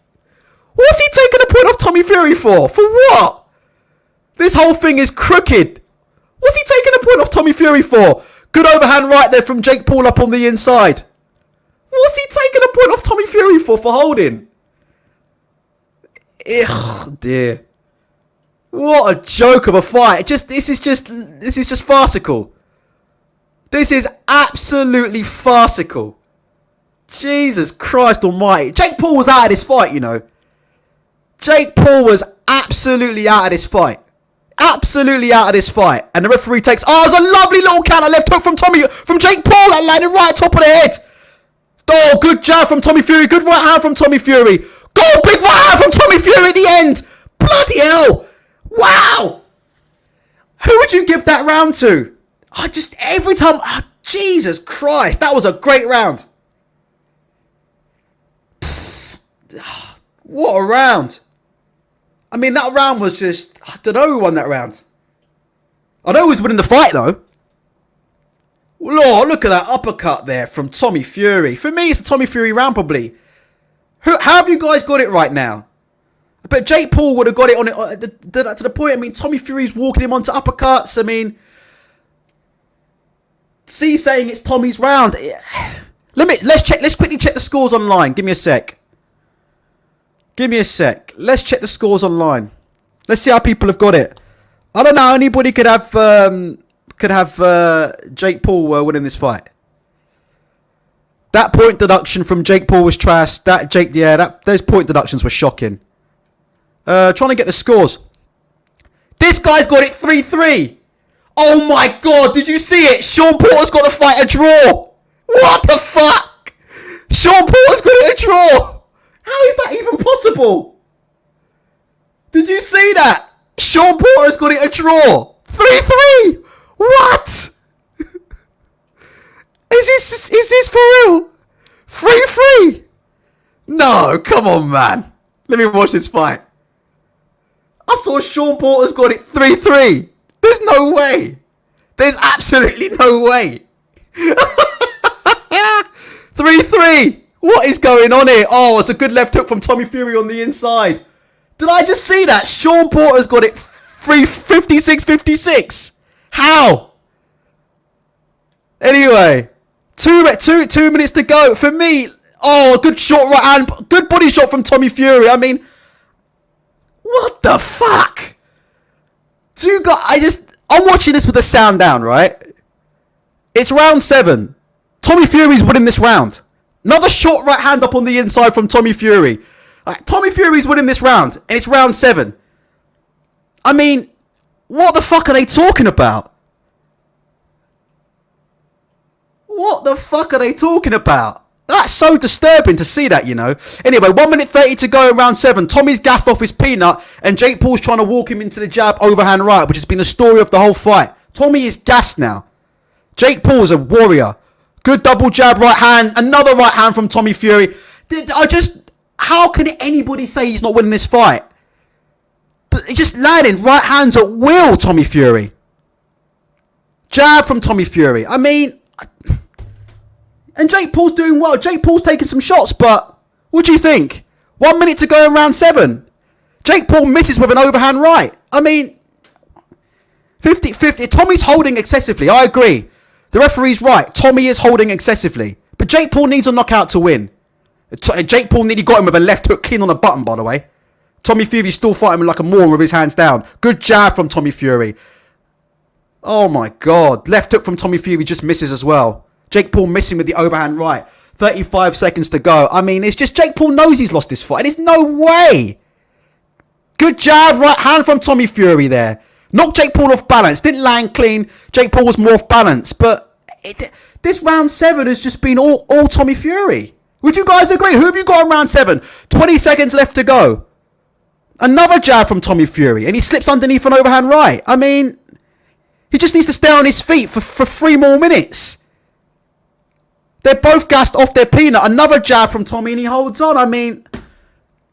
What's he taking a point off Tommy Fury for? For what? This whole thing is crooked. What's he taking a point off Tommy Fury for? Good overhand right there from Jake Paul up on the inside. What's he taking a point off Tommy Fury for holding? Ugh, dear. What a joke of a fight. This is just farcical. This is absolutely farcical. Jesus Christ almighty. Jake Paul was out of this fight, you know. Jake Paul was absolutely out of this fight. Absolutely out of this fight. And the referee takes... Oh, it's a lovely little counter left hook from Jake Paul. That landed right top of the head. Oh, good jab from Tommy Fury. Good right hand from Tommy Fury. Go, big right hand from Tommy Fury at the end. Bloody hell. Wow. Who would you give that round to? Every time... Oh, Jesus Christ. That was a great round. What a round. I mean, that round was just... I don't know who won that round. I know who was winning the fight, though. Lord, look at that uppercut there from Tommy Fury. For me, it's a Tommy Fury round, probably. How have you guys got it right now? But Jake Paul would have got it on it to the point. I mean, Tommy Fury's walking him onto uppercuts. I mean... C saying it's Tommy's round. Let's quickly check the scores online. Give me a sec. Let's check the scores online. Let's see how people have got it. I don't know. Anybody could have Jake Paul winning this fight. That point deduction from Jake Paul was trash. Those point deductions were shocking. Trying to get the scores. This guy's got it 3-3. Oh my God! Did you see it? Sean Porter's got the fight a draw. What the fuck? Sean Porter's got it a draw. How is that even possible? Did you see that? Sean Porter's got it a draw. 3-3. What? Is this for real? 3-3. No, come on, man. Let me watch this fight. I saw Sean Porter's got it 3-3. There's no way. There's absolutely no way. 3-3. What is going on here? Oh, it's a good left hook from Tommy Fury on the inside. Did I just see that? Sean Porter's got it 56-56. How? Anyway, two minutes to go. For me, oh, good short right hand. Good body shot from Tommy Fury. I mean, what the fuck? I'm watching this with the sound down, right? It's round 7. Tommy Fury's winning this round. Another short right hand up on the inside from Tommy Fury. Tommy Fury's winning this round, and it's round 7. I mean, what the fuck are they talking about? What the fuck are they talking about? That's so disturbing to see that, you know. Anyway, 1 minute 30 to go in round 7. Tommy's gassed off his peanut, and Jake Paul's trying to walk him into the jab overhand right, which has been the story of the whole fight. Tommy is gassed now. Jake Paul's a warrior. Good double jab right hand. Another right hand from Tommy Fury. How can anybody say he's not winning this fight? But just landing right hands at will, Tommy Fury. Jab from Tommy Fury. I mean, and Jake Paul's doing well. Jake Paul's taking some shots, but what do you think? 1 minute to go in round 7. Jake Paul misses with an overhand right. I mean, 50-50. Tommy's holding excessively. I agree. The referee's right. Tommy is holding excessively. But Jake Paul needs a knockout to win. Jake Paul nearly got him with a left hook clean on the button, by the way. Tommy Fury's still fighting him like a moron with his hands down. Good jab from Tommy Fury. Oh my God. Left hook from Tommy Fury just misses as well. Jake Paul missing with the overhand right. 35 seconds to go. I mean, it's just Jake Paul knows he's lost this fight. There's no way. Good jab, right hand from Tommy Fury there. Knocked Jake Paul off balance. Didn't land clean. Jake Paul was more off balance. But this round 7 has just been all Tommy Fury. Would you guys agree? Who have you got in round 7? 20 seconds left to go. Another jab from Tommy Fury. And he slips underneath an overhand right. I mean, he just needs to stay on his feet for 3 more minutes. They're both gassed off their peanut. Another jab from Tommy and he holds on. I mean,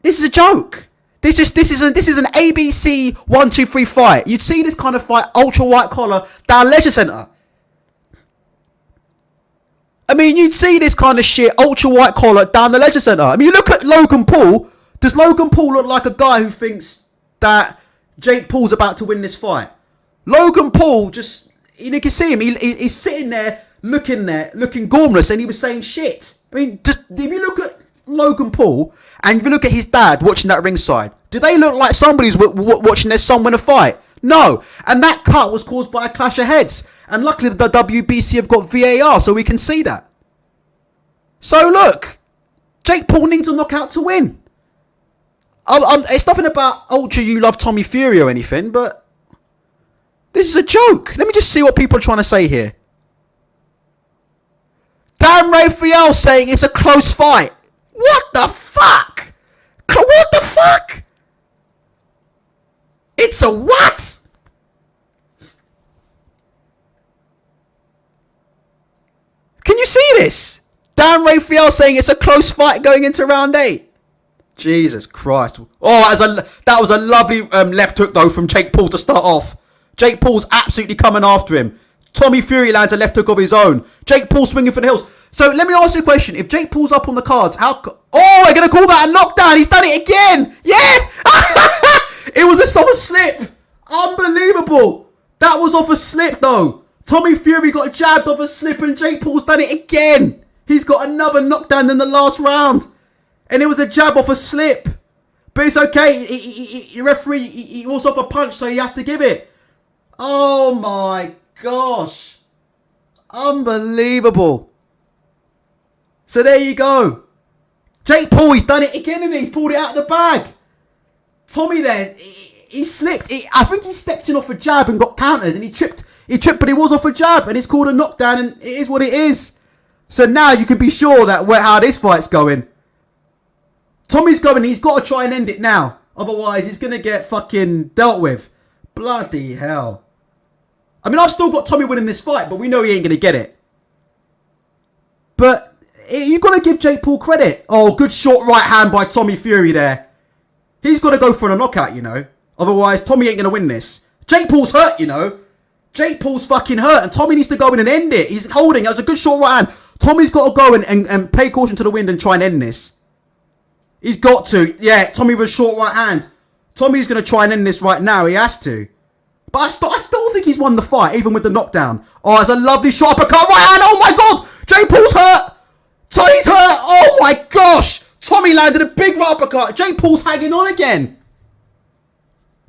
this is a joke. This is an ABC 1-2-3 fight. You'd see this kind of fight, ultra white collar, down Leisure Centre. I mean, you'd see this kind of shit, ultra white collar, down the Leisure Centre. I mean, you look at Logan Paul. Does Logan Paul look like a guy who thinks that Jake Paul's about to win this fight? Logan Paul just, you can see him. He's sitting there, looking gormless, and he was saying shit. I mean, just if you look at Logan Paul and if you look at his dad watching that ringside, do they look like somebody's watching their son win a fight? No. And that cut was caused by a clash of heads. And luckily the WBC have got VAR so we can see that. So look, Jake Paul needs a knockout to win. It's nothing about ultra you love Tommy Fury or anything, but this is a joke. Let me just see what people are trying to say here. Dan Raphael saying it's a close fight. What the fuck? What the fuck? It's a what? Can you see this? Dan Raphael saying it's a close fight going into round 8. Jesus Christ. Oh, that was a lovely left hook though from Jake Paul to start off. Jake Paul's absolutely coming after him. Tommy Fury lands a left hook of his own. Jake Paul swinging for the hills. So let me ask you a question. If Jake Paul's up on the cards, we're going to call that a knockdown. He's done it again. Yeah. It was off a slip. Unbelievable. That was off a slip though. Tommy Fury got jabbed off a slip and Jake Paul's done it again. He's got another knockdown in the last round. And it was a jab off a slip. But it's okay. The referee, he was off a punch, so he has to give it. Oh my gosh. Unbelievable. So there you go. Jake Paul, he's done it again and he's pulled it out of the bag. Tommy there, he slipped. I think he stepped in off a jab and got countered and he tripped, but he was off a jab and it's called a knockdown and it is what it is. So now you can be sure that how this fight's going. Tommy's going, he's got to try and end it now. Otherwise, he's going to get fucking dealt with. Bloody hell. I mean, I've still got Tommy winning this fight, but we know he ain't going to get it. But you've got to give Jake Paul credit. Oh, good short right hand by Tommy Fury there. He's got to go for a knockout, you know. Otherwise, Tommy ain't going to win this. Jake Paul's hurt, you know. Jake Paul's fucking hurt, and Tommy needs to go in and end it. He's holding. That was a good short right hand. Tommy's got to go and pay caution to the wind and try and end this. He's got to. Yeah, Tommy with a short right hand. Tommy's going to try and end this right now. He has to. But I still think he's won the fight, even with the knockdown. Oh, it's a lovely shot uppercut right hand. Oh my God. Jake Paul's hurt. Tommy's hurt. Oh my gosh. Tommy landed a big right uppercut. Jake Paul's hanging on again.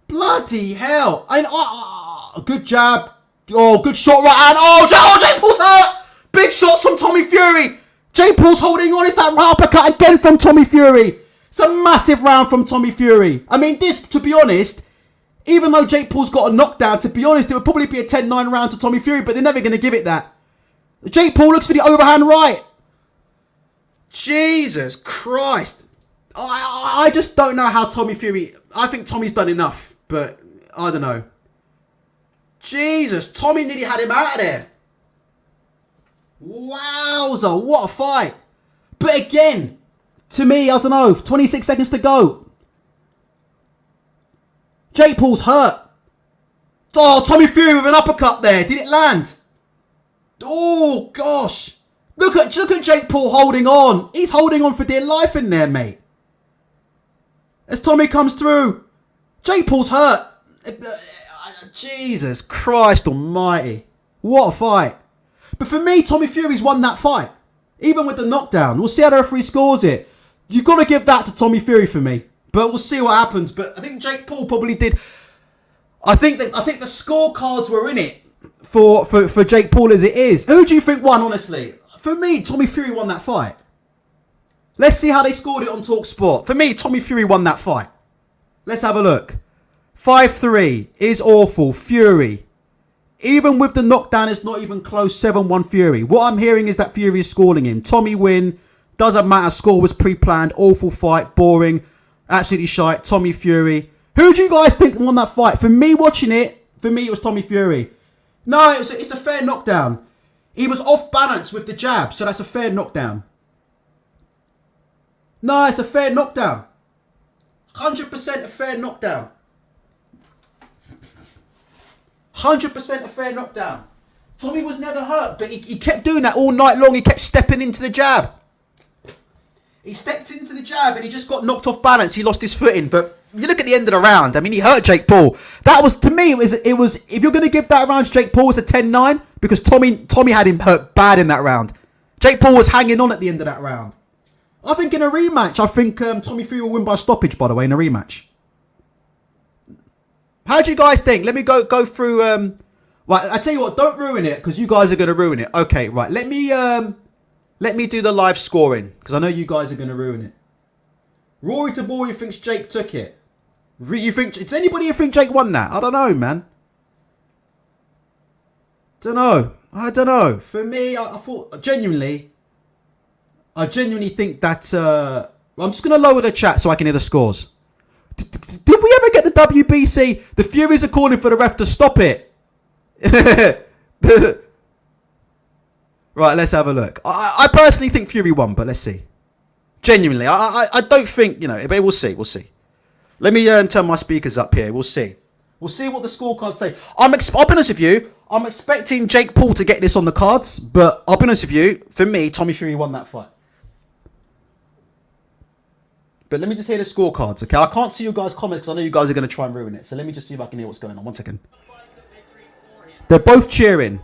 Bloody hell. Good jab. Oh, good shot right hand. Oh, Jake Paul's hurt. Big shots from Tommy Fury. Jake Paul's holding on. It's that uppercut again from Tommy Fury. It's a massive round from Tommy Fury. I mean, this, to be honest, even though Jake Paul's got a knockdown, to be honest, it would probably be a 10-9 round to Tommy Fury, but they're never going to give it that. Jake Paul looks for the overhand right. Jesus Christ. I just don't know how Tommy Fury... I think Tommy's done enough, but I don't know. Jesus, Tommy nearly had him out of there. Wowza, what a fight. But again, to me, I don't know, 26 seconds to go. Jake Paul's hurt. Oh, Tommy Fury with an uppercut there. Did it land? Oh, gosh. Look at Jake Paul holding on. He's holding on for dear life in there, mate. As Tommy comes through. Jake Paul's hurt. Jesus Christ almighty. What a fight. But for me, Tommy Fury's won that fight. Even with the knockdown. We'll see how the referee scores it. You've got to give that to Tommy Fury for me. But we'll see what happens. But I think Jake Paul probably did. I think the scorecards were in it for Jake Paul as it is. Who do you think won, honestly? For me, Tommy Fury won that fight. Let's see how they scored it on TalkSport. For me, Tommy Fury won that fight. Let's have a look. 5-3 is awful. Fury. Even with the knockdown, it's not even close. 7-1 Fury. What I'm hearing is that Fury is scoring him. Tommy win. Doesn't matter. Score was pre-planned. Awful fight. Boring. Absolutely shite. Tommy Fury. Who do you guys think won that fight? For me watching it, for me it was Tommy Fury. No, it's a fair knockdown. He was off balance with the jab, so that's a fair knockdown. No, it's a fair knockdown. 100% a fair knockdown. 100% a fair knockdown. Tommy was never hurt, but he kept doing that all night long. He kept stepping into the jab. He stepped into the jab and he just got knocked off balance. He lost his footing. But you look at the end of the round. I mean, he hurt Jake Paul. That was, to me, it was. If you're going to give that round to Jake Paul, it's a 10-9 because Tommy had him hurt bad in that round. Jake Paul was hanging on at the end of that round. I think in a rematch, Tommy Fury will win by stoppage, by the way, in a rematch. How do you guys think? Let me go through... right, I tell you what, don't ruin it, because you guys are going to ruin it. Okay, right, let me do the live scoring, because I know you guys are going to ruin it. Rory Tabori thinks Jake took it. Does anybody who think Jake won that? I don't know, man. I don't know. For me, I thought, I genuinely think that... I'm just going to lower the chat so I can hear the scores. Did we ever get the WBC? The Furies are calling for the ref to stop it. Right, let's have a look. I personally think Fury won, but let's see. Genuinely, I don't think, but we'll see. We'll see. Let me turn my speakers up here. We'll see. We'll see what the scorecards say. I'll be honest with you. I'm expecting Jake Paul to get this on the cards, but I'll be honest with you. For me, Tommy Fury won that fight. But let me just hear the scorecards, okay? I can't see you guys' comments because I know you guys are going to try and ruin it. So let me just see if I can hear what's going on. 1 second. They're both cheering.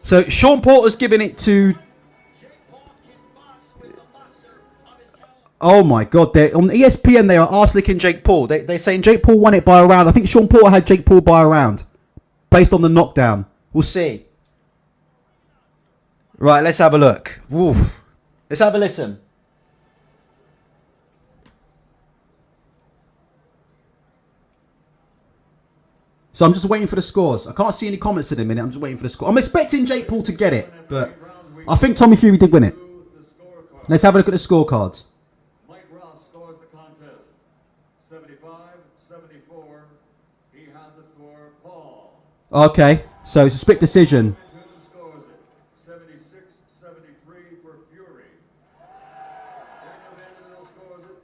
So Sean Porter's giving it to... Oh my God, they're on ESPN. They are arse-licking Jake Paul. They're saying Jake Paul won it by a round. I think Sean Porter had Jake Paul by a round based on the knockdown. We'll see. Right, let's have a look. Oof. Let's have a listen. So I'm just waiting for the scores. I can't see any comments in a minute. I'm just waiting for the score. I'm expecting Jake Paul to get it, but I think Tommy Fury did win it. Let's have a look at the scorecards. Mike Ross scores the contest. 75-74. He has it for Paul. Okay, so it's a split decision. Who scores it? 76-73 for Fury. Daniel Vanderbilt scores it.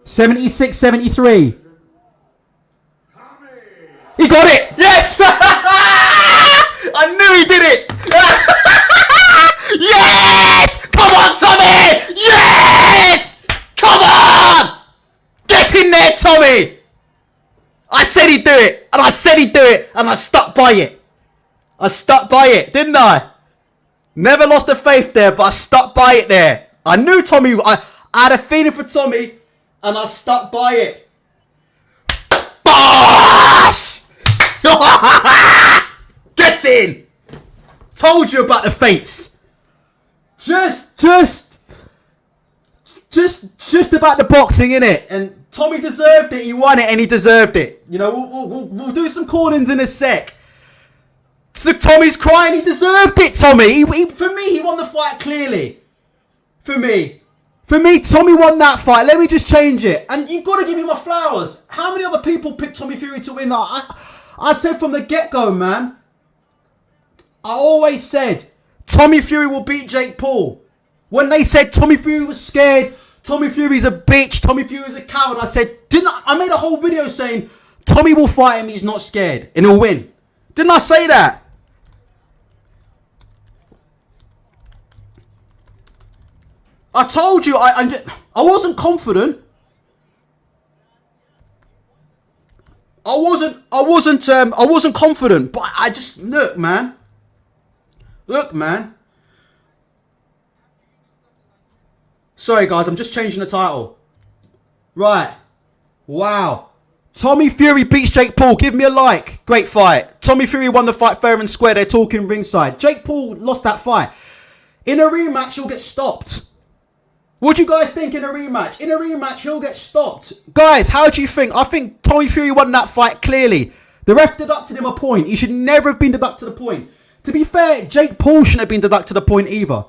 76-73. 76-73. He got it! Yes! I knew he did it! Yes! Come on, Tommy! Yes! Come on! Get in there, Tommy! I said he'd do it, and I said he'd do it, and I stuck by it. I stuck by it, didn't I? Never lost the faith there, but I stuck by it there. I knew Tommy... I had a feeling for Tommy, and I stuck by it. Bosh! Get in! Told you about the feints. Just about the boxing, innit? And Tommy deserved it. He won it, and he deserved it. You know, we'll do some call-ins in a sec. So Tommy's crying. He deserved it, Tommy. For me, he won the fight clearly. For me, Tommy won that fight. Let me just change it. And you've got to give me my flowers. How many other people picked Tommy Fury to win? I said from the get-go, man. I always said Tommy Fury will beat Jake Paul. When they said Tommy Fury was scared, Tommy Fury's a bitch, Tommy Fury's a coward, I said, I made a whole video saying Tommy will fight him, he's not scared, and he'll win. Didn't I say that? I told you, I wasn't confident. I wasn't confident, but I just, look, man. Sorry, guys, I'm just changing the title. Right. Wow. Tommy Fury beats Jake Paul. Give me a like. Great fight. Tommy Fury won the fight fair and square. They're talking ringside. Jake Paul lost that fight. In a rematch, he'll get stopped. What do you guys think in a rematch? In a rematch, he'll get stopped. Guys, how do you think? I think Tommy Fury won that fight clearly. The ref deducted him a point. He should never have been deducted a point. To be fair, Jake Paul shouldn't have been deducted a point either.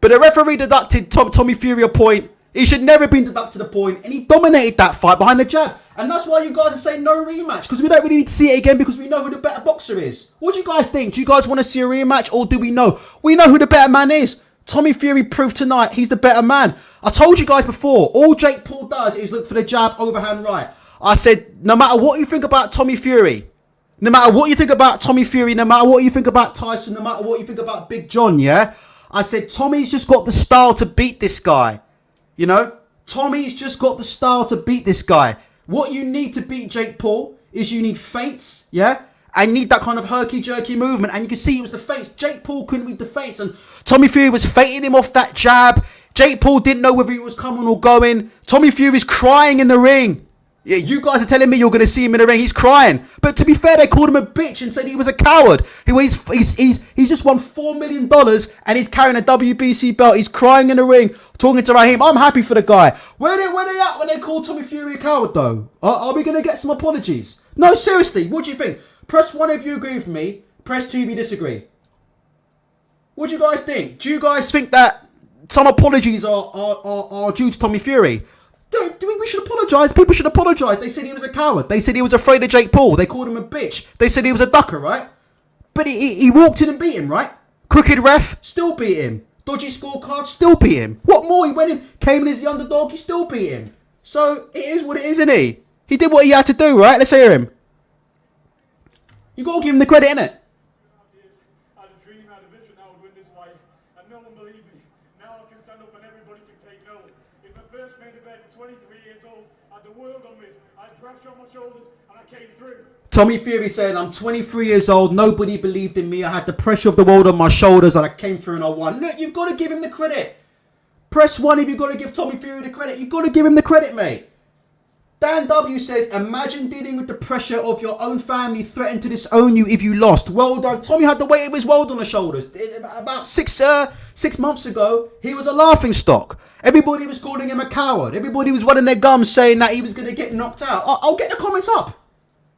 But the referee deducted Tommy Fury a point. He should never have been deducted a point. And he dominated that fight behind the jab. And that's why you guys are saying no rematch. Because we don't really need to see it again because we know who the better boxer is. What do you guys think? Do you guys want to see a rematch or do we know? We know who the better man is. Tommy Fury proved tonight he's the better man. I told you guys before, all Jake Paul does is look for the jab, overhand right. I said, no matter what you think about Tommy Fury, no matter what you think about Tommy Fury, no matter what you think about Tyson, no matter what you think about Big John, yeah? I said, Tommy's just got the style to beat this guy. You know? Tommy's just got the style to beat this guy. What you need to beat Jake Paul is you need feints, yeah? And you need that kind of herky-jerky movement. And you can see it was the feints. Jake Paul couldn't read the feints. And Tommy Fury was feinting him off that jab. Jake Paul didn't know whether he was coming or going. Tommy Fury's crying in the ring. Yeah, you guys are telling me you're going to see him in the ring. He's crying. But to be fair, they called him a bitch and said he was a coward. He's just won $4 million and he's carrying a WBC belt. He's crying in the ring, talking to Raheem. I'm happy for the guy. Where they at when they call Tommy Fury a coward, though? Are we going to get some apologies? No, seriously. What do you think? Press 1 if you agree with me. Press 2 if you disagree. What do you guys think? Do you guys think that some apologies are due to Tommy Fury? We should apologise. People should apologise. They said he was a coward. They said he was afraid of Jake Paul. They called him a bitch. They said he was a ducker, right? But he walked in and beat him, right? Crooked ref, still beat him. Dodgy scorecard, still beat him. What more? He went in, came in as the underdog, he still beat him. So it is what it is, isn't he? He did what he had to do, right? Let's hear him. You got to give him the credit, innit? I had a dream, I had a vision, I would win this fight, and no one believed me. Now I can stand up and everybody can take note. In my first main event, 23 years old, I had the world on me, I had pressure on my shoulders, and I came through. Tommy Fury saying, I'm 23 years old, nobody believed in me, I had the pressure of the world on my shoulders, and I came through and I won. Look, you've got to give him the credit. Press 1 if you've got to give Tommy Fury the credit. You've got to give him the credit, mate. Dan W says, imagine dealing with the pressure of your own family threatened to disown you if you lost. Well done. Tommy had the weight of his world on his shoulders. About six months ago, he was a laughing stock. Everybody was calling him a coward. Everybody was running their gums saying that he was going to get knocked out. I'll get the comments up.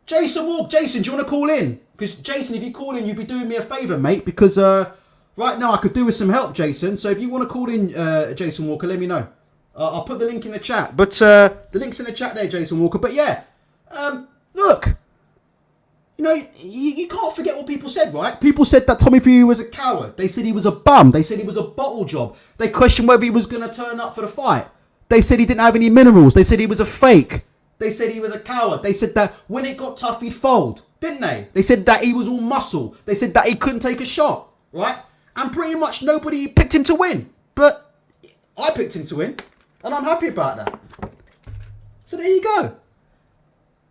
Jason Walk. Jason, do you want to call in? Because Jason, if you call in, you'd be doing me a favour, mate. Because right now I could do with some help, Jason. So if you want to call in, Jason Walker, let me know. I'll put the link in the chat. But the link's in the chat there, Jason Walker. But yeah, look, you know, you can't forget what people said, right? People said that Tommy Fury was a coward. They said he was a bum. They said he was a bottle job. They questioned whether he was going to turn up for the fight. They said he didn't have any minerals. They said he was a fake. They said he was a coward. They said that when it got tough, he'd fold. Didn't they? They said that he was all muscle. They said that he couldn't take a shot, right? And pretty much nobody picked him to win. But I picked him to win. And I'm happy about that. So there you go.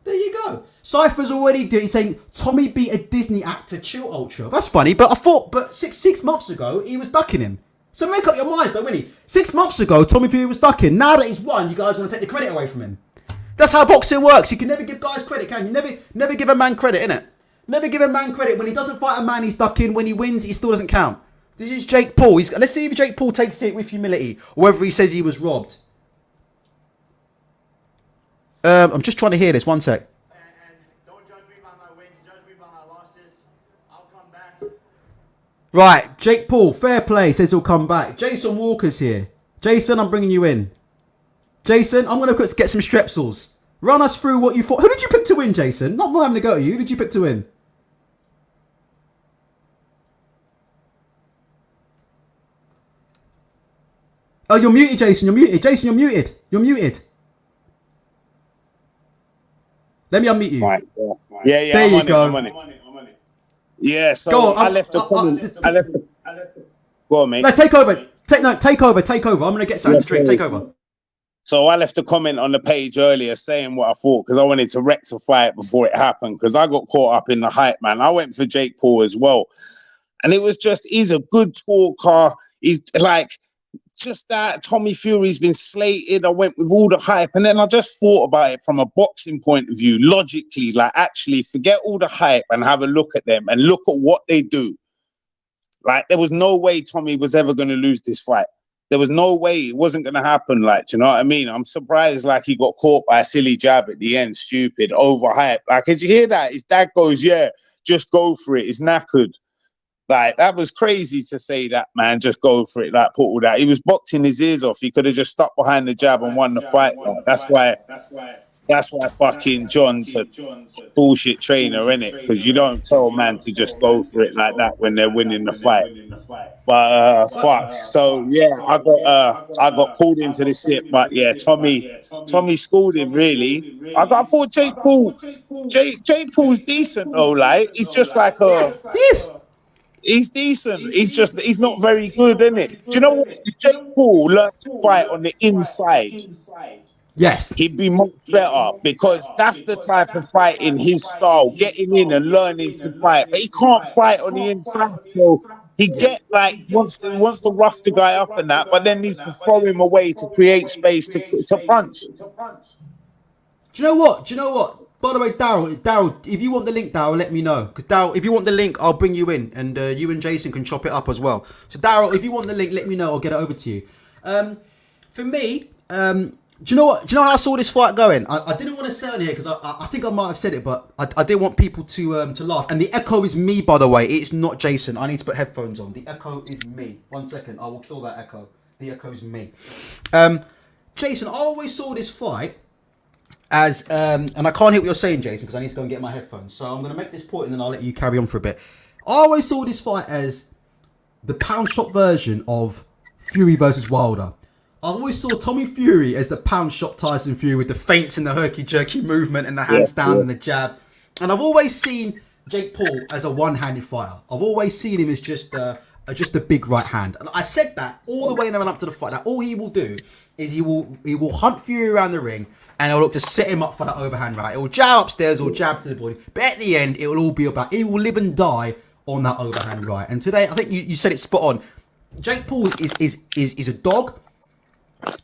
There you go. Cypher's already doing, saying Tommy beat a Disney actor, Chill Ultra. That's funny, but I thought, but six months ago, he was ducking him. So make up your minds, though, Winnie. 6 months ago, Tommy Fury was ducking. Now that he's won, you guys want to take the credit away from him. That's how boxing works. You can never give guys credit, can you? Never give a man credit, innit? Never give a man credit. When he doesn't fight a man, he's ducking. When he wins, he still doesn't count. This is Jake Paul. Let's see if Jake Paul takes it with humility, or whether he says he was robbed. I'm just trying to hear this. One sec. And don't judge me by my wins, judge me by my losses. I'll come back. Right, Jake Paul, fair play, says he'll come back. Jason Walker's here. Jason, I'm bringing you in. Jason, I'm going to get some strepsils. Run us through what you thought. Who did you pick to win, Jason? Not having to go at you. Who did you pick to win? Oh, you're muted, Jason. You're muted. Jason, you're muted. You're muted. Let me unmute you. Right. Yeah. There you go. I'm on it. Yeah, so Go on, I left a comment. Go on, mate. No, take over. Take over. I'm going to get something to drink. Take over. So I left a comment on the page earlier saying what I thought because I wanted to rectify it before it happened because I got caught up in the hype, man. I went for Jake Paul as well. And it was just, he's a good talker. He's like, just that Tommy Fury's been slated. I went with all the hype. And then I just thought about it from a boxing point of view, logically, like actually forget all the hype and have a look at them and look at what they do. Like there was no way Tommy was ever going to lose this fight. There was no way it wasn't going to happen. Like, do you know what I mean? I'm surprised like he got caught by a silly jab at the end, stupid, overhyped. Like, did you hear that? His dad goes, yeah, just go for it. It's knackered. Like, that was crazy to say that, man. Just go for it. Like, put all that. He was boxing his ears off. He could have just stuck behind the jab and won the fight. Like, that's why fucking John's a bullshit trainer, innit? Because you don't tell a man to just go for it like that when they're winning the fight. But fuck. So yeah, I got pulled into this shit. But yeah, Tommy schooled him really. I thought Jake Paul's decent though. Like he's just like he's decent. He's not very good, innit? Do you know what? If Jake Paul learned to fight on the inside, yes, he'd be much better because that's the type of fight in his style, getting in and learning to fight. But he can't fight on the inside, so he wants to rough the guy up and that, but then needs to throw him away to create space to punch. Do you know what? By the way, Daryl, if you want the link, Daryl, let me know. Because Daryl, if you want the link, I'll bring you in, and you and Jason can chop it up as well. So Daryl, if you want the link, let me know. I'll get it over to you. For me, do you know what? Do you know how I saw this fight going? I didn't want to say it here because I think I might have said it, but I didn't want people to laugh. And the echo is me, by the way. It's not Jason. I need to put headphones on. The echo is me. 1 second. I will kill that echo. The echo is me. Jason, I always saw this fight as, and I can't hear what you're saying, Jason, because I need to go and get my headphones. So I'm going to make this point and then I'll let you carry on for a bit. I always saw this fight as the pound shop version of Fury versus Wilder. I always saw Tommy Fury as the pound shop Tyson Fury with the feints and the herky-jerky movement and the hands down and the jab. And I've always seen Jake Paul as a one-handed fighter. I've always seen him as just a big right hand. And I said that all the way in and up to the fight. Now, all he will do is he will hunt Fury around the ring and he'll look to set him up for that overhand right. He'll jab upstairs or jab to the body. But at the end, it will all be about, he will live and die on that overhand right. And today, I think you said it spot on. Jake Paul is a dog.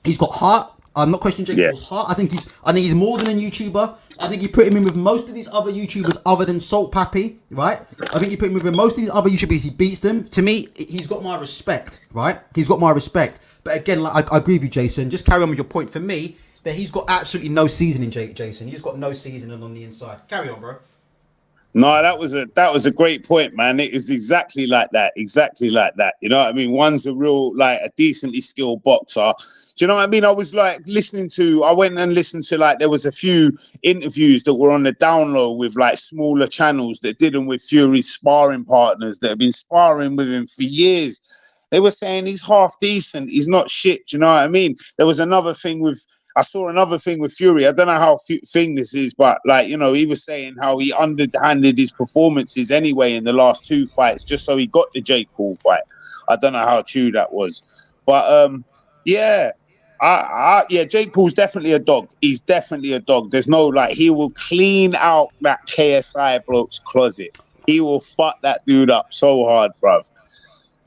He's got heart. I'm not questioning Jake Paul's heart. I think he's more than a YouTuber. I think you put him in with most of these other YouTubers other than Salt Pappy, right? I think you put him with most of these other YouTubers, he beats them. To me, he's got my respect, right? He's got my respect. But again, like, I agree with you, Jason. Just carry on with your point. For me, that he's got absolutely no seasoning, Jason. He's got no seasoning on the inside. Carry on, bro. No, that was a great point, man. It is exactly like that. You know what I mean? One's a real, like, a decently skilled boxer. Do you know what I mean? I was like I went and listened to, like, there was a few interviews that were on the down low with like smaller channels that did them with Fury's sparring partners that have been sparring with him for years. They were saying he's half decent. He's not shit. Do you know what I mean? I saw another thing with Fury. I don't know how thing this is, but like, you know, he was saying how he underhanded his performances anyway in the last two fights, just so he got the Jake Paul fight. I don't know how true that was, but Jake Paul's definitely a dog. He's definitely a dog. There's no, like, he will clean out that KSI bloke's closet. He will fuck that dude up so hard, bruv.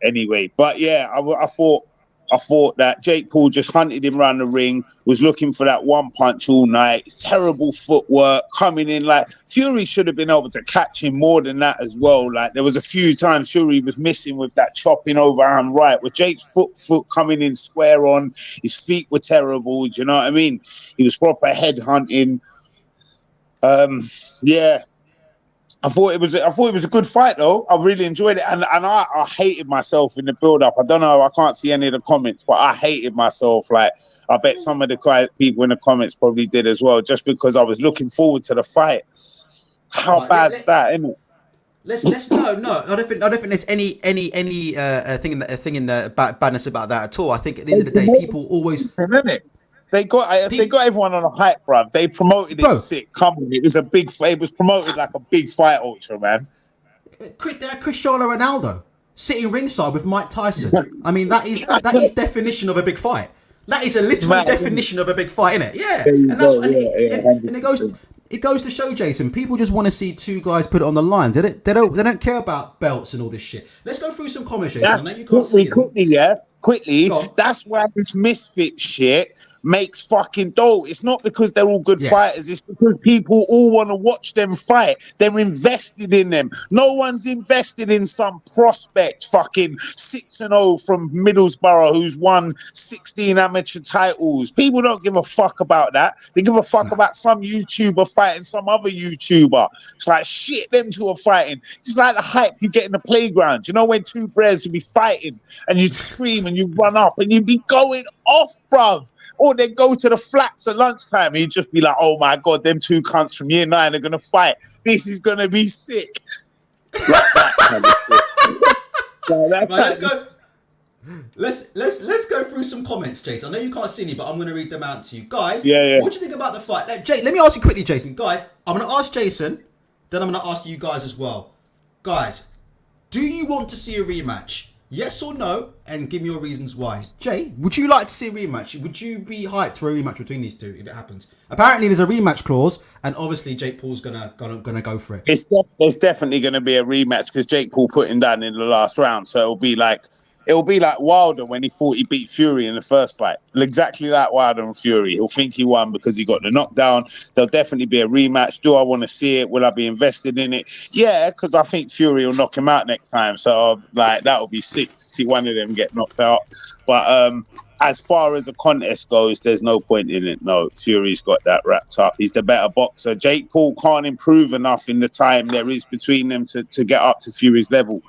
anyway. But yeah, I thought that Jake Paul just hunted him around the ring, was looking for that one punch all night. Terrible footwork, coming in like Fury should have been able to catch him more than that as well. Like there was a few times Fury was missing with that chopping overhand right, with Jake's foot coming in square on. His feet were terrible. Do you know what I mean? He was proper head hunting. Yeah. I thought it was a good fight though. I really enjoyed it, and I hated myself in the build up. I don't know. I can't see any of the comments, but I hated myself. Like I bet some of the people in the comments probably did as well, just because I was looking forward to the fight. How bad's that, isn't it? Let's no. I don't think there's any thing in the badness about that at all. I think at the end of the day, people always. They got everyone on a hype, bruv. They promoted it sick. Come on, it was a big. It was promoted like a big fight, ultra man. Cristiano Ronaldo sitting ringside with Mike Tyson. I mean, that is definition of a big fight. That is a literal definition of a big fight, isn't it? Yeah, and it goes to show, Jason. People just want to see two guys put it on the line. They don't care about belts and all this shit. Let's go through some comments, Jason. I know you can't see them. Quickly. That's why this misfit shit makes fucking dough. It's not because they're all good fighters. It's because people all want to watch them fight. They're invested in them. No one's invested in some prospect fucking 6-0 from Middlesbrough who's won 16 amateur titles. People don't give a fuck about that. They give a fuck about some YouTuber fighting some other YouTuber. It's like shit, them two are fighting. It's like the hype you get in the playground. You know when two brothers will be fighting and you scream and you run up and you be going off, bruv. Or they go to the flats at lunchtime and you just be like, oh my God, them two cunts from year 9 are going to fight. This is going to be sick. Like that kind of shit. Let's go through some comments, Jason. I know you can't see any, but I'm going to read them out to you. Guys, yeah. What do you think about the fight? Let me ask you quickly, Jason. Guys, I'm going to ask Jason, then I'm going to ask you guys as well. Guys, do you want to see a rematch? Yes or no, and give me your reasons why. Jay, would you like to see a rematch? Would you be hyped for a rematch between these two if it happens? Apparently, there's a rematch clause, and obviously Jake Paul's gonna go for it. There's definitely gonna be a rematch because Jake Paul put him down in the last round, so it'll be like Wilder when he thought he beat Fury in the first fight. Exactly like Wilder and Fury. He'll think he won because he got the knockdown. There'll definitely be a rematch. Do I want to see it? Will I be invested in it? Yeah, because I think Fury will knock him out next time. So like that would be sick to see one of them get knocked out. But as far as the contest goes, there's no point in it. No, Fury's got that wrapped up. He's the better boxer. Jake Paul can't improve enough in the time there is between them to get up to Fury's level.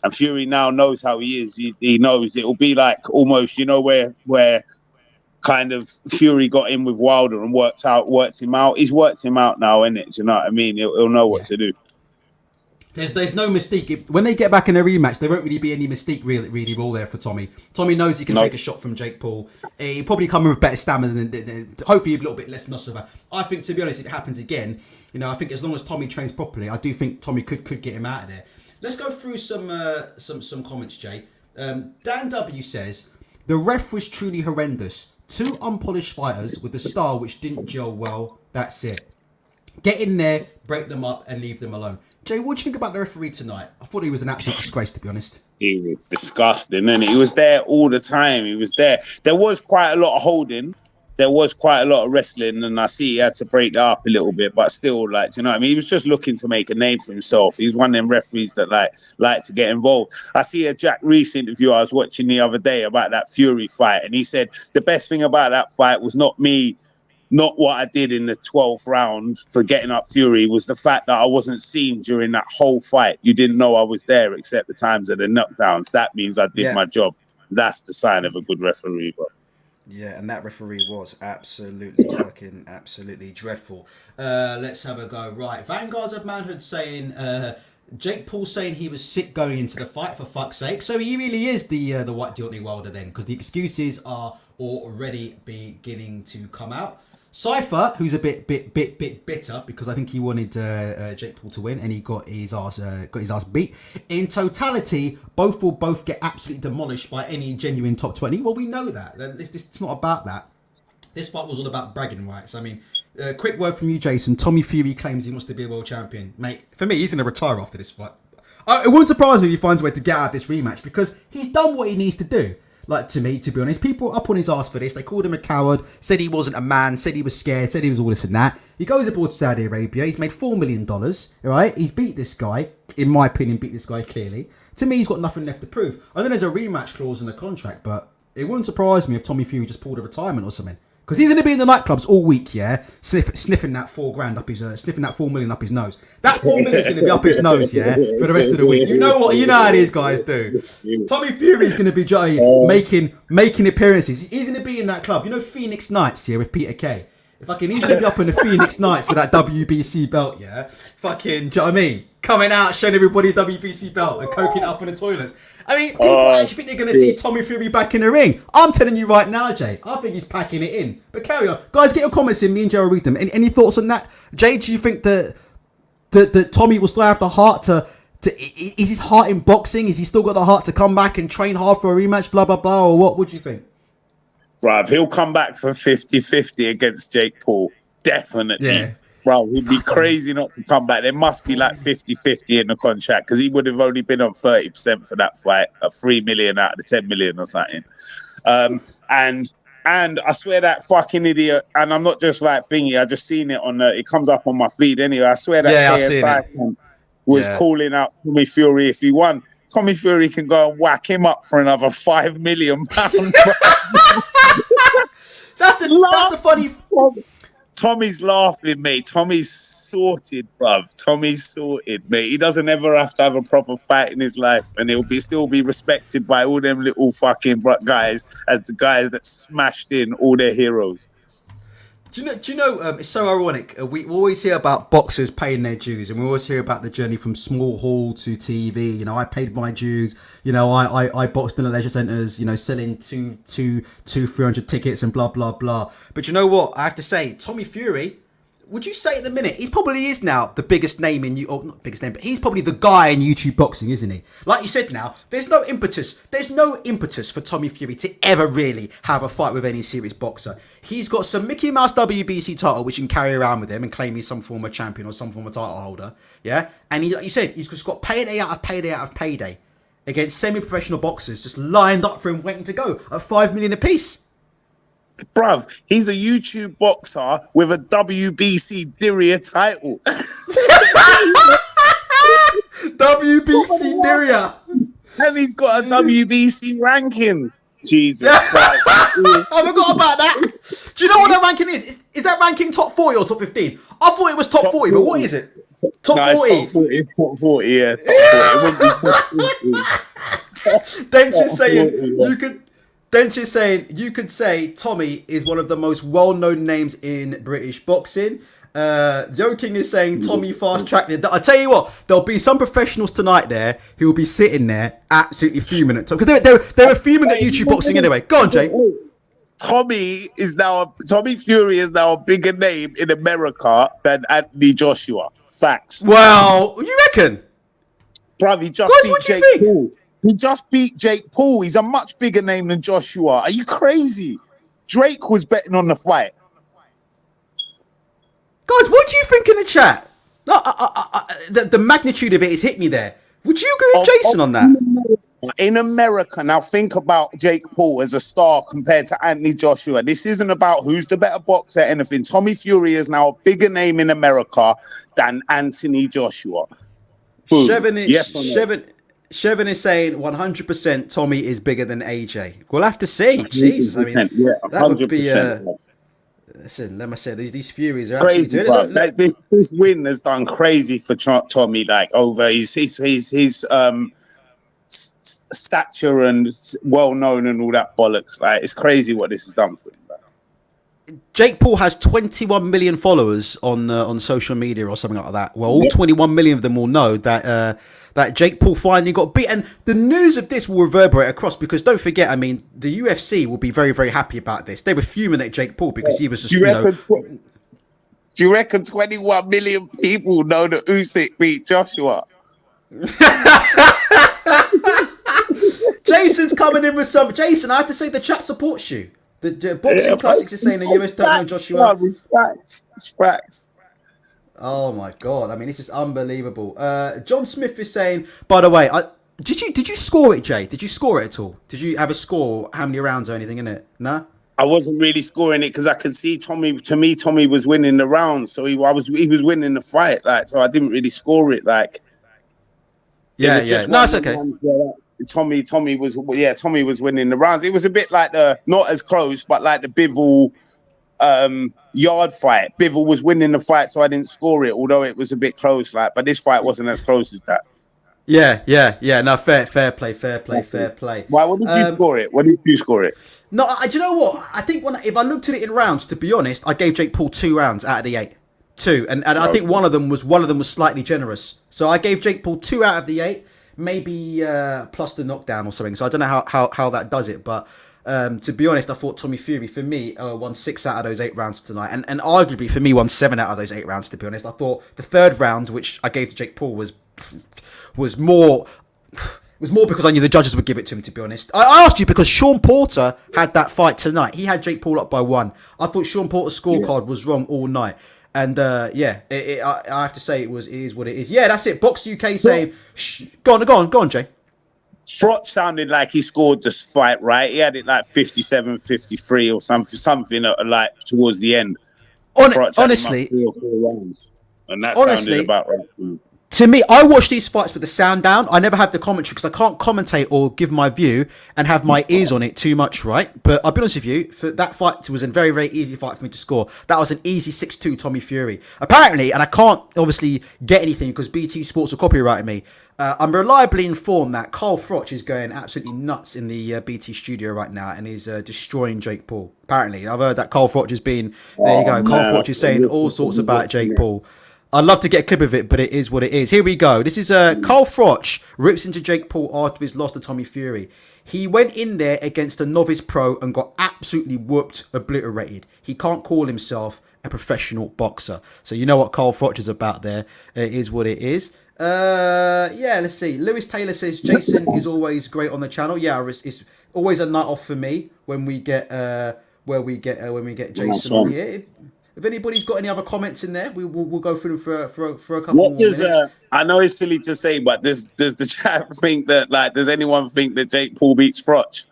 And Fury now knows how he is. He knows it'll be like almost, you know, where kind of Fury got in with Wilder and worked him out. He's worked him out now, innit? Do you know what I mean? He'll know what to do. There's no mystique. When they get back in a rematch, there won't really be any mystique really all there for Tommy. Tommy knows he can take a shot from Jake Paul. He'll probably come in with better stamina than hopefully a little bit less Nosova. I think, to be honest, if it happens again, you know, I think as long as Tommy trains properly, I do think Tommy could get him out of there. Let's go through some comments, Jay. Dan W says, the ref was truly horrendous. Two unpolished fighters with a style which didn't gel well. That's it. Get in there, break them up, and leave them alone. Jay, what do you think about the referee tonight? I thought he was an absolute disgrace, to be honest. He was disgusting, and he was there all the time. He was there. There was quite a lot of holding. There was quite a lot of wrestling, and I see he had to break that up a little bit, but still, like, do you know what I mean? He was just looking to make a name for himself. He was one of them referees that like to get involved. I see a Jack Reese interview I was watching the other day about that Fury fight, and he said the best thing about that fight was not what I did in the 12th round for getting up Fury, was the fact that I wasn't seen during that whole fight. You didn't know I was there except the times of the knockdowns. That means I did my job. That's the sign of a good referee, bro. Yeah, and that referee was absolutely dreadful. Let's have a go. Right, Vanguards of Manhood saying, Jake Paul saying he was sick going into the fight, for fuck's sake. So he really is the White Deontay Wilder then, because the excuses are already beginning to come out. Cypher, who's a bit bitter because I think he wanted Jake Paul to win and he got his ass beat. In totality, both will get absolutely demolished by any genuine top 20. Well, we know that. It's not about that. This fight was all about bragging rights. I mean, quick word from you, Jason. Tommy Fury claims he wants to be a world champion. Mate, for me, he's going to retire after this fight. It wouldn't surprise me if he finds a way to get out of this rematch because he's done what he needs to do. Like, to me, to be honest, people up on his ass for this. They called him a coward, said he wasn't a man, said he was scared, said he was all this and that. He goes aboard to Saudi Arabia. He's made $4 million, right? He's beat this guy, in my opinion, beat this guy clearly. To me, he's got nothing left to prove. I know there's a rematch clause in the contract, but it wouldn't surprise me if Tommy Fury just pulled a retirement or something. Because he's going to be in the nightclubs all week, yeah, sniffing that $4,000 up his, sniffing that $4 million up his nose. That $4 million is going to be up his nose, yeah, for the rest of the week. You know what? You know how these guys do. Tommy Fury is going to be making appearances. He's going to be in that club. You know, Phoenix Nights, yeah, with Peter Kay. He's going to be up in the Phoenix Nights with that WBC belt, yeah. Do you know what I mean? Coming out, showing everybody the WBC belt and coking it up in the toilets. I mean, people actually think they're going to see Tommy Fury back in the ring. I'm telling you right now, Jay. I think he's packing it in. But carry on. Guys, get your comments in. Me and Jay will read them. Any thoughts on that? Jay, do you think that Tommy will still have the heart to... Is his heart in boxing? Is he still got the heart to come back and train hard for a rematch, blah, blah, blah? Or what would you think? Bruv, he'll come back for 50-50 against Jake Paul. Definitely. Yeah. Bro, he'd be crazy not to come back. There must be like 50-50 in the contract because he would have only been on 30% for that fight, a 3 million out of the 10 million or something. And I swear that fucking idiot, and I'm not just like thingy, I just seen it on it comes up on my feed anyway. I swear that KSI was calling out Tommy Fury if he won. Tommy Fury can go and whack him up for another £5 million. That's the funny... Tommy's laughing, mate. Tommy's sorted, bruv. Tommy's sorted, mate. He doesn't ever have to have a proper fight in his life, and he'll still be respected by all them little fucking guys as the guys that smashed in all their heroes. Do you know? It's so ironic. We always hear about boxers paying their dues, and we always hear about the journey from small hall to TV. You know, I paid my dues. You know, I boxed in the leisure centres. You know, selling 300 tickets and blah blah blah. But you know what? I have to say, Tommy Fury. Would you say at the minute he probably is now the biggest name in you? Or not biggest name, but he's probably the guy in YouTube boxing, isn't he? Like you said, now there's no impetus. There's no impetus for Tommy Fury to ever really have a fight with any serious boxer. He's got some Mickey Mouse WBC title which he can carry around with him and claim he's some form of champion or some form of title holder. Yeah, and he, like you said, he's just got payday out of payday out of payday against semi-professional boxers just lined up for him, waiting to go at $5 million apiece. Bruv, he's a YouTube boxer with a WBC Diriyah title. WBC Diriyah. And he's got a WBC ranking. Jesus Christ. I forgot about that. Do you know what that ranking is? Is that ranking top 40 or top 15? I thought it was top 40, but what is it? Top 40? Top 40. It's top 40, yeah. Top 40. Dench is saying you could say Tommy is one of the most well-known names in British boxing. Yo King is saying Tommy fast-tracked it. I tell you what, there'll be some professionals tonight there who will be sitting there absolutely fuming at Tommy. Because they're fuming at YouTube boxing anyway. Go on, Jay. Tommy Fury is now a bigger name in America than Anthony Joshua. Facts. Well, you reckon? Bruv, he just beat Jake Paul. He just beat Jake Paul. He's a much bigger name than Joshua. Are you crazy? Drake was betting on the fight. Guys, what do you think in the chat? The magnitude of it has hit me there. Would you agree with Jason on that? In America, now think about Jake Paul as a star compared to Anthony Joshua. This isn't about who's the better boxer or anything. Tommy Fury is now a bigger name in America than Anthony Joshua. Shevin is saying 100% Tommy is bigger than AJ. We'll have to see. Jesus, I mean, that would be... listen, let me say, these Furies are crazy. This win has done crazy for Tommy. Like over his stature and well known and all that bollocks. Like it's crazy what this has done for him. Jake Paul has 21 million followers on social media or something like that. Well, all 21 million of them will know that that Jake Paul finally got beat. And the news of this will reverberate across because don't forget, I mean, the UFC will be very, very happy about this. They were fuming at Jake Paul because he was just, do you reckon 21 million people know that Usyk beat Joshua? Jason's coming in with some... Jason, I have to say the chat supports you. The Boxing Classics is saying the US don't know Joshua. It's facts. Oh my god! I mean, this is unbelievable. John Smith is saying, by the way, did you score it, Jay? Did you score it at all? Did you have a score? How many rounds or anything in it? No. I wasn't really scoring it because I could see Tommy. To me, Tommy was winning the round, so he was winning the fight. Like, so I didn't really score it. Like, yeah. No, it's okay. Tommy was winning the rounds. It was a bit like not as close, but like the Bivol yard fight. Bivol was winning the fight, so I didn't score it, although it was a bit close. Like, but this fight wasn't as close as that. Yeah. No, fair play. Why? What did you score it? What did you score it? No, do you know what? I think if I looked at it in rounds, to be honest, I gave Jake Paul 2 rounds out of the 8. 2, and I think one of them was slightly generous. So I gave Jake Paul 2 out of the 8, maybe plus the knockdown or something. So I don't know how that does it, but to be honest, I thought Tommy Fury for me won 6 out of those 8 rounds tonight, and arguably for me won 7 out of those 8 rounds. To be honest, I thought the third round, which I gave to Jake Paul, was more because I knew the judges would give it to me, to be honest. I asked you because Sean Porter had that fight tonight. He had Jake Paul up by 1. I thought Sean Porter's scorecard was wrong all night. And I have to say it is what it is. Yeah, that's it. Box UK saying, go on, Jay. Frotch sounded like he scored this fight, right? He had it like 57-53 or something like towards the end. Honestly, 3 or 4 rounds. And that sounded about right. To me, I watch these fights with the sound down. I never have the commentary because I can't commentate or give my view and have my ears on it too much, right? But I'll be honest with you, that fight was a very, very easy fight for me to score. That was an easy 6-2 Tommy Fury. Apparently, and I can't obviously get anything because BT Sports are copyrighting me, I'm reliably informed that Carl Froch is going absolutely nuts in the BT studio right now and is destroying Jake Paul. Apparently, I've heard that Carl Froch has been, there you go, Carl Froch is saying all sorts about Jake Paul. I'd love to get a clip of it, but it is what it is. Here we go. This is Carl Froch rips into Jake Paul after his loss to Tommy Fury. He went in there against a novice pro and got absolutely whooped, obliterated. He can't call himself a professional boxer. So you know what Carl Froch is about there. It is what it is. Let's see. Lewis Taylor says Jason is always great on the channel. Yeah, it's always a night off for me when we get Jason on here. If anybody's got any other comments in there, we'll go through them for a couple more minutes. I know it's silly to say, but does the chat think that, like, does anyone think that Jake Paul beats Froch?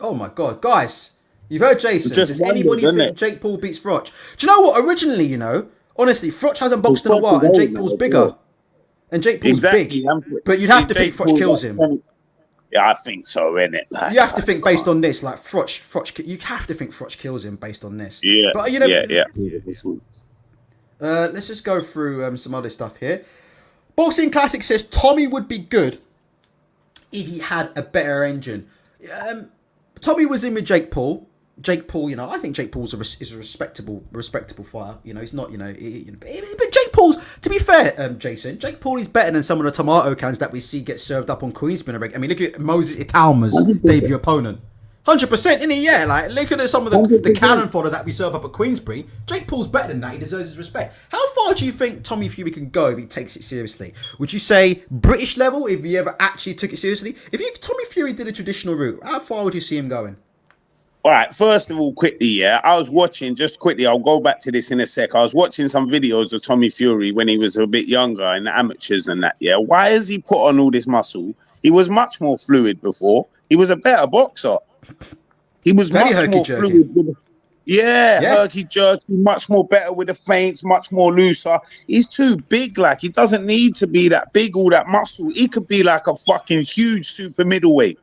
Oh my god, guys, you've heard Jason. Does anybody think Jake Paul beats Froch? Do you know what? Originally, honestly, Froch hasn't boxed in a while, and Jake Paul's bigger, and Jake Paul's big. But you'd have to think Froch kills him. Yeah, I think so, innit? Like, you have to think based on this, like Froch. You have to think Froch kills him based on this. Yeah, but yeah. Let's just go through some other stuff here. Boxing Classic says Tommy would be good if he had a better engine. Tommy was in with Jake Paul. Jake Paul, I think Jake Paul's is a respectable fighter. He's not, but Jake Paul's, to be fair, Jason, Jake Paul is better than some of the tomato cans that we see get served up on Queensborough. I mean, look at Moses Italma's debut opponent. 100%, isn't he? Yeah, like, look at some of the cannon fodder that we serve up at Queensbury. Jake Paul's better than that. He deserves his respect. How far do you think Tommy Fury can go if he takes it seriously? Would you say British level, if he ever actually took it seriously? If Tommy Fury did a traditional route, how far would you see him going? All right, first of all, quickly, I was watching, just quickly, I'll go back to this in a sec. I was watching some videos of Tommy Fury when he was a bit younger in the amateurs and that, Why has he put on all this muscle? He was much more fluid before. He was a better boxer. He was very much more fluid. Herky-jerky, much more better with the feints, much more looser. He's too big, like, he doesn't need to be that big, all that muscle. He could be like a fucking huge super middleweight.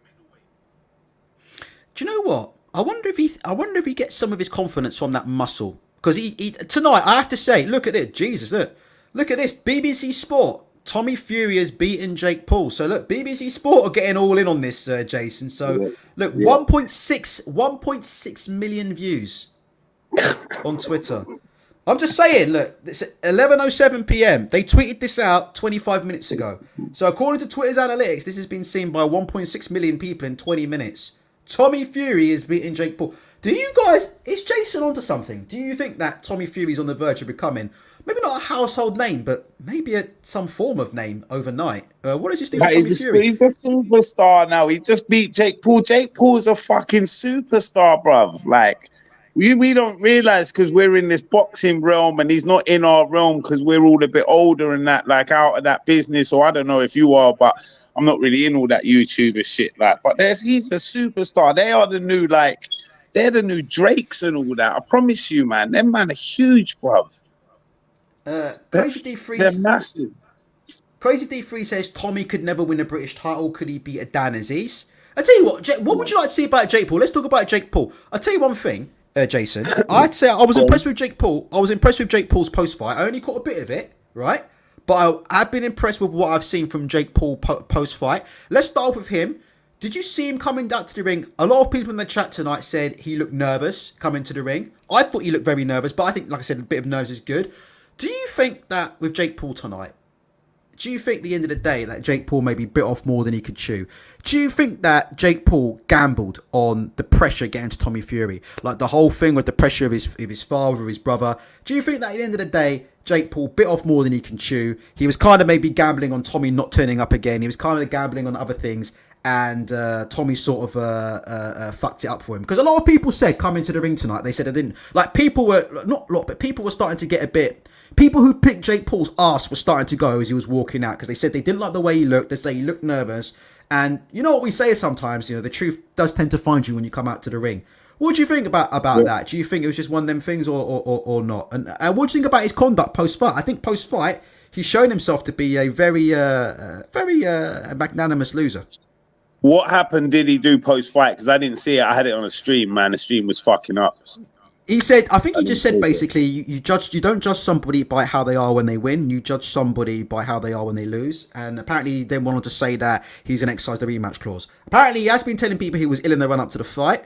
Do you know what? I wonder if he gets some of his confidence from that muscle. Because he tonight, I have to say, look at it. Jesus, look at this. BBC Sport. Tommy Fury has beaten Jake Paul. So look, BBC Sport are getting all in on this, Jason. So look, 1.6 million views on Twitter. I'm just saying, look, it's 11:07 p.m. They tweeted this out 25 minutes ago. So according to Twitter's analytics, this has been seen by 1.6 million people in 20 minutes. Tommy Fury is beating Jake Paul. Do you guys, is Jason onto something? Do you think that Tommy Fury's on the verge of becoming, maybe not a household name, but maybe some form of name overnight? What does this do for Tommy Fury? He's a superstar now. He just beat Jake Paul. Jake Paul's a fucking superstar, bruv. Like, We don't realize because we're in this boxing realm and he's not in our realm because we're all a bit older and that, like out of that business. Or I don't know if you are, but I'm not really in all that YouTuber shit. Like, but he's a superstar. They are the new, like, they're the new Drakes and all that. I promise you, man. Them man are huge, bruv. Crazy D3. They're massive. Crazy D3 says Tommy could never win a British title. Could he beat a Dan Aziz? I tell you what, what would you like to see about Jake Paul? Let's talk about Jake Paul. I'll tell you one thing. Jason, I'd say I was impressed with Jake Paul. I was impressed with Jake Paul's post-fight. I only caught a bit of it, right? But I've been impressed with what I've seen from Jake Paul post-fight. Let's start off with him. Did you see him coming down to the ring? A lot of people in the chat tonight said he looked nervous coming to the ring. I thought he looked very nervous, but I think, like I said, a bit of nerves is good. Do you think that with Jake Paul tonight, do you think at the end of the day that Jake Paul maybe bit off more than he could chew? Do you think that Jake Paul gambled on the pressure against Tommy Fury? Like the whole thing with the pressure of his father, of his brother. Do you think that at the end of the day, Jake Paul bit off more than he can chew? He was kind of maybe gambling on Tommy not turning up again. He was kind of gambling on other things. And Tommy sort of fucked it up for him. Because a lot of people said coming to the ring tonight, they said they didn't. Like people were, not a lot, but people were starting to get a bit... People who picked Jake Paul's ass were starting to go as he was walking out because they said they didn't like the way he looked. They say he looked nervous. And you know what we say sometimes, you know, the truth does tend to find you when you come out to the ring. What do you think about that? Do you think it was just one of them things or not? And what do you think about his conduct post-fight? I think post-fight, he's shown himself to be a very magnanimous loser. What happened did he do post-fight? Because I didn't see it. I had it on a stream, man. The stream was fucking up. He said, I think he just said basically, you don't judge somebody by how they are when they win. You judge somebody by how they are when they lose. And apparently he then wanted to say that he's going to exercise the rematch clause. Apparently he has been telling people he was ill in the run up to the fight.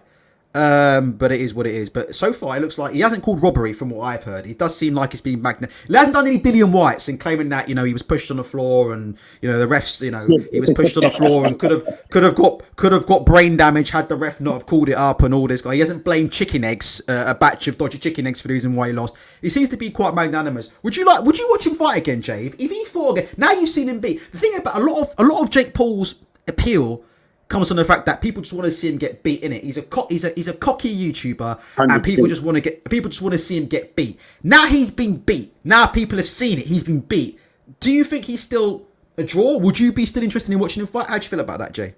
But it is what it is. But so far it looks like he hasn't called robbery from what I've heard. It does seem like it's been He hasn't done any Dillian Whites and claiming that, you know, he was pushed on the floor and, you know, the refs, you know, he was pushed on the floor and could have got brain damage had the ref not have called it up and all this guy. He hasn't blamed chicken eggs, a batch of dodgy chicken eggs for the reason why he lost. He seems to be quite magnanimous. Would you watch him fight again, Jay? If he fought again, now you've seen him beat. The thing about a lot of Jake Paul's appeal comes from the fact that people just want to see him get beat in it. He's a cocky YouTuber, 100%. And people just want to see him get beat. Now he's been beat. Now people have seen it. He's been beat. Do you think he's still a draw? Would you be still interested in watching him fight? How do you feel about that, Jay?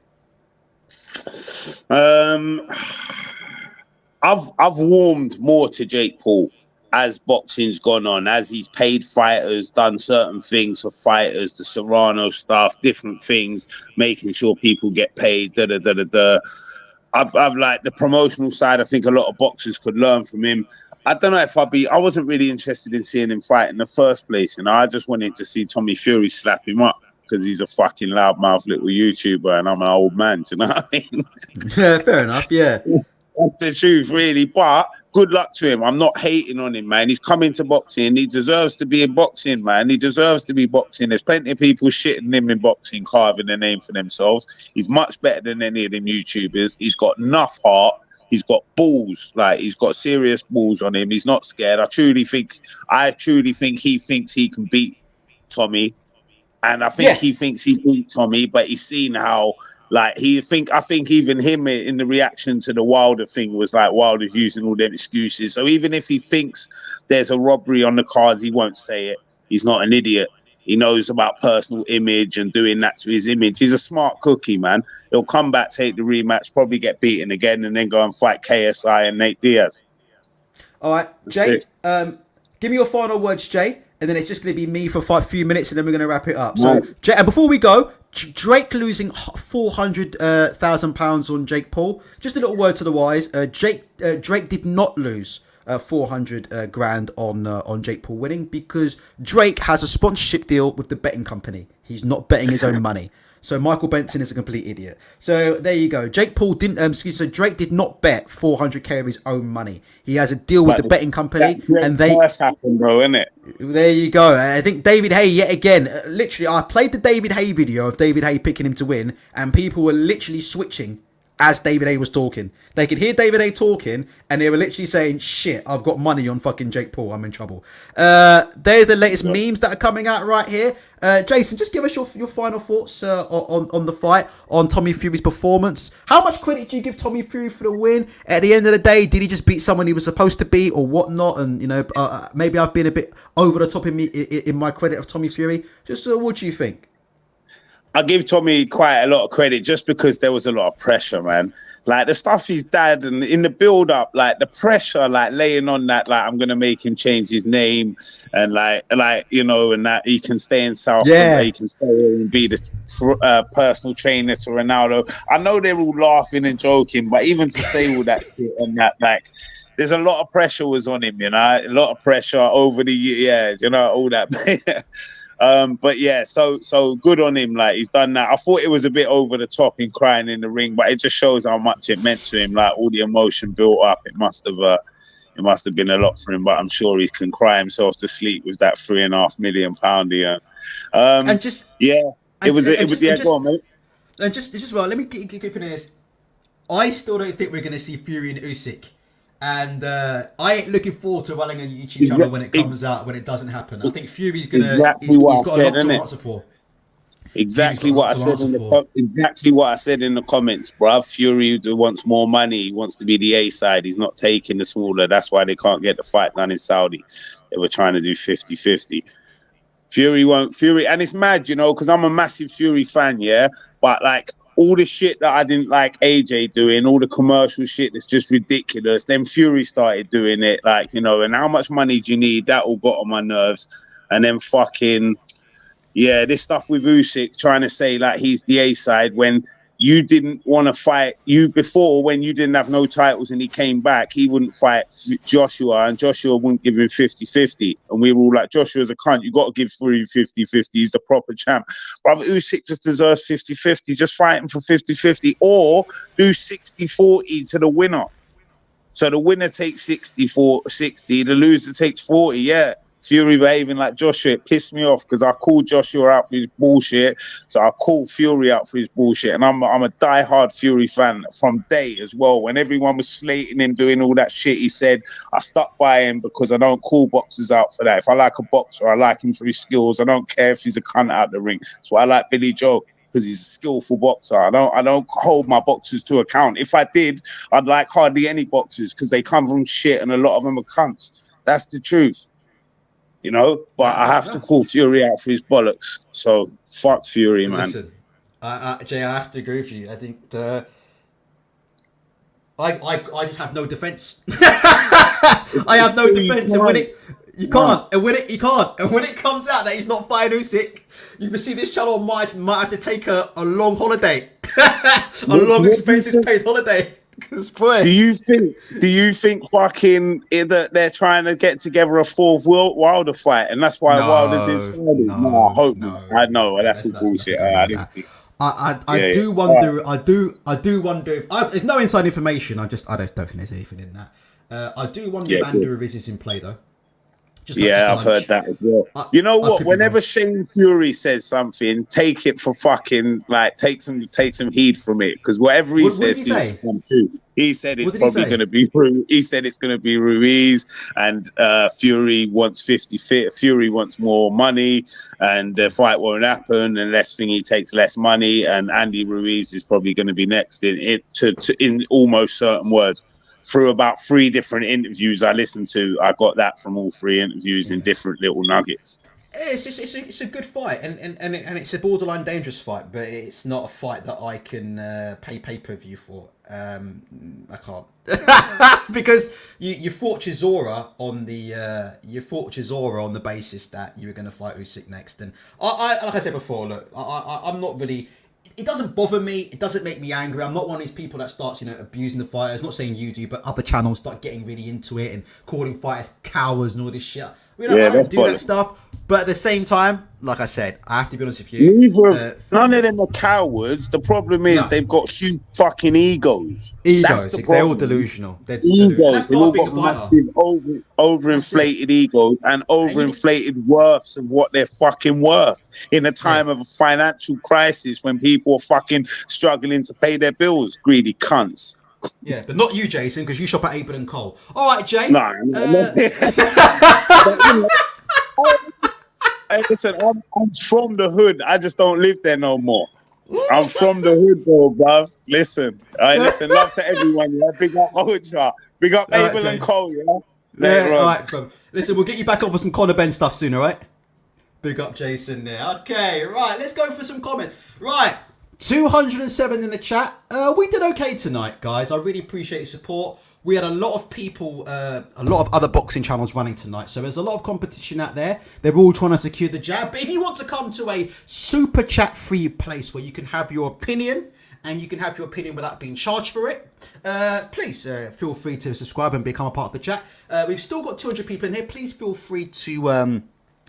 I've warmed more to Jake Paul as boxing's gone on, as he's paid fighters, done certain things for fighters, the Serrano stuff, different things, making sure people get paid, I've like the promotional side. I think a lot of boxers could learn from him. I don't know if I wasn't really interested in seeing him fight in the first place, and I just wanted to see Tommy Fury slap him up because he's a fucking loudmouth little YouTuber and I'm an old man, do you know what I mean? Yeah, fair enough, yeah. That's the truth, really. But good luck to him. I'm not hating on him, man. He's coming to boxing. He deserves to be in boxing, man. He deserves to be boxing. There's plenty of people shitting him in boxing, carving a name for themselves. He's much better than any of them YouTubers. He's got enough heart. He's got balls. Like, he's got serious balls on him. He's not scared. I truly think he thinks he can beat Tommy. And I think he thinks he beat Tommy, but he's seen how... Like, I think even him in the reaction to the Wilder thing was like Wilder's using all them excuses. So even if he thinks there's a robbery on the cards, he won't say it. He's not an idiot. He knows about personal image and doing that to his image. He's a smart cookie, man. He'll come back, take the rematch, probably get beaten again, and then go and fight KSI and Nate Diaz. All right, Jay, give me your final words, Jay, and then it's just going to be me for a few minutes, and then we're going to wrap it up. Nice. So, Jay, and before we go, Drake losing £400,000 on Jake Paul. Just a little word to the wise. Drake did not lose 400 grand on Jake Paul winning because Drake has a sponsorship deal with the betting company. He's not betting his own money. So Michael Benson is a complete idiot. So there you go. Jake Paul didn't. So Drake did not bet 400k of his own money. He has a deal with the betting company, and they. That's happened, bro, isn't it? There you go. I think David Haye yet again. Literally, I played the David Haye video of David Haye picking him to win, and people were literally switching as David A was talking. They could hear David A talking, and they were literally saying, "Shit, I've got money on fucking Jake Paul. I'm in trouble." There's the latest memes that are coming out right here. Jason, just give us your final thoughts on the fight, on Tommy Fury's performance. How much credit do you give Tommy Fury for the win? At the end of the day, did he just beat someone he was supposed to beat, or whatnot? And maybe I've been a bit over the top in my credit of Tommy Fury. Just what do you think? I give Tommy quite a lot of credit just because there was a lot of pressure, man. Like the stuff he's done and in the build up, like the pressure, like laying on that, like I'm gonna make him change his name and like and that he can stay in South, he can stay and be the personal trainer to Ronaldo. I know they're all laughing and joking, but even to say all that shit and that, like, there's a lot of pressure was on him, a lot of pressure over the years, all that. But yeah, so good on him. Like he's done that. I thought it was a bit over the top in crying in the ring, but it just shows how much it meant to him. Like all the emotion built up. It must have been a lot for him. But I'm sure he can cry himself to sleep with that £3.5 million here. Go on, mate. And just well, let me keep in this. I still don't think we're going to see Fury and Usyk. And I ain't looking forward to running a YouTube channel when it comes out, when it doesn't happen. I think Fury's gonna he's got a lot to answer for. Exactly what I said in the comments, bruv. Fury wants more money. He wants to be the A side. He's not taking the smaller. That's why they can't get the fight done in Saudi. They were trying to do 50-50. Fury won't. And it's mad, because I'm a massive Fury fan, but like all the shit that I didn't like AJ doing, all the commercial shit that's just ridiculous. Then Fury started doing it, and how much money do you need? That all got on my nerves. And then this stuff with Usyk trying to say like he's the A side when you didn't want to fight before when you didn't have no titles and he came back, he wouldn't fight Joshua and Joshua wouldn't give him 50-50. And we were all like, Joshua's a cunt. You got to give Fury 50-50. He's the proper champ. Brother, Usyk just deserves 50-50. Just fight him for 50-50 or do 60-40 to the winner. So the winner takes 60, the loser takes 40. Yeah. Fury behaving like Joshua, it pissed me off because I called Joshua out for his bullshit, so I called Fury out for his bullshit, and I'm a die-hard Fury fan from day as well. When everyone was slating him, doing all that shit, he said, I stuck by him because I don't call boxers out for that. If I like a boxer, I like him for his skills. I don't care if he's a cunt out the ring. So I like Billy Joe because he's a skillful boxer. I don't hold my boxers to account. If I did, I'd like hardly any boxers because they come from shit and a lot of them are cunts. That's the truth. But I have to call Fury out for his bollocks. So fuck Fury, man. Listen, Jay, I have to agree with you. I think I just have no defense. I have no defense, and when it comes out that he's not fighting Usyk, you can see this channel might have to take a long holiday, a long expenses paid holiday. Do you think fucking that they're trying to get together a fourth Wilder fight, and that's why Wilder's in Saudi? No, I hope not. I know that's all bullshit. I didn't think. I do wonder. I do wonder if there's no inside information. I don't think there's anything in that. I do wonder if Andrew Ruiz is in play though. I've heard that as well. You know what? Whenever Shane Fury says something, take it for fucking take some heed from it because whatever he says seems to come true. He said it's probably going to be. He said it's going to be Ruiz, and Fury wants 50. Fury wants more money, and the fight won't happen unless he takes less money. And Andy Ruiz is probably going to be next in almost certain words. Through about 3 different interviews I listened to, I got that from all 3 interviews in different little nuggets. It's a good fight, and it's a borderline dangerous fight, but it's not a fight that I can pay pay-per-view for. I can't because you fought Chisora on the basis that you were going to fight Usyk next, and I like I said before, look, I'm not really. It doesn't bother me. It doesn't make me angry. I'm not one of these people that starts, abusing the fighters. Not saying you do, but other channels start getting really into it and calling fighters cowards and all this shit. I don't do that stuff. But at the same time, like I said, I have to be honest with you. None of them are cowards. The problem is they've got huge fucking egos. That's the They're all problem. delusional. They're Egos. delusional. That's They've not all being got a fighter. massive overinflated egos and overinflated worths of what they're fucking worth in a time of a financial crisis when people are fucking struggling to pay their bills. Greedy cunts. Yeah, but not you, Jason, because you shop at Abel and Cole. All right, Jay. No. Hey, listen, I'm from the hood. I just don't live there no more. I'm from the hood, though, bruv. Listen, listen, love to everyone. Yeah? Big up Ocha. Big up All right, Abel Jay. and Cole, yeah? Later on. All right, bro. Listen, we'll get you back on for some Conor Ben stuff soon, all right? Big up Jason there. Okay, right, let's go for some comments. Right, 207 in the chat. We did okay tonight, guys. I really appreciate your support. We had a lot of people, a lot of other boxing channels running tonight. So there's a lot of competition out there. They're all trying to secure the jab. But if you want to come to a super chat free place where you can have your opinion and you can have your opinion without being charged for it, please feel free to subscribe and become a part of the chat. We've still got 200 people in here. Please feel free to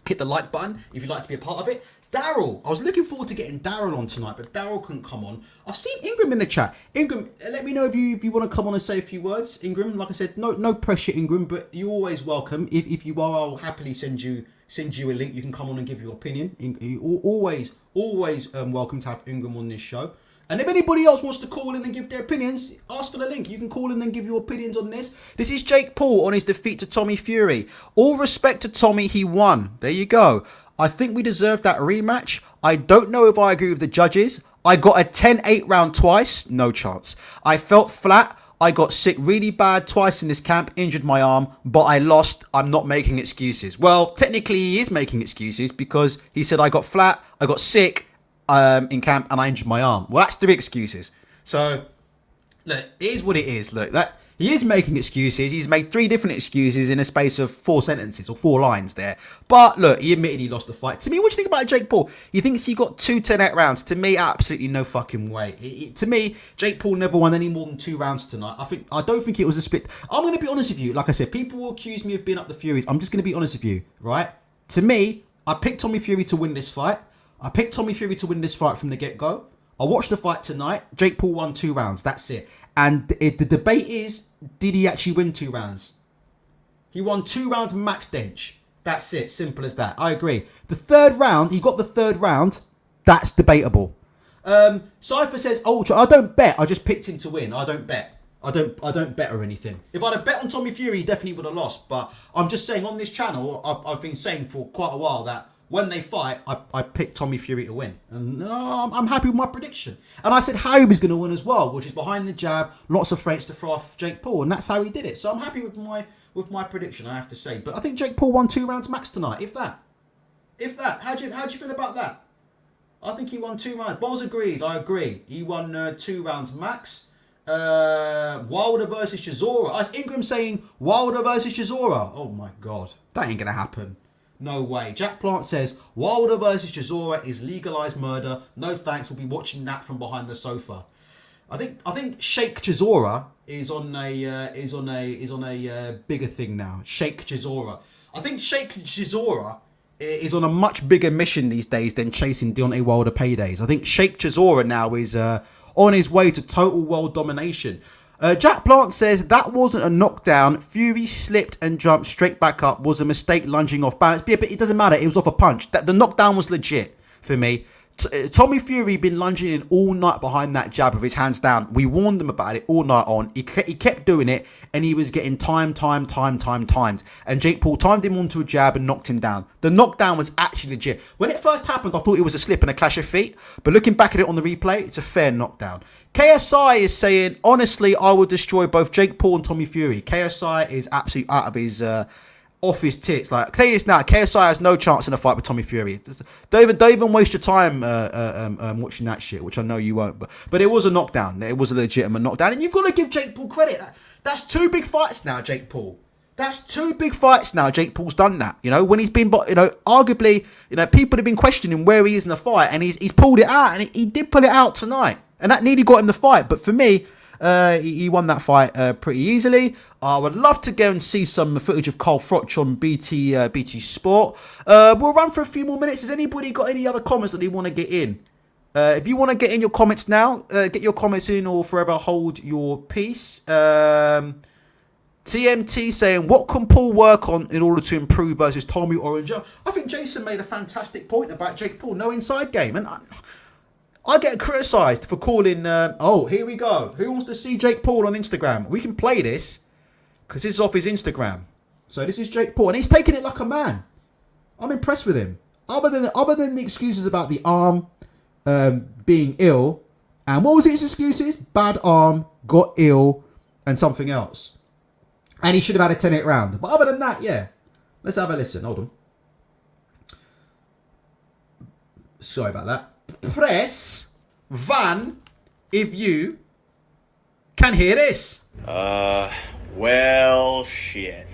hit the like button if you'd like to be a part of it. Daryl, I was looking forward to getting Daryl on tonight, but Daryl couldn't come on. I've seen Ingram in the chat. Ingram, let me know if you want to come on and say a few words. Ingram, like I said, no pressure, Ingram, but you're always welcome. If you are, I'll happily send you a link. You can come on and give your opinion. You're always welcome to have Ingram on this show. And if anybody else wants to call in and give their opinions, ask for the link. You can call in and give your opinions on this. This is Jake Paul on his defeat to Tommy Fury. All respect to Tommy, he won. There you go. I think we deserved that rematch. I don't know if I agree with the judges. I got a 10-8 round twice. No chance. I felt flat. I got sick really bad twice in this camp, injured my arm, but I lost. I'm not making excuses. Well, technically he is making excuses because he said I got flat, I got sick in camp, and I injured my arm. Well, that's 3 excuses. So, look, it is what it is. Look, he is making excuses. He's made 3 different excuses in a space of 4 sentences or 4 lines there. But look, he admitted he lost the fight. To me, what do you think about Jake Paul? He thinks he got 2 10-8 rounds. To me, absolutely no fucking way. To me, Jake Paul never won any more than 2 rounds tonight. I don't think it was a split. I'm going to be honest with you. Like I said, people will accuse me of being up the Furies. I'm just going to be honest with you, right? To me, I picked Tommy Fury to win this fight. I picked Tommy Fury to win this fight from the get-go. I watched the fight tonight. Jake Paul won 2 rounds. That's it. And the debate is, did he actually win 2 rounds? He won 2 rounds max bench. That's it. Simple as that. I agree. The 3rd round, he got the 3rd round. That's debatable. Cypher says, Ultra, I don't bet. I just picked him to win. I don't bet. I don't bet or anything. If I'd have bet on Tommy Fury, he definitely would have lost. But I'm just saying on this channel, I've been saying for quite a while that when they fight, I picked Tommy Fury to win. And I'm happy with my prediction. And I said how he was going to win as well, which is behind the jab, lots of feints to throw off Jake Paul. And that's how he did it. So I'm happy with my prediction, I have to say. But I think Jake Paul won 2 rounds max tonight, if that. How do you feel about that? I think he won 2 rounds. Boz agrees, I agree. He won 2 rounds max. Wilder versus Chisora. That's Ingram saying Wilder versus Chisora. Oh my God. That ain't going to happen. No way. Jack Plant says Wilder versus Chisora is legalized murder. No thanks. We'll be watching that from behind the sofa. I think Sheikh Chisora is on a bigger thing now. Sheikh Chisora. I think Sheikh Chisora is on a much bigger mission these days than chasing Deontay Wilder paydays. I think Sheikh Chisora now is on his way to total world domination. Jack Plant says that wasn't a knockdown. Fury slipped and jumped straight back up. Was a mistake lunging off balance. Yeah, but it doesn't matter. It was off a punch. The knockdown was legit for me. Tommy Fury been lunging in all night behind that jab with his hands down. We warned them about it all night on. He kept doing it and he was getting timed. And Jake Paul timed him onto a jab and knocked him down. The knockdown was actually legit. When it first happened, I thought it was a slip and a clash of feet. But looking back at it on the replay, it's a fair knockdown. KSI is saying, honestly, I would destroy both Jake Paul and Tommy Fury. KSI is absolutely out of his... off his tits. Like, tell you this now, KSI has no chance in a fight with Tommy Fury. Don't even waste your time watching that shit, which I know you won't. But it was a knockdown. It was a legitimate knockdown, and you've got to give Jake Paul credit. That's 2 big fights now, Jake Paul. That's 2 big fights now. Jake Paul's done that. You know, when he's been, arguably, people have been questioning where he is in the fight, and he's pulled it out, and he did pull it out tonight, and that nearly got him the fight. But for me, He won that fight pretty easily. I would love to go and see some footage of Carl Froch on BT Sport. We'll run for a few more minutes. Has anybody got any other comments that they want to get in? If you want to get in your comments now, get your comments in or forever hold your peace. TMT saying, what can Paul work on in order to improve versus Tommy Orange? I think Jason made a fantastic point about Jake Paul. No inside game. And I get criticised for calling... oh, here we go. Who wants to see Jake Paul on Instagram? We can play this because this is off his Instagram. So this is Jake Paul. And he's taking it like a man. I'm impressed with him. Other than the excuses about the arm being ill. And what was his excuses? Bad arm, got ill, and something else. And he should have had a 10-8 round. But other than that, yeah. Let's have a listen. Hold on. Sorry about that. Press Van if you can hear this. Well, shit.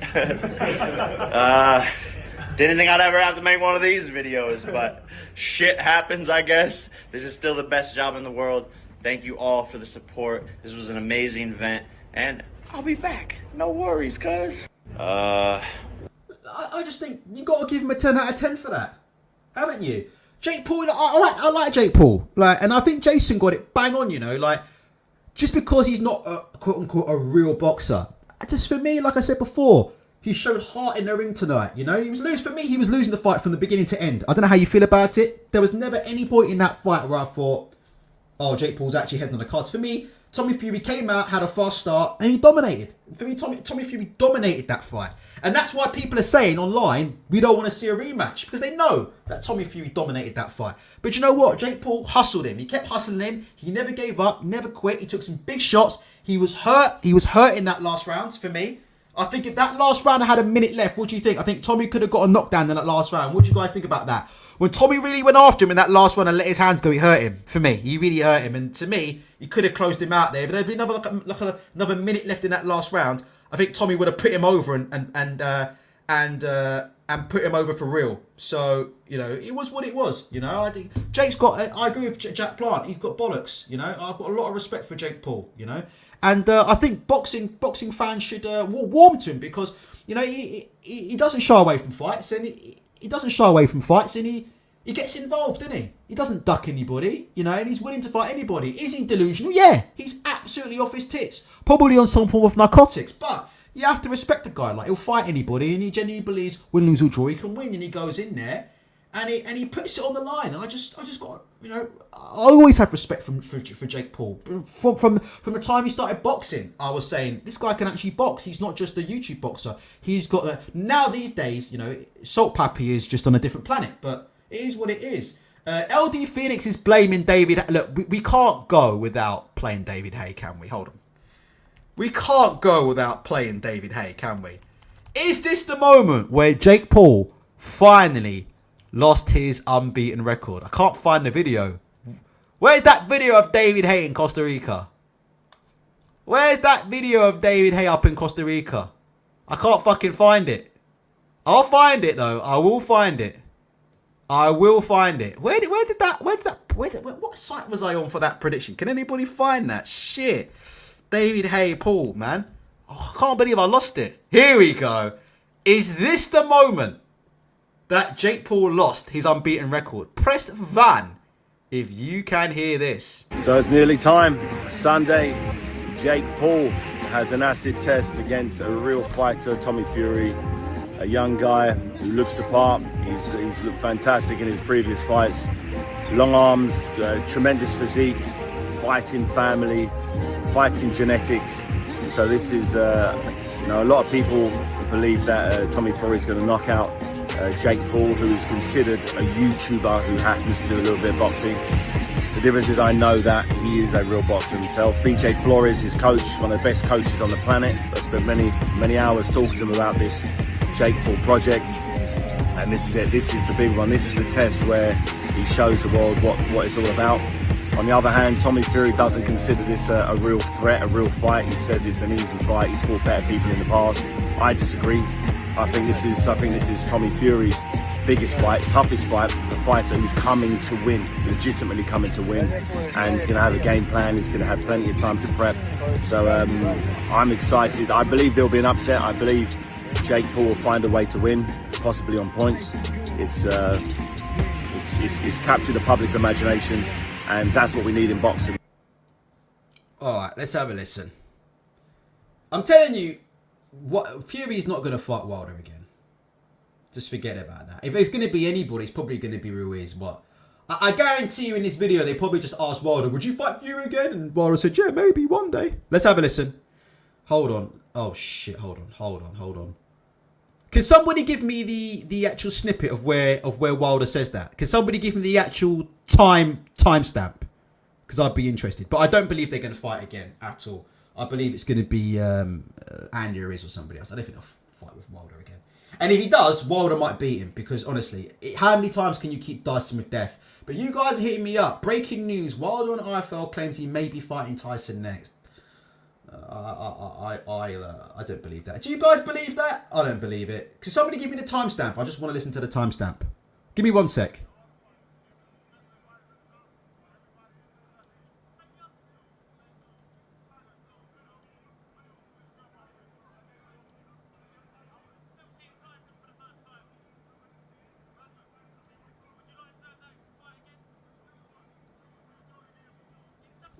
Didn't think I'd ever have to make one of these videos, but shit happens, I guess. This is still the best job in the world. Thank you all for the support. This was an amazing event, and I'll be back. No worries, cuz. I just think you got to give him a 10 out of 10 for that, haven't you? Jake Paul, I like Jake Paul, and I think Jason got it bang on. Just because he's not a quote unquote a real boxer, just for me, like I said before, he showed heart in the ring tonight. He was losing the fight from the beginning to end. I don't know how you feel about it. There was never any point in that fight where I thought, oh, Jake Paul's actually heading on the cards. For me, Tommy Fury came out, had a fast start, and he dominated. For me, Tommy Fury dominated that fight. And that's why people are saying online, we don't want to see a rematch. Because they know that Tommy Fury dominated that fight. But you know what? Jake Paul hustled him. He kept hustling him. He never gave up, never quit. He took some big shots. He was hurt. He was hurt in that last round, for me. I think if that last round had a minute left, what do you think? I think Tommy could have got a knockdown in that last round. What do you guys think about that? When Tommy really went after him in that last one and let his hands go, he hurt him. For me, he really hurt him. And to me, he could have closed him out there. If there had been another minute left in that last round, I think Tommy would have put him over and put him over for real. So it was what it was. I think Jake's got. I agree with Jack Plant. He's got bollocks. I've got a lot of respect for Jake Paul. And I think boxing fans should warm to him because he doesn't shy away from fights and he doesn't shy away from fights and he gets involved, doesn't he? He doesn't duck anybody, and he's willing to fight anybody. Is he delusional? Yeah, he's absolutely off his tits. Probably on some form of narcotics, but you have to respect a guy. Like, he'll fight anybody and he genuinely believes win, lose or draw, he can win, and he goes in there and he puts it on the line. And I just got, I always have respect for Jake Paul. From the time he started boxing, I was saying, this guy can actually box. He's not just a YouTube boxer. He's got now these days, Salt Pappy is just on a different planet, but it is what it is. LD Phoenix is blaming David. Look, we can't go without playing David Haye, can we? Hold on. We can't go without playing David Haye, can we? Is this the moment where Jake Paul finally lost his unbeaten record? I can't find the video. Where's that video of David Haye in Costa Rica? Where's that video of David Haye up in Costa Rica? I can't fucking find it. I'll find it though. I will find it. I will find it. What site was I on for that prediction? Can anybody find that? Shit. David Haye Paul, man. Oh, I can't believe I lost it. Here we go. Is this the moment that Jake Paul lost his unbeaten record? Press Van if you can hear this. So it's nearly time. Sunday, Jake Paul has an acid test against a real fighter, Tommy Fury. A young guy who looks the part. He's looked fantastic in his previous fights. Long arms, tremendous physique, fighting family, fighting genetics. So this is, a lot of people believe that Tommy Fury is going to knock out Jake Paul, who is considered a YouTuber who happens to do a little bit of boxing. The difference is I know that he is a real boxer himself. BJ Flores, his coach, one of the best coaches on the planet. I spent many hours talking to him about this Jake Paul project, and this is it. This is the big one. This is the test where he shows the world what it's all about. On the other hand, Tommy Fury doesn't consider this a real threat, a real fight. He says it's an easy fight. He's fought better people in the past. I disagree. I think this is Tommy Fury's biggest fight, toughest fight, the fighter who's coming to win, legitimately coming to win, and he's going to have a game plan. He's going to have plenty of time to prep. So I'm excited. I believe there'll be an upset. I believe Jake Paul will find a way to win, possibly on points. It's captured the public's imagination, and that's what we need in boxing. All right, let's have a listen. I'm telling you, Fury's not going to fight Wilder again. Just forget about that. If there's going to be anybody, it's probably going to be Ruiz. But I guarantee you in this video, they probably just asked Wilder, would you fight Fury again? And Wilder said, yeah, maybe one day. Let's have a listen. Hold on. Oh, shit. Hold on. Can somebody give me the actual snippet of where Wilder says that? Can somebody give me the actual timestamp? Because I'd be interested. But I don't believe they're going to fight again at all. I believe it's going to be Andy Ruiz or somebody else. I don't think they'll fight with Wilder again. And if he does, Wilder might beat him. Because honestly, how many times can you keep dicing with death? But you guys are hitting me up. Breaking news. Wilder on IFL claims he may be fighting Tyson next. I don't believe that. Do you guys believe that? I don't believe it. Can somebody give me the timestamp? I just want to listen to the timestamp. Give me 1 sec.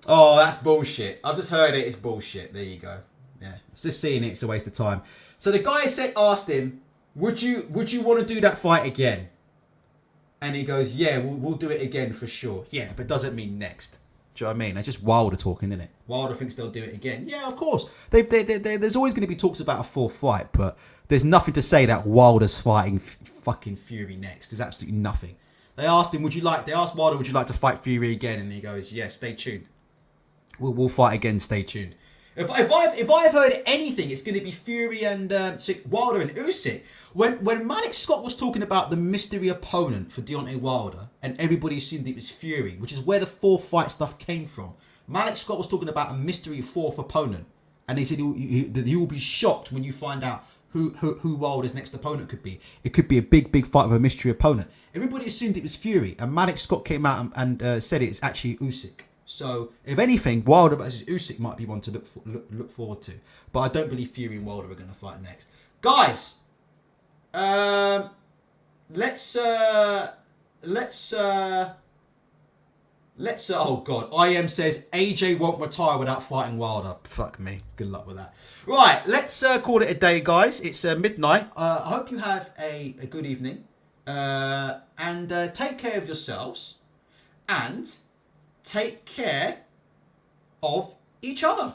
Oh, that's bullshit. I've just heard it. It's bullshit. There you go. Yeah, just seeing it. It's a waste of time. So the guy asked him, "Would you want to do that fight again?" And he goes, "Yeah, we'll do it again for sure." Yeah, but doesn't mean next. Do you know what I mean? That's just Wilder talking, isn't it? Wilder thinks they'll do it again. Yeah, of course. There's always going to be talks about a fourth fight, but there's nothing to say that Wilder's fighting fucking Fury next. There's absolutely nothing. They asked him, They asked Wilder, "Would you like to fight Fury again?" And he goes, "Yeah, stay tuned. We'll fight again. Stay tuned." If I've heard anything, it's going to be Fury and Wilder and Usyk. When Malik Scott was talking about the mystery opponent for Deontay Wilder, and everybody assumed it was Fury, which is where the fourth fight stuff came from. Malik Scott was talking about a mystery fourth opponent, and he said you will be shocked when you find out who Wilder's next opponent could be. It could be a big fight of a mystery opponent. Everybody assumed it was Fury, and Malik Scott came out and said it's actually Usyk. So, if anything, Wilder versus Usyk might be one to look forward to. But I don't believe Fury and Wilder are going to fight next. Guys, let's oh God, IM says AJ won't retire without fighting Wilder. Fuck me. Good luck with that. Right, let's call it a day, guys. It's midnight. I hope you have a good evening. And take care of yourselves. And take care of each other.